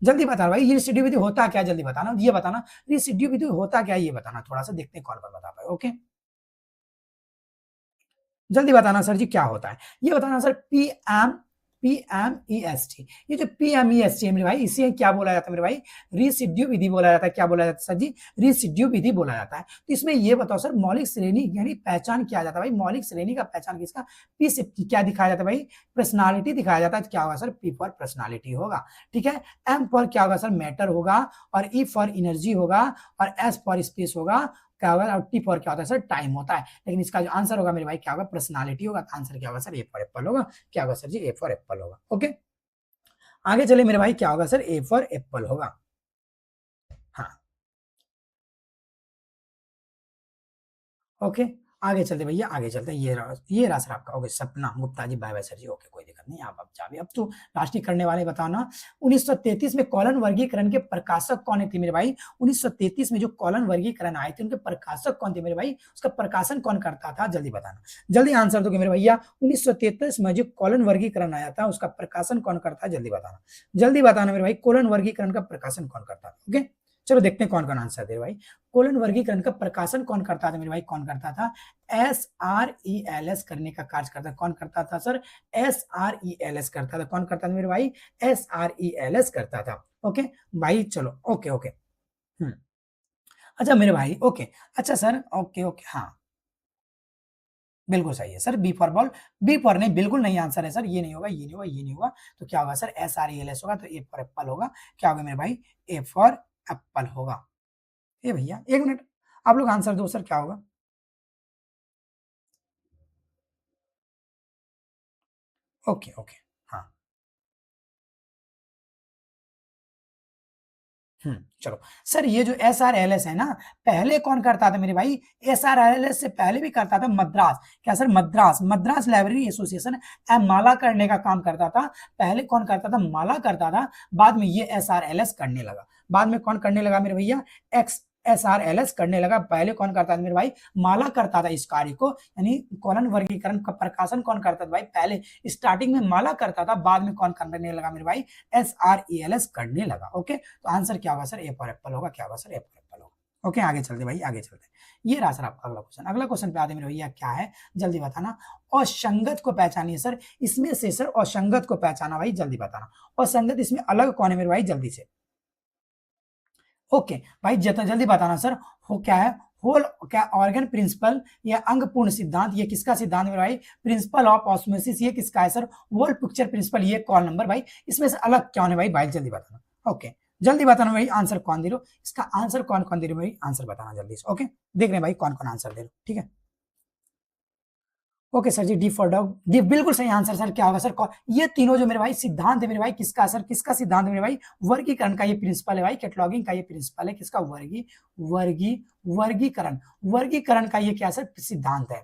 A: जल्दी बताना भाई, ये रिसिड्यू विधि होता क्या, जल्दी बताना, ये बताना रिसिड्यू विधि होता क्या, ये बताना, थोड़ा सा देखते हैं कौन कौन बता पाए, ओके जल्दी बताना सर जी क्या होता है, ये बताना सर पीएमईएसटी, ये जो पीएमईएसटी है मेरे भाई, इसे क्या बोला जाता है मेरे भाई, रिसिड्यू विधि बोला जाता है, क्या बोला जाता है सर जी, रिसिड्यू विधि बोला जाता है। तो इसमें ये बताओ सर मौलिक श्रेणी यानी पहचान किया जाता है भाई, मौलिक श्रेणी का पहचान किसका, पी से क्या दिखाया जाता है भाई, पर्सनालिटी दिखाया जाता है, तो क्या होगा सर पी फॉर पर्सनालिटी होगा, ठीक है, एम फॉर क्या होगा सर मैटर होगा, और ई फॉर एनर्जी होगा, और एस फॉर स्पेस होगा, क्या होगा, और टी फॉर क्या होता है सर टाइम होता है, लेकिन इसका जो आंसर होगा मेरे भाई क्या होगा, पर्सनालिटी होगा, तो आंसर क्या होगा सर ए फॉर एप्पल होगा, क्या होगा sir ji A for apple होगा। ओके आगे चले मेरे भाई, क्या होगा सर ए फॉर एप्पल होगा, हाँ ओके आगे चलते भैया, आगे चलते हैं, ये रहा सर आपका, ओके सपना Gupta ji, bye bye sir जी, ओके कोई दिक्कत नहीं, आप अब जाइए, अब तो लास्ट ही करने वाले बताना, 1933 में कॉलन वर्गीकरण के प्रकाशक कौन थे मेरे भाई, 1933 में जो कॉलन वर्गीकरण आए थे उनके प्रकाशक कौन थे मेरे भाई, उसका प्रकाशन कौन करता था, जल्दी बताना, जल्दी आंसर दोगे मेरे भैया, 1933 में जो कॉलन वर्गीकरण आया था उसका प्रकाशन कौन करता है, जल्दी बताना मेरे भाई, कॉलन वर्गीकरण का प्रकाशन कौन करता था, ओके चलो देखते हैं कौन कौन आंसर दे भाई, कोलन वर्गीकरण का प्रकाशन कौन करता था मेरे भाई, कौन करता था, SRELS करने का कार्य करता, कौन करता था सर, SRELS करता था, कौन करता था मेरे भाई, SRELS करता था, ओके भाई चलो ओके ओके अच्छा मेरे भाई ओके, अच्छा सर ओके ओके हाँ बिल्कुल सही है sir, B for ball, B for नहीं, बिल्कुल नहीं आंसर है सर, ये नहीं होगा, ये नहीं होगा, ये नहीं होगा, तो क्या होगा सर SRELS होगा, तो ए फॉर एप्पल होगा, क्या होगा मेरे भाई, ए फॉर एप्पल होगा, ये भैया एक मिनट आप लोग आंसर दो सर क्या होगा, ओके ओके हाँ चलो सर, ये जो SRLS है ना, पहले कौन करता था मेरे भाई, SRLS से पहले भी करता था मद्रास, क्या सर मद्रास लाइब्रेरी एसोसिएशन माला करने का काम करता था, पहले कौन करता था, माला करता था, बाद में ये SRLS करने लगा, बाद में कौन करने लगा मेरे भैया, SRLS करने लगा। पहले कौन करता था मेरे भाई? माला करता था इस कार्य को, यानी कॉलन वर्गीकरण का प्रकाशन कौन करता था भाई? पहले स्टार्टिंग में माला करता था, बाद में कौन करने लगा मेरे भाई? SRELS करने लगा। ओके, तो आंसर क्या होगा सर? ए फॉर एप्पल होगा। क्या होगा सर? ए फॉर एप्पल होगा। ओके, आगे चलते भाई, आगे चलते। ये रहा सर आपका अगला क्वेश्चन। अगला क्वेश्चन पे आते मेरे भैया, क्या है जल्दी बताना। असंगत को पहचानिए सर। इसमें से सर असंगत को पहचाना भाई, जल्दी बताना। असंगत इसमें अलग कौन है मेरे भाई? जल्दी से। ओके भाई, जितना जल्दी बताना सर। हो क्या है? होल क्या ऑर्गन प्रिंसिपल या अंग पूर्ण सिद्धांत, ये किसका सिद्धांत मेरे भाई? प्रिंसिपल ऑफ ऑस्मोसिस, ये किसका है सर? वोल पिक्चर प्रिंसिपल, ये कॉल नंबर भाई। इसमें से अलग क्या है भाई? भाई जल्दी बताना। ओके, जल्दी बताना भाई, आंसर कौन दे रहे हो? इसका आंसर कौन कौन दे रहे हो भाई? आंसर बताना जल्दी से। ओके, देख रहे हैं भाई कौन कौन आंसर दे रहे हो, ठीक है। Okay sir ji, D for dog, D बिल्कुल सही आंसर सर। क्या होगा सर? ये तीनों जो मेरे भाई सिद्धांत है मेरे भाई, किसका सर? किसका सिद्धांत है मेरे भाई? वर्गीकरण का ये प्रिंसिपल है भाई, कैटलॉगिंग का ये प्रिंसिपल है। किसका? वर्गीकरण, वर्गीकरण का ये क्या सर? सिद्धांत है।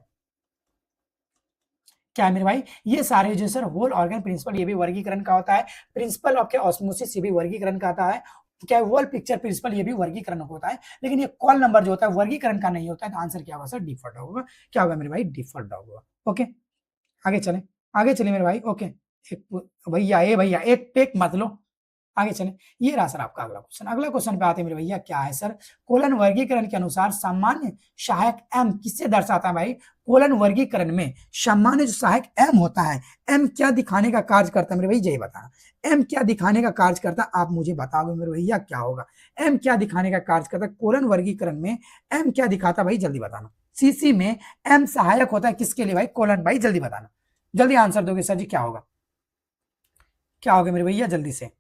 A: क्या है मेरे भाई? ये सारे जो सर होल ऑर्गन प्रिंसिपल, ये भी वर्गीकरण का होता है। प्रिंसिपल ऑफ ऑस्मोसिस, ये भी वर्गीकरण का आता है। क्या वोल पिक्चर प्रिंसिपल, ये भी वर्गीकरण होता है। लेकिन ये कॉल नंबर जो होता है वर्गीकरण का नहीं होता है। तो आंसर क्या होगा सर? डिफॉल्ट होगा। क्या होगा मेरे भाई? डिफॉल्ट होगा। ओके, आगे चले, आगे चले मेरे भाई। ओके, भैया भैया एक पेक मत लो, आगे चले। ये रहा सर आपका अगला क्वेश्चन। अगला क्वेश्चन पे आते हैं मेरे भैया, क्या है सर? कोलन वर्गीकरण के अनुसार सामान्य सहायक एम किससे दर्शाता है भाई? कोलन वर्गीकरण में सामान्य जो सहायक एम होता है, एम क्या दिखाने का कार्य करता है मेरे भैया? यही बताना। एम क्या दिखाने का कार्य करता है, आप मुझे बताओगे मेरे भैया क्या होगा? एम क्या दिखाने का कार्य करता है कोलन वर्गीकरण में? एम क्या दिखाता भाई? जल्दी बताना। सीसी में एम सहायक होता है किसके लिए भाई? कोलन भाई, जल्दी बताना। जल्दी आंसर दोगे सर जी, क्या होगा? क्या होगा मेरे भैया? जल्दी से।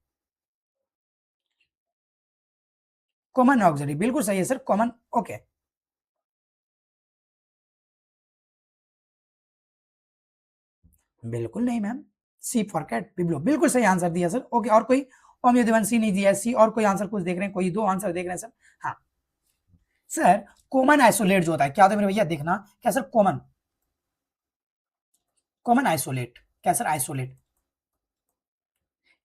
A: कॉमन ऑक्सिलरी, बिल्कुल सही है सर, कॉमन। ओके, बिल्कुल नहीं मैम, सी फॉर कैट, बिब्लो, बिल्कुल सही आंसर दिया सर। ओके, और कोई? सी नहीं दिया, सी और कोई आंसर कुछ देख रहे हैं? कोई दो आंसर देख रहे हैं सर? हाँ सर, कॉमन आइसोलेट जो होता है क्या होता है मेरे भैया? देखना क्या सर? कॉमन, कॉमन आइसोलेट, क्या सर? आइसोलेट,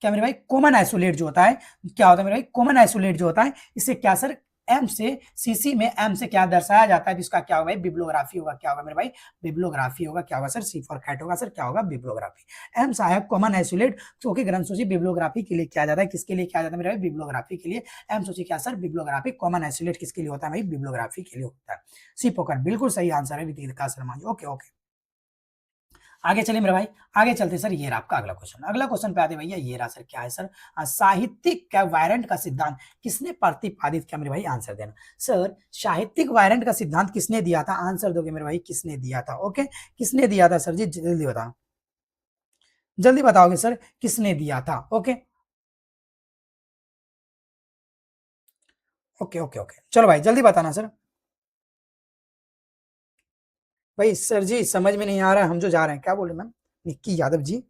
A: क्या मेरे भाई? कॉमन आइसोलेट जो होता है, क्या होता है मेरे भाई? कॉमन आइसोलेट जो होता है, इससे क्या सर? एम से सीसी में एम से क्या दर्शाया जाता है? इसका क्या होगा भाई? बिब्लोग्राफी होगा। क्या होगा मेरे भाई? बिब्लोग्राफी होगा। क्या होगा सर? सी फॉर कैट होगा सर। क्या होगा? बिब्लोग्राफी। एम सहायक कॉमन आइसोलेट जो कि ग्रंथ सूची बिब्लोग्राफी के लिए किया जाता है। किसके लिए किया जाता है मेरे भाई? बिब्लोग्राफी के लिए। एम सूची क्या सर? बिब्लोग्राफी। कॉमन आइसोलेट किसके लिए होता है भाई? बिब्लोग्राफी के लिए होता है। सी फोकर, बिल्कुल सही आंसर है विकास शर्मा जी। ओके ओके, आगे चलिए मेरे भाई, आगे चलते सर। ये रहा आपका अगला क्वेश्चन। अगला क्वेश्चन पे आते भैया, ये रहा सर। क्या है सर? साहित्यिक क्या वारंट का सिद्धांत किसने प्रतिपादित किया मेरे भाई? आंसर देना सर। साहित्यिक वारंट का सिद्धांत किसने दिया था? आंसर दोगे मेरे भाई, किसने दिया था? ओके, किसने दिया था सर जी? जल्दी बताओ, जल्दी बताओगे सर, किसने दिया था? ओके ओके ओके ओके, चलो भाई जल्दी बताना सर। भाई सर जी समझ में नहीं आ रहा है, हम जो जा रहे हैं, क्या बोले मैम? निक्की यादव जी,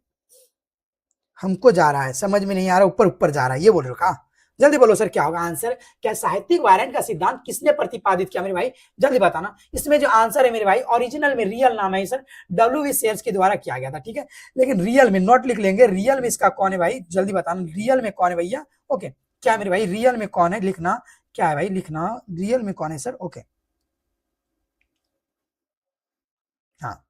A: हमको जा रहा है, समझ में नहीं आ रहा, ऊपर ऊपर जा रहा है, ये बोल रहे हो क्या? जल्दी बोलो सर, क्या होगा आंसर? क्या साहित्यिक वारंट का सिद्धांत किसने प्रतिपादित किया मेरे भाई? जल्दी बताना। इसमें जो आंसर है मेरे भाई, ओरिजिनल में रियल नाम है सर, डब्ल्यू सेल्स के द्वारा किया गया था, ठीक है। लेकिन रियल में नोट लिख लेंगे, रियल में इसका कौन है भाई? जल्दी बताना, रियल में कौन है भैया? ओके, क्या मेरे भाई रियल में कौन है? लिखना, क्या है भाई? लिखना, रियल में कौन है सर? ओके, हाँ,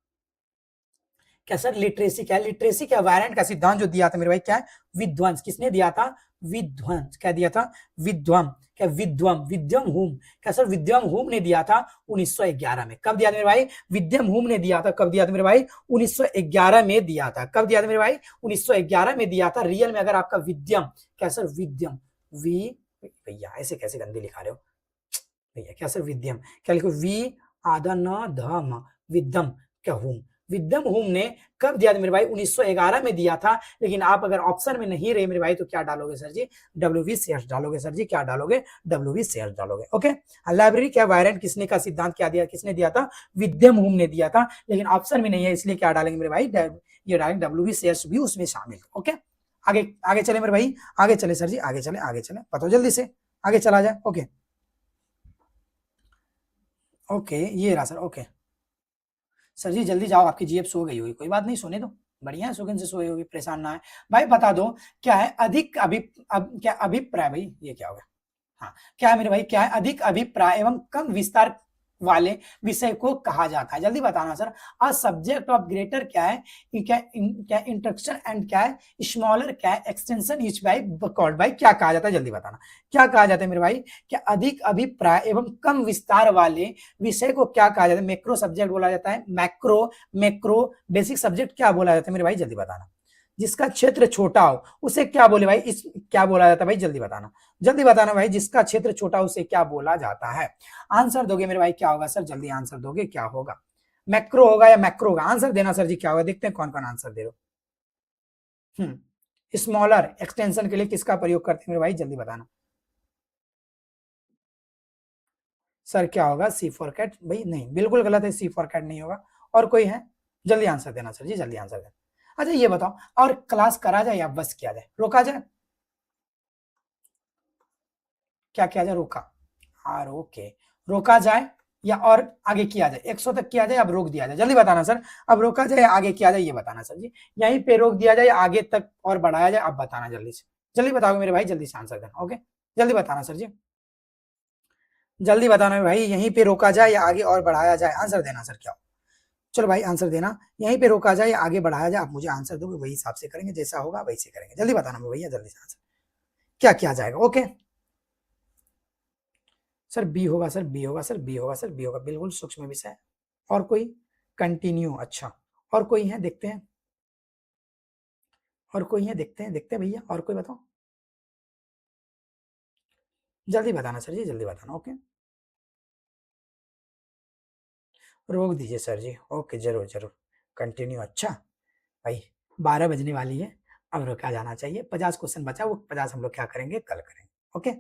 A: क्या सर? लिटरेसी, क्या लिटरेसी क्या वायरेंट का सिद्धांत जो दिया था मेरे भाई, क्या है? विध्वंस, किसने दिया था? विध्वंस, क्या दिया था? विध्वम, क्या विध्वम, विद्यम हुम, क्या सर? विद्यम हुम ने दिया था 1911 में। कब दिया था मेरे भाई? विद्यम हुम ने दिया था। कब दिया था मेरे भाई? 1911 में दिया था। कब दिया था मेरे भाई? 1911 में दिया था। रियल में अगर आपका विद्यम, क्या सर? विद्यम, वी, भैया ऐसे कैसे गंदे लिखा रहे हो भैया? क्या सर? विद्यम, क्या लिखो? वी आधा न धम, विद्यम, क्या हुम, विद्यम हुम ने कब दिया था मेरे भाई? 1911 में दिया था। लेकिन आप अगर ऑप्शन में नहीं रहे मेरे भाई, तो क्या डालोगे सर जी? डब्ल्यू शेयर्स डालोगे सर जी। क्या डालोगे? डब्ल्यू शेयर्स डालोगे। ओके, लाइब्रेरी क्या वायरेंट किसने का सिद्धांत क्या दिया, किसने दिया था? विद्यम हुम ने दिया था। लेकिन ऑप्शन में नहीं है, इसलिए क्या डालेंगे मेरे भाई? ये डालेंगे डब्ल्यू शेयर्स भी उसमें शामिल। ओके, आगे आगे चले मेरे भाई, आगे चले सर जी, आगे चले, आगे चले, बताओ जल्दी से, आगे चला जाए। ओके ओके, ये रहा सर। ओके सर जी, जल्दी जाओ, आपकी जीएफ सो गई होगी, कोई बात नहीं, सोने दो, बढ़िया है, सुकून से सोई होगी, परेशान ना है। भाई बता दो, क्या है अधिक क्या अभिप्राय भाई? ये क्या होगा? हाँ, क्या है मेरे भाई, क्या है, अधिक अभिप्राय एवं कम विस्तार वाले विषय को कहा जाता है, जल्दी बताना sir. A subject of greater क्या है, क्या इंट्रोडक्शन एंड क्या है, स्मॉलर क्या है, extension each by called by क्या कहा जाता है, जल्दी बताना। क्या कहा जाता है मेरे भाई, क्या अधिक अभिप्राय एवं कम विस्तार वाले विषय को क्या कहा जाता है, मैक्रो सब्जेक्ट बोला जाता है, मैक्रो बेसिक सब्जेक्ट क्या बोला जाता है मेरे भाई, जल्दी बताना। जिसका क्षेत्र छोटा हो उसे क्या बोले भाई, इस क्या बोला जाता है भाई, जल्दी बताना, जल्दी बताना भाई, जिसका क्षेत्र छोटा उसे क्या बोला जाता है। आंसर दोगे मेरे भाई, क्या होगा सर, जल्दी आंसर दोगे, क्या होगा, मैक्रो होगा या मैक्रो होगा, आंसर देना सर जी, क्या होगा, देखते हैं कौन कौन आंसर दे रहे हो। स्मॉलर एक्सटेंशन के लिए किसका प्रयोग करते हैं मेरे भाई, जल्दी बताना सर, क्या होगा, सी फॉर कैट, भाई नहीं, बिल्कुल गलत है, सी फॉर कैट नहीं होगा। और कोई है, जल्दी आंसर देना सर जी, जल्दी आंसर देना। अच्छा ये बताओ, और क्लास करा जाए या बस किया जाए, रोका जाए, क्या किया जाए, रोका, आर ओके, रोका जाए या और आगे किया जाए, 100 तक किया जाए, अब रोक दिया जाए, जल्दी बताना सर, अब रोका जाए या आगे किया जाए, ये बताना सर जी, यहीं पे रोक दिया जाए, आगे तक और बढ़ाया जाए, अब बताना जल्दी से, जल्दी बताओगे मेरे भाई, जल्दी से आंसर देना, ओके, जल्दी बताना सर जी, जल्दी बताना भाई, यहीं पे रोका जाए या आगे और बढ़ाया जाए, आंसर देना सर, क्या हो, चलो भाई आंसर देना, यहीं पे रोका जाए या आगे बढ़ाया जाए, आप मुझे आंसर दोगे, वही हिसाब से करेंगे, जैसा होगा वैसे करेंगे, जल्दी बताना भैया, जल्दी से आंसर क्या किया जाएगा, ओके सर, बी होगा सर, बी होगा सर, बी होगा सर, बी होगा, बिल्कुल सूक्ष्म विषय। और कोई, कंटिन्यू, अच्छा, और कोई है, देखते हैं, और कोई है, देखते हैं भैया, और कोई बताओ, जल्दी बताना सर जी, जल्दी बताना, ओके, रोक दीजिए सर जी, ओके, जरूर जरूर, कंटिन्यू, अच्छा भाई, 12 बजने वाली है, अब रुका जाना चाहिए, 50 क्वेश्चन बचा, वो 50 हम लोग क्या करेंगे, कल करेंगे, ओके,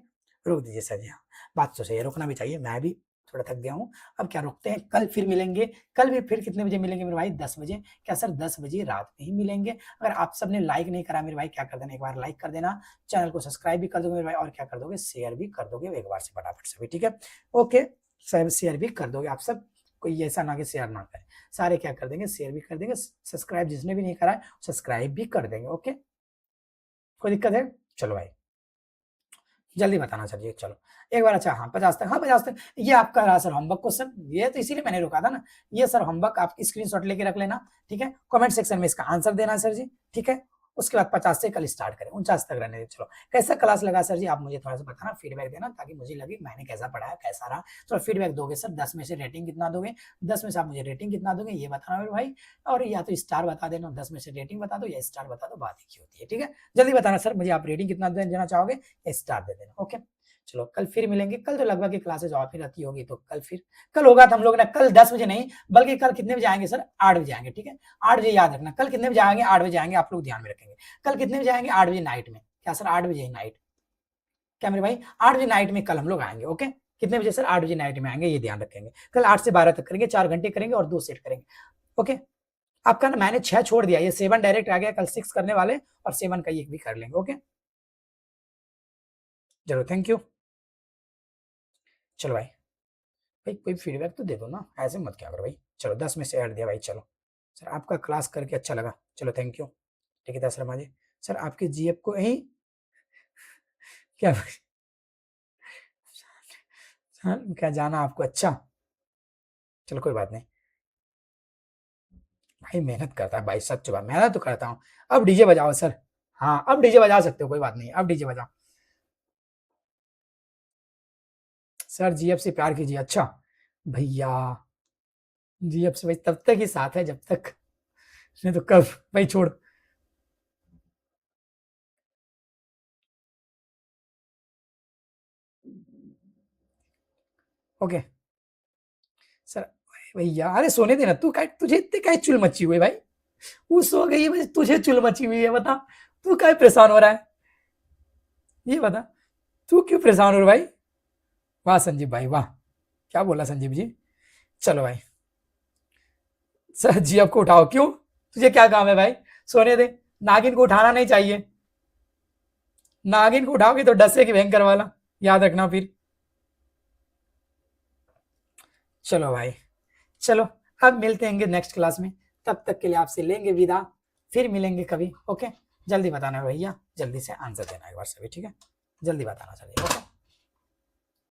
A: रोक दीजिए सर जी, हाँ, बात तो सही है, रुकना भी चाहिए, मैं भी थोड़ा थक गया हूँ, अब क्या रुकते हैं, कल फिर मिलेंगे, कल भी फिर कितने बजे मिलेंगे मेरे भाई, 10 बजे, क्या सर 10 बजे रात में ही मिलेंगे। अगर आप सबने लाइक नहीं करा मेरे भाई, क्या कर देना, एक बार लाइक कर देना, चैनल को सब्सक्राइब भी कर दोगे मेरे भाई, और क्या कर दोगे, शेयर भी कर दोगे एक बार से फटाफट से भी, ठीक है, ओके, शेयर भी कर दोगे आप सब, कोई ऐसा ना कि शेयर ना करें, सारे क्या कर देंगे, शेयर भी कर देंगे, सब्सक्राइब जिसने भी नहीं करा है सब्सक्राइब भी कर देंगे, ओके, कोई दिक्कत है, चलो भाई, जल्दी बताना सर जी, चलो एक बार, अच्छा हाँ 50 तक, हाँ 50 तक, ये आपका रहा सर होमवर्क क्वेश्चन, ये तो इसीलिए मैंने रोका था ना, ये सर होमवर्क आप स्क्रीनशॉट लेके रख लेना, ठीक है, कमेंट सेक्शन में इसका आंसर देना सर जी, ठीक है, उसके बाद 50 से कल स्टार्ट करें, 49 तक रहने दे, चलो कैसा क्लास लगा सर जी, आप मुझे थोड़ा सा बताना, फीडबैक देना, ताकि मुझे लगे मैंने कैसा पढ़ाया, कैसा रहा, थोड़ा फीडबैक दोगे सर, 10 में से रेटिंग कितना दोगे, 10 में से आप मुझे रेटिंग कितना दोगे, ये बताना मेरे भाई, और या तो स्टार बता देना, 10 में से रेटिंग बता दो या स्टार बता दो, बात एक ही होती है, ठीक है, जल्दी बताना सर मुझे, आप रेटिंग कितना देना चाहोगे या स्टार दे देना, ओके, चलो कल फिर मिलेंगे, कल तो लगभग की क्लासेज ऑफ ही रहती होगी, तो कल फिर कल होगा, तो हम लोग ना कल 10 बजे नहीं, बल्कि कल कितने बजे आएंगे सर, 8 बजे आएंगे, ठीक है, 8 बजे याद रखना, कल कितने बजे आएंगे, 8 बजे आएंगे, आप लोग ध्यान में रखेंगे, कल कितने बजे आएंगे, 8 बजे नाइट में, क्या सर 8 बजे नाइट, क्या मेरे भाई 8 बजे नाइट में कल हम लोग आएंगे, ओके, कितने बजे सर, 8 बजे नाइट में आएंगे, ये ध्यान रखेंगे, कल 8 से 12 तक करेंगे, 4 घंटे करेंगे और 2 सेट करेंगे, ओके, आपका ना मैंने 6 छोड़ दिया, ये 7 डायरेक्ट आ गया, कल 6 करने वाले और 7 का एक भी कर लेंगे, ओके, चलो थैंक यू, चलो भाई, भाई कोई फीडबैक तो दे दो ना, ऐसे मत क्या करो भाई, चलो 10 में से ऐड दिया भाई, चलो सर आपका क्लास करके अच्छा लगा, चलो थैंक यू, ठीक है दस शर्मा जी, सर आपके जीएफ को यही क्या क्या जाना आपको, अच्छा चलो कोई बात नहीं, भाई मेहनत करता है भाई, सच बात, मेहनत तो करता हूँ, अब डीजे बजाओ सर, हाँ अब डीजे बजा सकते हो, कोई बात नहीं, अब डीजे बजाओ सर, जीएफ से प्यार कीजिए, अच्छा भैया, जीएफ से भाई तब तक ही साथ है जब तक, नहीं तो कब, भाई छोड़, ओके सर, भैया अरे सोने देना, तू काय, तुझे इतने काय चुल मची हुई भाई, वो सो गई है, तुझे चुल मची हुई है, बता तू काय परेशान हो रहा है, ये बता तू क्यों परेशान हो रहा है भाई, वाह संजीव भाई वाह, क्या बोला संजीव जी, चलो भाई, सर जीएफ को उठाओ, क्यों तुझे क्या काम है भाई, सोने दे, नागिन को उठाना नहीं चाहिए, नागिन को उठाओगे तो डसेगी भयंकर वाला, याद रखना फिर, चलो भाई, चलो अब मिलते हैं नेक्स्ट क्लास में, तब तक के लिए आपसे लेंगे विदा, फिर मिलेंगे कभी, ओके, जल्दी बताना भैया, जल्दी से आंसर देना एक बार सभी, ठीक है, जल्दी बताना सभी, ओके।